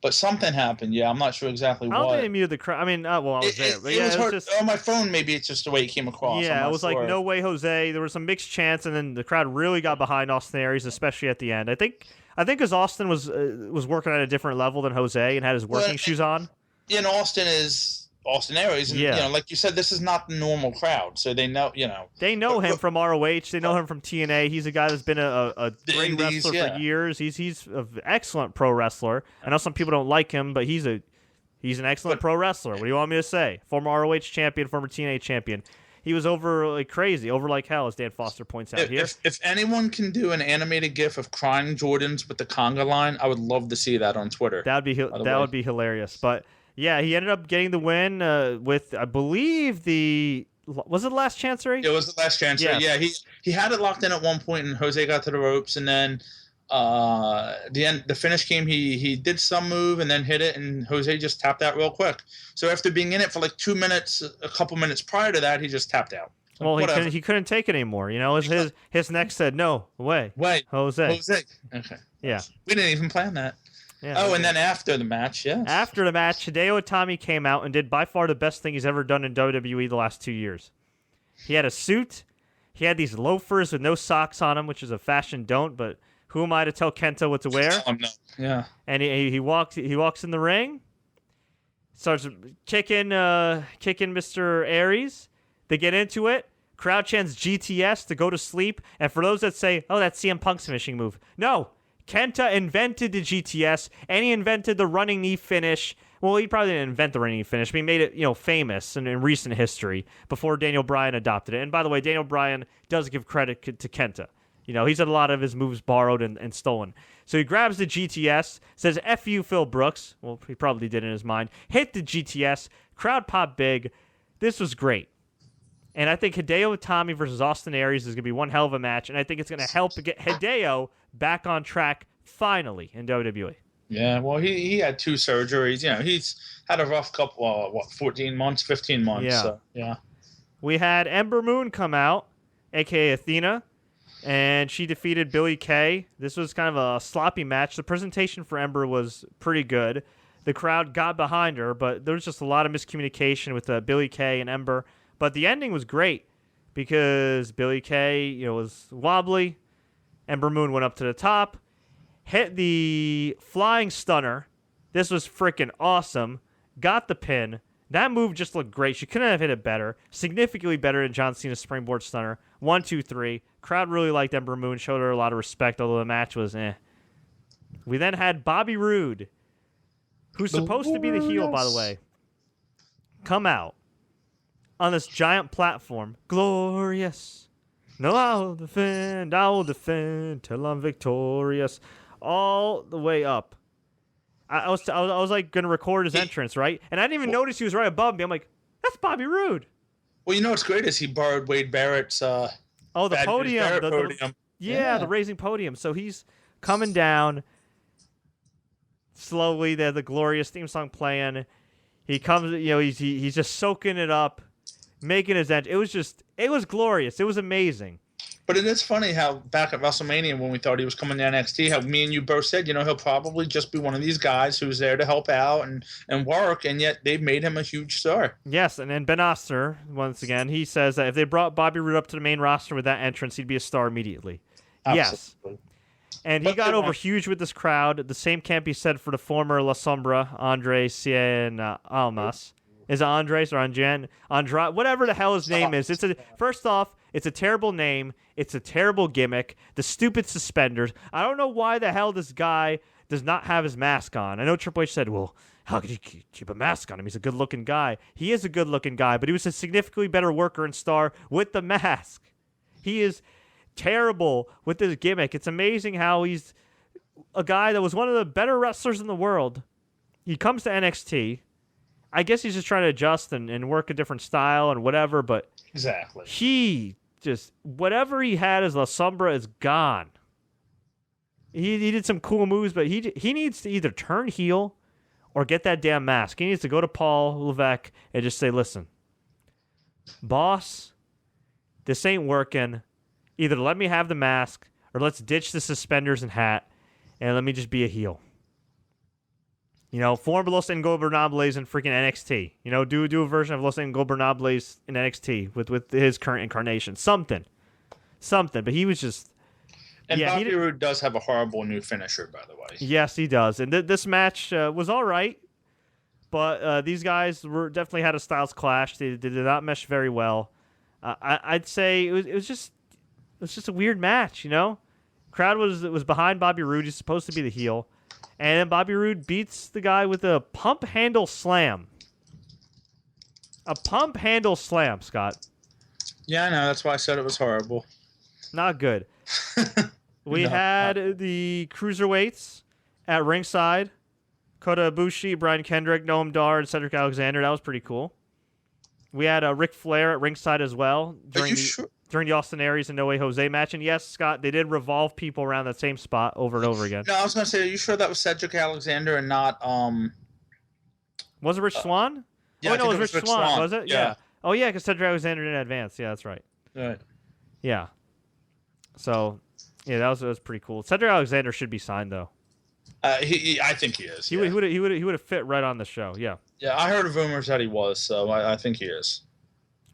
But something happened. Yeah, I'm not sure exactly what. I don't think they muted the crowd. I mean, I was there. But it was just on my phone. Maybe it's just the way it came across. Yeah, it was like No Way Jose. There was some mixed chants, and then the crowd really got behind Austin Aries, especially at the end. I think because Austin was working at a different level than Jose and had his working shoes on. And Austin is Austin Aries, and like you said, this is not the normal crowd, so they know, They know him from ROH. They know him from TNA. He's a guy that's been a great wrestler for years. He's an excellent pro wrestler. I know some people don't like him, but he's an excellent pro wrestler. What do you want me to say? Former ROH champion, former TNA champion. He was over like crazy, over like hell, as Dan Foster points out here. If anyone can do an animated GIF of crying Jordans with the conga line, I would love to see that on Twitter. That would be hilarious. But yeah, he ended up getting the win with, I believe, the Was it the last chancery? It was the last chancery. Yes. Yeah, he had it locked in at one point, and Jose got to the ropes, and then the finish came. He did some move and then hit it, and Jose just tapped out real quick. So after being in it for like 2 minutes, a couple minutes prior to that, he just tapped out. Well, he couldn't take it anymore. You know, his neck said no way. Wait, Jose. Okay. Yeah. We didn't even plan that. Yeah, and then after the match, yes. After the match, Hideo Itami came out and did by far the best thing he's ever done in WWE the last 2 years. He had a suit. He had these loafers with no socks on them, which is a fashion don't, but who am I to tell Kenta what to wear? Yeah. And he walks in the ring, starts kicking Mr. Aries. They get into it. Crowd chants GTS to go to sleep. And for those that say, oh, that's CM Punk's finishing move. No. Kenta invented the GTS, and he invented the running knee finish. Well, he probably didn't invent the running knee finish, but he made it, famous in recent history before Daniel Bryan adopted it. And by the way, Daniel Bryan does give credit to Kenta. He's had a lot of his moves borrowed and stolen. So he grabs the GTS, says, F you, Phil Brooks. Well, he probably did in his mind. Hit the GTS. Crowd pop big. This was great. And I think Hideo Itami versus Austin Aries is going to be one hell of a match, and I think it's going to help get Hideo back on track finally in WWE. Yeah, well, he had 2 surgeries. He's had a rough couple, 14 months, 15 months. Yeah. So, yeah. We had Ember Moon come out, a.k.a. Athena, and she defeated Billie Kay. This was kind of a sloppy match. The presentation for Ember was pretty good. The crowd got behind her, but there was just a lot of miscommunication with Billie Kay and Ember. But the ending was great because Billie Kay, was wobbly. Ember Moon went up to the top, hit the flying stunner. This was freaking awesome. Got the pin. That move just looked great. She couldn't have hit it better. Significantly better than John Cena's springboard stunner. 1, 2, 3. Crowd really liked Ember Moon. Showed her a lot of respect, although the match was eh. We then had Bobby Roode, who's supposed to be the heel, by the way, come out on this giant platform. Glorious. No, I will defend till I'm victorious. All the way up. I was like going to record his entrance, right? And I didn't even notice he was right above me. I'm like, that's Bobby Roode. Well, what's great is he borrowed Wade Barrett's the podium. Podium. The raising podium. So he's coming down slowly. The glorious theme song playing. He comes, he's just soaking it up. Making his entrance. It was glorious. It was amazing. But it is funny how back at WrestleMania when we thought he was coming to NXT, how me and you both said, he'll probably just be one of these guys who's there to help out and work, and yet they've made him a huge star. Yes, and then Ben Oster, once again, he says that if they brought Bobby Roode up to the main roster with that entrance, he'd be a star immediately. Absolutely. Yes. And he got over huge with this crowd. The same can't be said for the former La Sombra, Andre Cien Almas. Is it Andres or Andrade? Whatever the hell his name is. First off, it's a terrible name. It's a terrible gimmick. The stupid suspenders. I don't know why the hell this guy does not have his mask on. I know Triple H said, well, how could you keep a mask on him? He's a good-looking guy. He is a good-looking guy, but he was a significantly better worker and star with the mask. He is terrible with this gimmick. It's amazing how he's a guy that was one of the better wrestlers in the world. He comes to NXT. I guess he's just trying to adjust and work a different style and whatever, but exactly. He just, whatever he had as La Sombra is gone. He did some cool moves, but he needs to either turn heel or get that damn mask. He needs to go to Paul Levesque and just say, listen, boss, this ain't working. Either let me have the mask or let's ditch the suspenders and hat and let me just be a heel. Form Los Ingobernables in freaking NXT. Do a version of Los Ingobernables in NXT with his current incarnation. Something. But he was just... And Bobby Roode does have a horrible new finisher, by the way. Yes, he does. And this match was all right, but these guys definitely had a styles clash. They did not mesh very well. I'd say it was just a weird match, Crowd was behind Bobby Roode. He's supposed to be the heel. And then Bobby Roode beats the guy with a pump handle slam. A pump handle slam, Scott. Yeah, I know. That's why I said it was horrible. Not good. We had the cruiserweights at ringside. Kota Ibushi, Brian Kendrick, Noam Dar, and Cedric Alexander. That was pretty cool. We had Ric Flair at ringside as well during sure? during the Austin Aries and No Way Jose match. And yes, Scott, they did revolve people around that same spot over and over again. No, I was gonna say, are you sure that was Cedric Alexander and not Was it Rich Swann? Yeah, oh no, it was Rich Swann, was it? Yeah. Oh yeah, because Cedric Alexander didn't advance. Yeah, that's right. Right. Yeah. So, yeah, that was pretty cool. Cedric Alexander should be signed though. I think he is. He would have fit right on the show. Yeah. Yeah, I heard rumors that he was, so I think he is.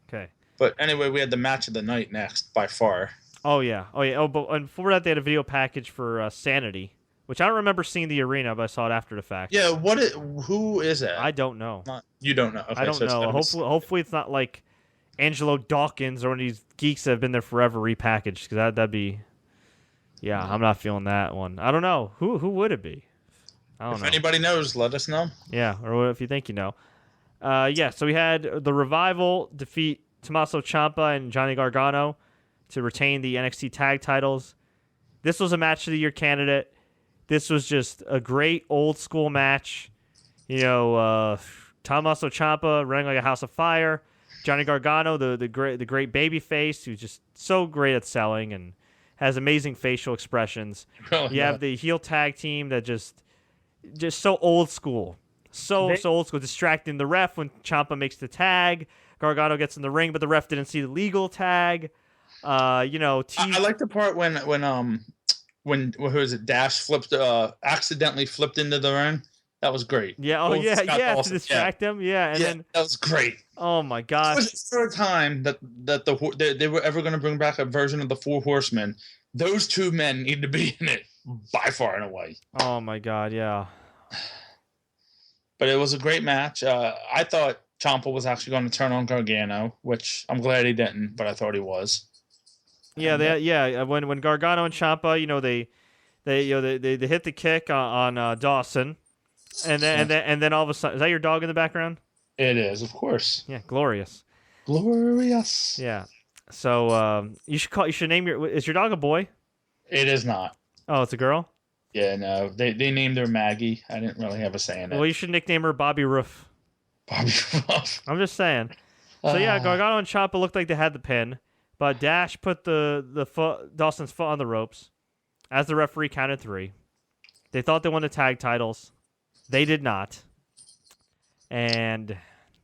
Okay. But anyway, we had the match of the night next, by far. Oh yeah. Oh, but and before that, they had a video package for Sanity, which I don't remember seeing the arena, but I saw it after the fact. Yeah. Who is it? I don't know. You don't know. Okay, I don't know. Hopefully, it's not like Angelo Dawkins or one of these geeks that have been there forever repackaged, because that'd be. Yeah, I'm not feeling that one. I don't know. Who would it be? I don't know. If anybody knows, let us know. Yeah, or if you think you know. Yeah, so we had the Revival defeat Tommaso Ciampa and Johnny Gargano to retain the NXT tag titles. This was a match of the year candidate. This was just a great old school match. You know, Tommaso Ciampa running like a house of fire. Johnny Gargano, the great baby face, who's just so great at selling and has amazing facial expressions. You have the heel tag team that just so old school. So old school, distracting the ref when Ciampa makes the tag. Gargano gets in the ring, but the ref didn't see the legal tag. I like the part when who was it? Dash accidentally flipped into the ring. That was great. Yeah. Oh, yeah. To distract him. Yeah. And then that was great. Oh my gosh! It was the third time that they were ever going to bring back a version of the Four Horsemen. Those two men need to be in it by far and away. Oh my god! Yeah. But it was a great match. I thought Ciampa was actually going to turn on Gargano, which I'm glad he didn't, but I thought he was. Yeah, when Gargano and Ciampa, they hit the kick on Dawson, and then all of a sudden, is that your dog in the background? It is, of course. Yeah, glorious. Glorious. Yeah. So you should name is your dog a boy? It is not. Oh, it's a girl? Yeah, no. They named her Maggie. I didn't really have a say in it. Well, you should nickname her Bobby Roof. Bobby Roof. I'm just saying. So yeah, Gargano and Ciampa looked like they had the pin, but Dash put Dawson's foot on the ropes as the referee counted 3. They thought they won the tag titles. They did not. And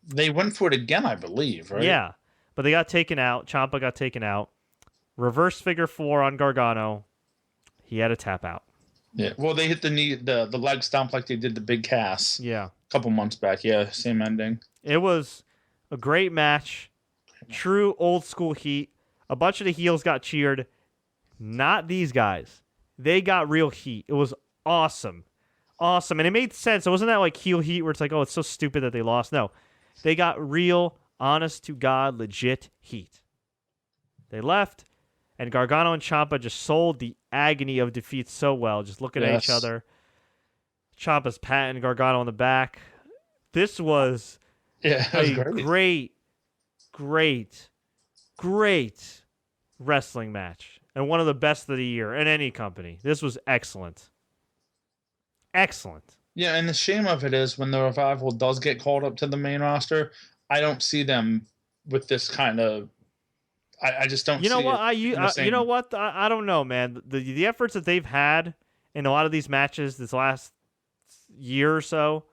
they went for it again, I believe, right? Yeah, but they got taken out. Ciampa got taken out. Reverse figure 4 on Gargano. He had a tap out. Yeah, well, they hit the knee, the leg stomp like they did the Big Cass. Yeah, a couple months back. Yeah, same ending. It was a great match. True old school heat. A bunch of the heels got cheered. Not these guys. They got real heat. It was awesome. Awesome. And it made sense. It wasn't that like heel heat where it's like, oh, it's so stupid that they lost. No. They got real, honest to God, legit heat. They left, and Gargano and Ciampa just sold the agony of defeat so well, just looking at each other. Ciampa's patting Gargano on the back. This was great wrestling match, and one of the best of the year in any company. This was excellent. Excellent. Yeah, and the shame of it is when the Revival does get called up to the main roster, I don't see them with this kind of. I just don't. You know see what? it you know what? I don't know, man. The efforts that they've had in a lot of these matches this last year or so,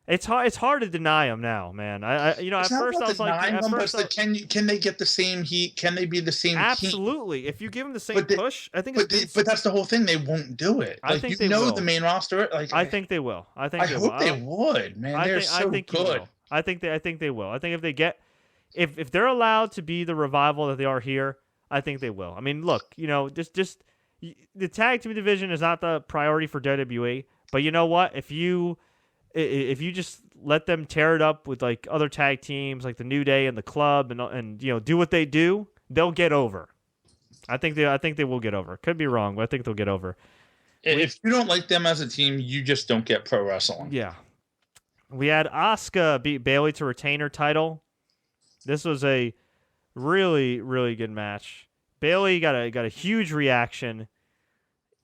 it's hard to deny them now, man. At first I was like, can they get the same heat? Can they be the same? Absolutely. If you give them the same push, I think. But that's the whole thing. They won't do it. I think they will. The main roster. I think they will. I hope they would, man. They're so good. I think they will. I think if they get. If they're allowed to be the Revival that they are here, I think they will. I mean, look, just the tag team division is not the priority for WWE, but you know what? If you just let them tear it up with like other tag teams like the New Day and the Club and do what they do, they'll get over. I think they will get over. Could be wrong, but I think they'll get over. If you don't like them as a team, you just don't get pro wrestling. Yeah. We had Asuka beat Bayley to retain her title. This was a really, really good match. Bayley got a huge reaction.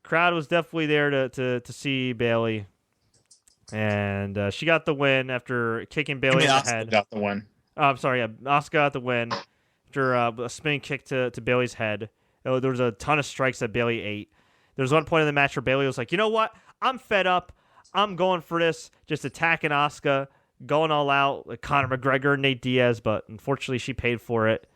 Crowd was definitely there to see Bayley, and she got the win after kicking Bayley in the head. Got the win. I'm sorry, yeah, Asuka got the win after a spinning kick to Bayley's head. There was a ton of strikes that Bayley ate. There was one point in the match where Bayley was like, you know what? I'm fed up. I'm going for this. Just attacking Asuka, going all out like Conor McGregor and Nate Diaz, but unfortunately she paid for it.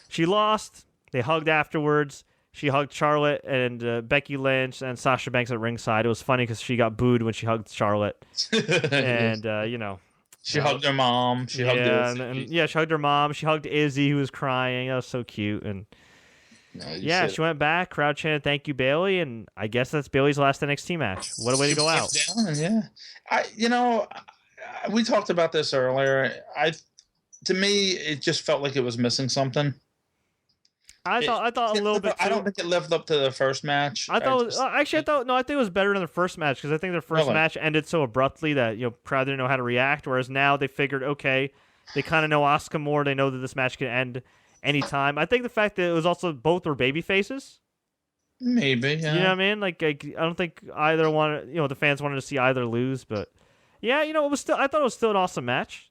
She lost. They hugged afterwards. She hugged Charlotte and Becky Lynch and Sasha Banks at ringside. It was funny because she got booed when she hugged Charlotte. And, She hugged her mom. She hugged Izzy. She hugged her mom. She hugged Izzy, who was crying. That was so cute. And she went back. Crowd chanted, "Thank you, Bayley." And I guess that's Bayley's last NXT match. What a way to go out. We talked about this earlier. To me, it just felt like it was missing something. I thought a little bit too. I don't think it lived up to the first match. I think it was better than the first match because I think the first match ended so abruptly that crowd didn't know how to react. Whereas now they figured, okay, they kind of know Asuka more. They know that this match can end anytime. I think the fact that it was also both were baby faces. Maybe, yeah. You know what I mean? Like I don't think either one. The fans wanted to see either lose, but yeah, it was still. I thought it was still an awesome match.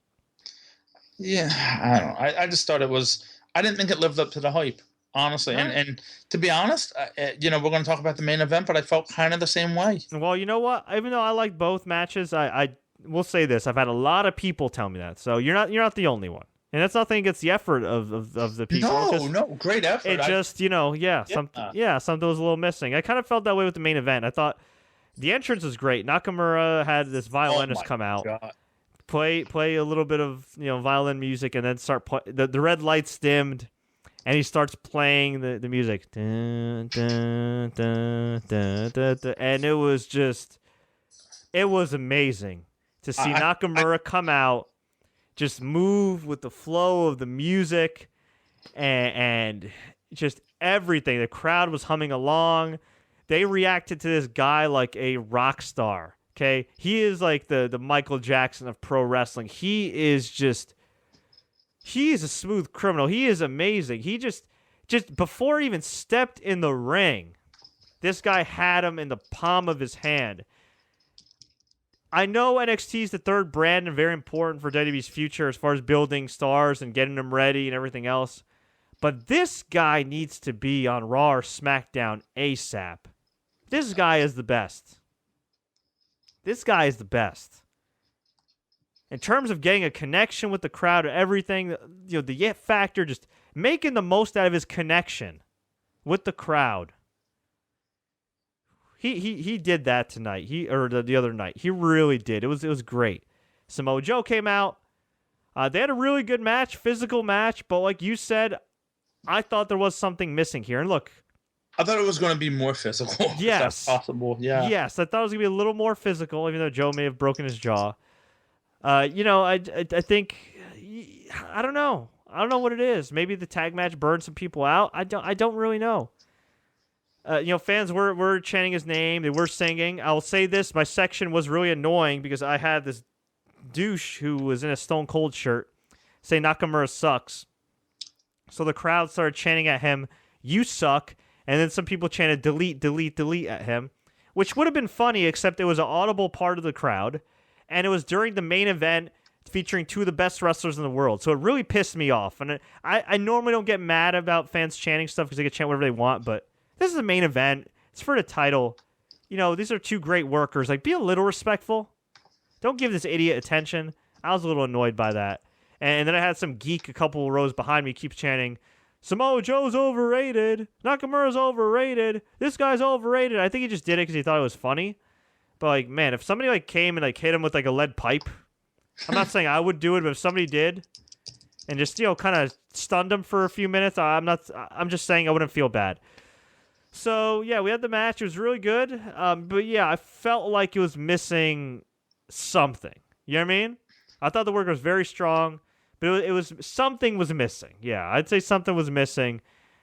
Yeah, I don't know. I just thought it was. I didn't think it lived up to the hype. Honestly, right. and to be honest, we're going to talk about the main event, but I felt kind of the same way. Well, you know what? Even though I like both matches, I will say this: I've had a lot of people tell me that. So you're not the only one, and that's nothing against the effort of the people. No, great effort. It just something was a little missing. I kind of felt that way with the main event. I thought the entrance was great. Nakamura had this violinist come out, play a little bit of violin music, and then start the red lights dimmed. And he starts playing the music. Dun, dun, dun, dun, dun, dun. And it was amazing to see Nakamura come out, just move with the flow of the music and just everything. The crowd was humming along. They reacted to this guy like a rock star. Okay? He is like the Michael Jackson of pro wrestling. He is a smooth criminal. He is amazing. He just before he even stepped in the ring, this guy had him in the palm of his hand. I know NXT is the third brand and very important for WWE's future as far as building stars and getting them ready and everything else. But this guy needs to be on Raw or SmackDown ASAP. This guy is the best. This guy is the best. In terms of getting a connection with the crowd, everything, the it factor, just making the most out of his connection with the crowd. He did that tonight. The other night. He really did. It was great. Samoa Joe came out. They had a really good match, physical match, but like you said, I thought there was something missing here. And look, I thought it was going to be more physical. Yes, if that's possible. Yeah. Yes, I thought it was going to be a little more physical, even though Joe may have broken his jaw. I think I don't know. I don't know what it is. Maybe the tag match burned some people out. I don't really know. Fans were chanting his name. They were singing. I'll say this: my section was really annoying because I had this douche who was in a Stone Cold shirt say Nakamura sucks. So the crowd started chanting at him, "You suck," and then some people chanted "delete, delete, delete" at him, which would have been funny, except it was an audible part of the crowd. And it was during the main event featuring two of the best wrestlers in the world. So it really pissed me off. And I normally don't get mad about fans chanting stuff because they can chant whatever they want. But this is the main event. It's for the title. These are two great workers. Like, be a little respectful. Don't give this idiot attention. I was a little annoyed by that. And then I had some geek a couple rows behind me keep chanting, Samoa Joe's overrated. Nakamura's overrated. This guy's overrated. I think he just did it because he thought it was funny. But, like, man, if somebody, like, came and, like, hit him with, like, a lead pipe, I'm not saying I would do it, but if somebody did and just, kind of stunned him for a few minutes, I'm just saying I wouldn't feel bad. So, yeah, we had the match. It was really good. But, yeah, I felt like it was missing something. You know what I mean? I thought the work was very strong, but it was something was missing. Yeah, I'd say something was missing.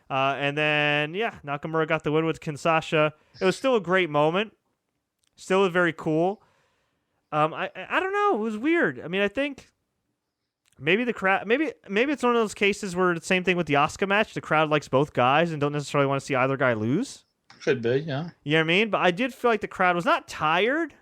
And then, yeah, Nakamura got the win with Kinshasa. It was still a great moment. Still very cool. I don't know. It was weird. I mean, I think maybe the crowd. Maybe it's one of those cases where the same thing with the Asuka match. The crowd likes both guys and don't necessarily want to see either guy lose. Could be, yeah. You know what I mean? But I did feel like the crowd was not tired,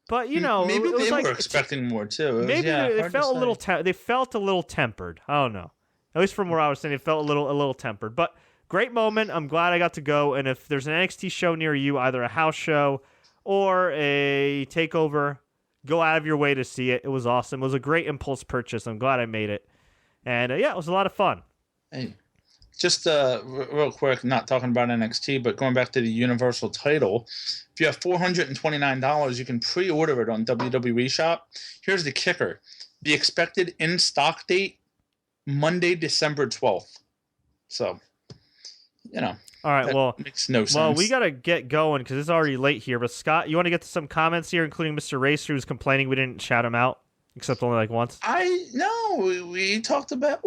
But maybe it was they like were expecting more too. Maybe they felt a little. They felt a little tempered. I don't know. At least from where I was sitting, it felt a little tempered. But great moment. I'm glad I got to go. And if there's an NXT show near you, either a house show or a takeover, go out of your way to see it. It was awesome. It was a great impulse purchase. I'm glad I made it. And it was a lot of fun. Hey, just real quick, not talking about NXT, but going back to the Universal title, if you have $429, you can pre-order it on WWE Shop. Here's the kicker. The expected in-stock date, Monday, December 12th. So, All right, well, makes no sense. Well, we got to get going because it's already late here. But Scott, you want to get to some comments here, including Mr. Racer, who's complaining we didn't shout him out, except only like once? We talked about,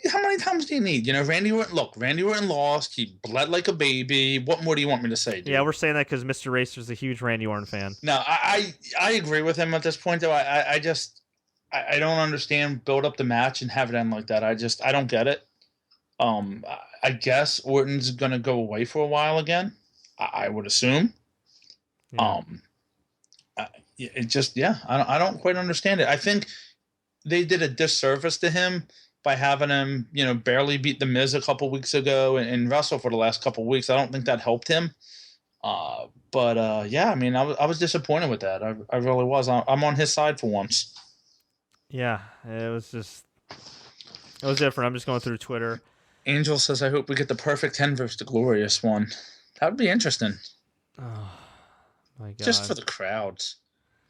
how many times do you need? Randy Orton lost. He bled like a baby. What more do you want me to say, dude? Yeah, we're saying that because Mr. Racer's a huge Randy Orton fan. No, I agree with him at this point, though. I don't understand build up the match and have it end like that. I don't get it. I guess Orton's gonna go away for a while again. I would assume. Yeah. I don't quite understand it. I think they did a disservice to him by having him, barely beat The Miz a couple weeks ago and wrestle for the last couple weeks. I don't think that helped him. I was disappointed with that. I really was. I'm on his side for once. Yeah, it was different. I'm just going through Twitter. Angel says, I hope we get the perfect 10 versus the glorious one. That would be interesting. Oh, my God. Just for the crowds.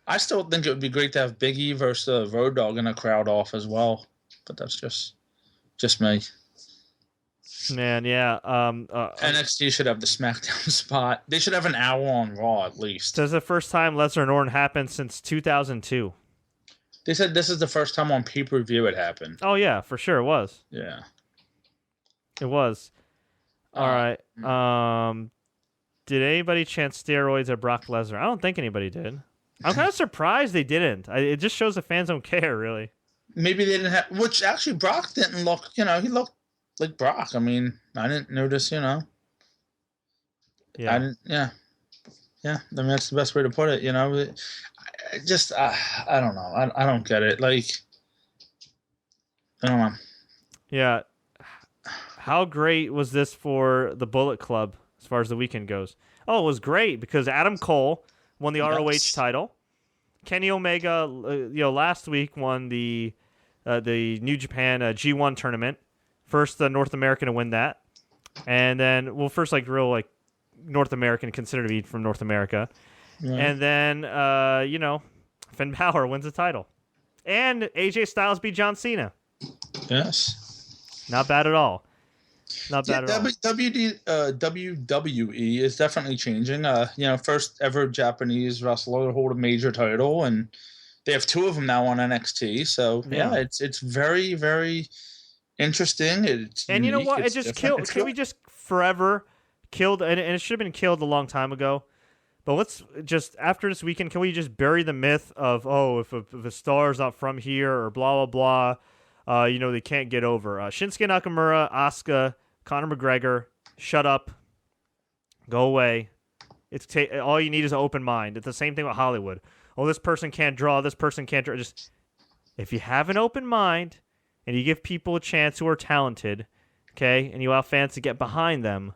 I still think it would be great to have Big E versus Road Dogg in a crowd off as well. But that's just me. Man, yeah. NXT should have the SmackDown spot. They should have an hour on Raw at least. This is the first time Lesnar and Orton happened since 2002. They said this is the first time on pay-per-view it happened. Oh, yeah, for sure it was. Yeah. It was. All right. Did anybody chant steroids at Brock Lesnar? I don't think anybody did. I'm kind of surprised they didn't. It just shows the fans don't care, really. Maybe they didn't have... Which, actually, Brock didn't look... he looked like Brock. I mean, I didn't notice, Yeah. I didn't... Yeah. Yeah, I mean, that's the best way to put it, I don't know. I don't get it. Like... I don't know. Yeah. How great was this for the Bullet Club as far as the weekend goes? Oh, it was great because Adam Cole won the ROH title. Kenny Omega, last week won the New Japan G1 tournament. First North American to win that. And then, first North American considered to be from North America. Yeah. And then, Finn Balor wins the title. And AJ Styles beat John Cena. Yes. Not bad at all. Not bad at all. WWE is definitely changing. First ever Japanese wrestler to hold a major title, and they have two of them now on NXT. So it's very, very interesting. It's and unique. You know what? It just killed. Can we just forever killed? And it should have been killed a long time ago. But let's just after this weekend, can we just bury the myth of if a star is not from here or blah blah blah? They can't get over. Shinsuke Nakamura, Asuka, Conor McGregor, shut up. Go away. All you need is an open mind. It's the same thing with Hollywood. Oh, this person can't draw. This person can't draw. Just if you have an open mind and you give people a chance who are talented, okay, and you allow fans to get behind them,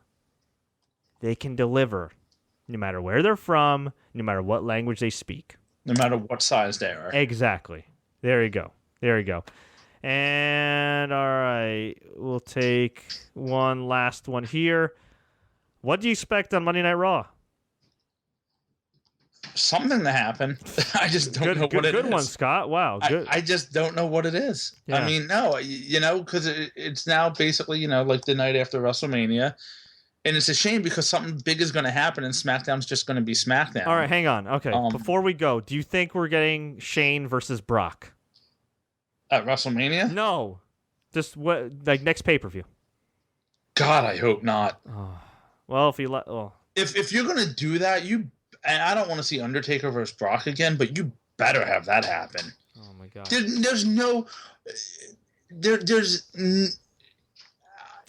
they can deliver. No matter where they're from, no matter what language they speak. No matter what size they are. Exactly. There you go. And, all right, we'll take one last one here. What do you expect on Monday Night Raw? Something to happen. I just don't know what it is. Good one, Scott. Wow, good. I just don't know what it is. Yeah. I mean, no, because it's now basically, like the night after WrestleMania. And it's a shame because something big is going to happen and SmackDown's just going to be SmackDown. All right, hang on. Okay, before we go, do you think we're getting Shane versus Brock? At WrestleMania? No. Just next pay-per-view. God, I hope not. Oh. Well, if you if you're going to do that, and I don't want to see Undertaker versus Brock again, but you better have that happen. Oh my God.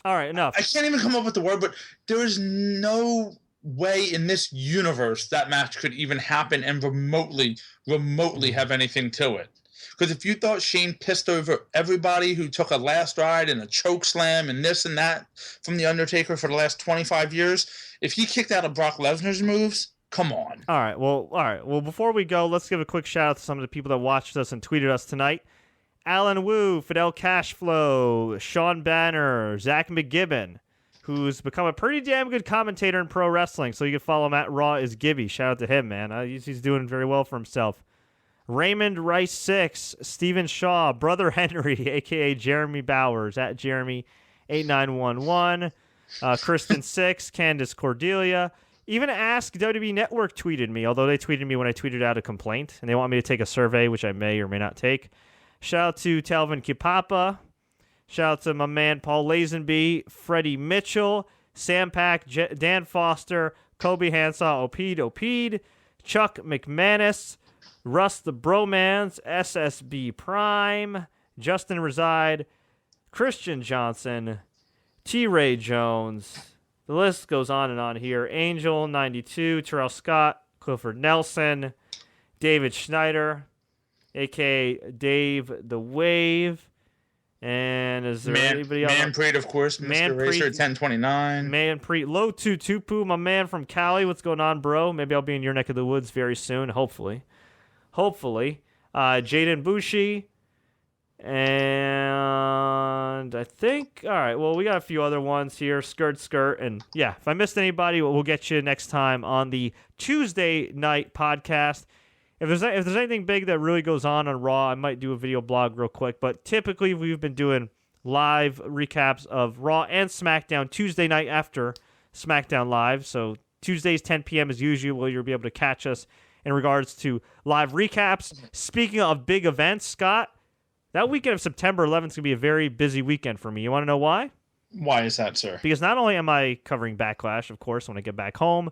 All right, enough. I can't even come up with the word, but there's no way in this universe that match could even happen and remotely have anything to it. Because if you thought Shane pissed over everybody who took a last ride and a choke slam and this and that from The Undertaker for the last 25 years, if he kicked out of Brock Lesnar's moves, come on. All right. Well, before we go, let's give a quick shout out to some of the people that watched us and tweeted us tonight. Alan Wu, Fidel Cashflow, Sean Banner, Zach McGibbon, who's become a pretty damn good commentator in pro wrestling. So you can follow him at Raw is Gibby. Shout out to him, man. He's doing very well for himself. Raymond Rice 6, Stephen Shaw, Brother Henry, a.k.a. Jeremy Bowers, at Jeremy8911, Kristen 6, Candace Cordelia. Even Ask WWE Network tweeted me, although they tweeted me when I tweeted out a complaint, and they want me to take a survey, which I may or may not take. Shout out to Talvin Kipapa. Shout out to my man Paul Lazenby, Freddie Mitchell, Sam Pack, Dan Foster, Kobe Hansaw, Opede, Chuck McManus, Russ the Bromance, SSB Prime, Justin Reside, Christian Johnson, T. Ray Jones. The list goes on and on here. Angel 92, Terrell Scott, Clifford Nelson, David Schneider, a.k.a. Dave the Wave. And is there anybody else? Manpreet, of course. Mr. Racer 1029. Manpreet. Low Tupu, my man from Cali. What's going on, bro? Maybe I'll be in your neck of the woods very soon, hopefully. Jaden Bushi. And I think, all right, well, we got a few other ones here. Skirt. And yeah, if I missed anybody, we'll get you next time on the Tuesday night podcast. If there's anything big that really goes on Raw, I might do a video blog real quick. But typically, we've been doing live recaps of Raw and SmackDown Tuesday night after SmackDown Live. So Tuesdays, 10 p.m. as usual, you'll be able to catch us in regards to live recaps. Speaking of big events, Scott, that weekend of September 11th is going to be a very busy weekend for me. You want to know why? Why is that, sir? Because not only am I covering Backlash, of course, when I get back home,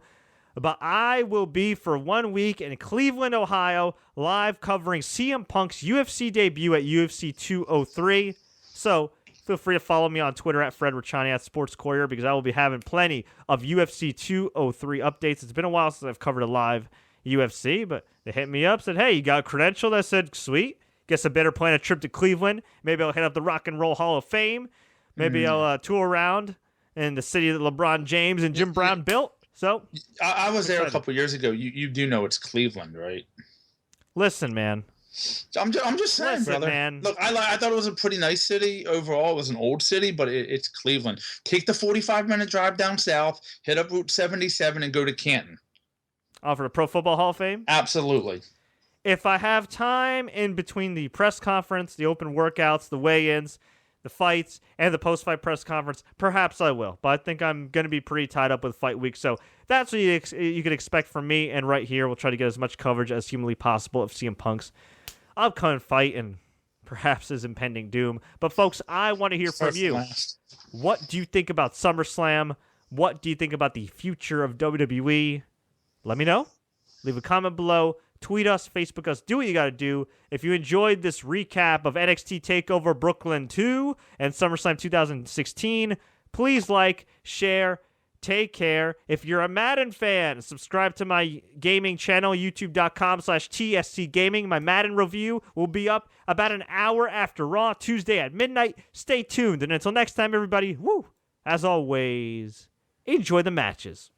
but I will be for 1 week in Cleveland, Ohio, live covering CM Punk's UFC debut at UFC 203. So feel free to follow me on Twitter at Fred Richani at Sports Courier, because I will be having plenty of UFC 203 updates. It's been a while since I've covered a live UFC, but they hit me up, said, hey, you got a credential? I said, sweet. Guess I better plan a trip to Cleveland. Maybe I'll head up the Rock and Roll Hall of Fame. Maybe I'll tour around in the city that LeBron James and Jim Brown built. So I was there a couple years ago. You do know it's Cleveland, right? Listen, man. I'm just saying, brother. Man. Look, I thought it was a pretty nice city overall. It was an old city, but it's Cleveland. Take the 45-minute drive down south, hit up Route 77, and go to Canton. Oh, for the Pro Football Hall of Fame? Absolutely. If I have time in between the press conference, the open workouts, the weigh-ins, the fights, and the post-fight press conference, perhaps I will. But I think I'm going to be pretty tied up with fight week. So that's what you can expect from me. And right here, we'll try to get as much coverage as humanly possible of CM Punk's upcoming fight and perhaps his impending doom. But folks, I want to hear from you. What do you think about SummerSlam? What do you think about the future of WWE? Let me know. Leave a comment below. Tweet us, Facebook us, do what you got to do. If you enjoyed this recap of NXT TakeOver Brooklyn 2 and SummerSlam 2016, please like, share, take care. If you're a Madden fan, subscribe to my gaming channel, youtube.com/TSC Gaming. My Madden review will be up about an hour after Raw, Tuesday at midnight. Stay tuned. And until next time, everybody, as always, enjoy the matches.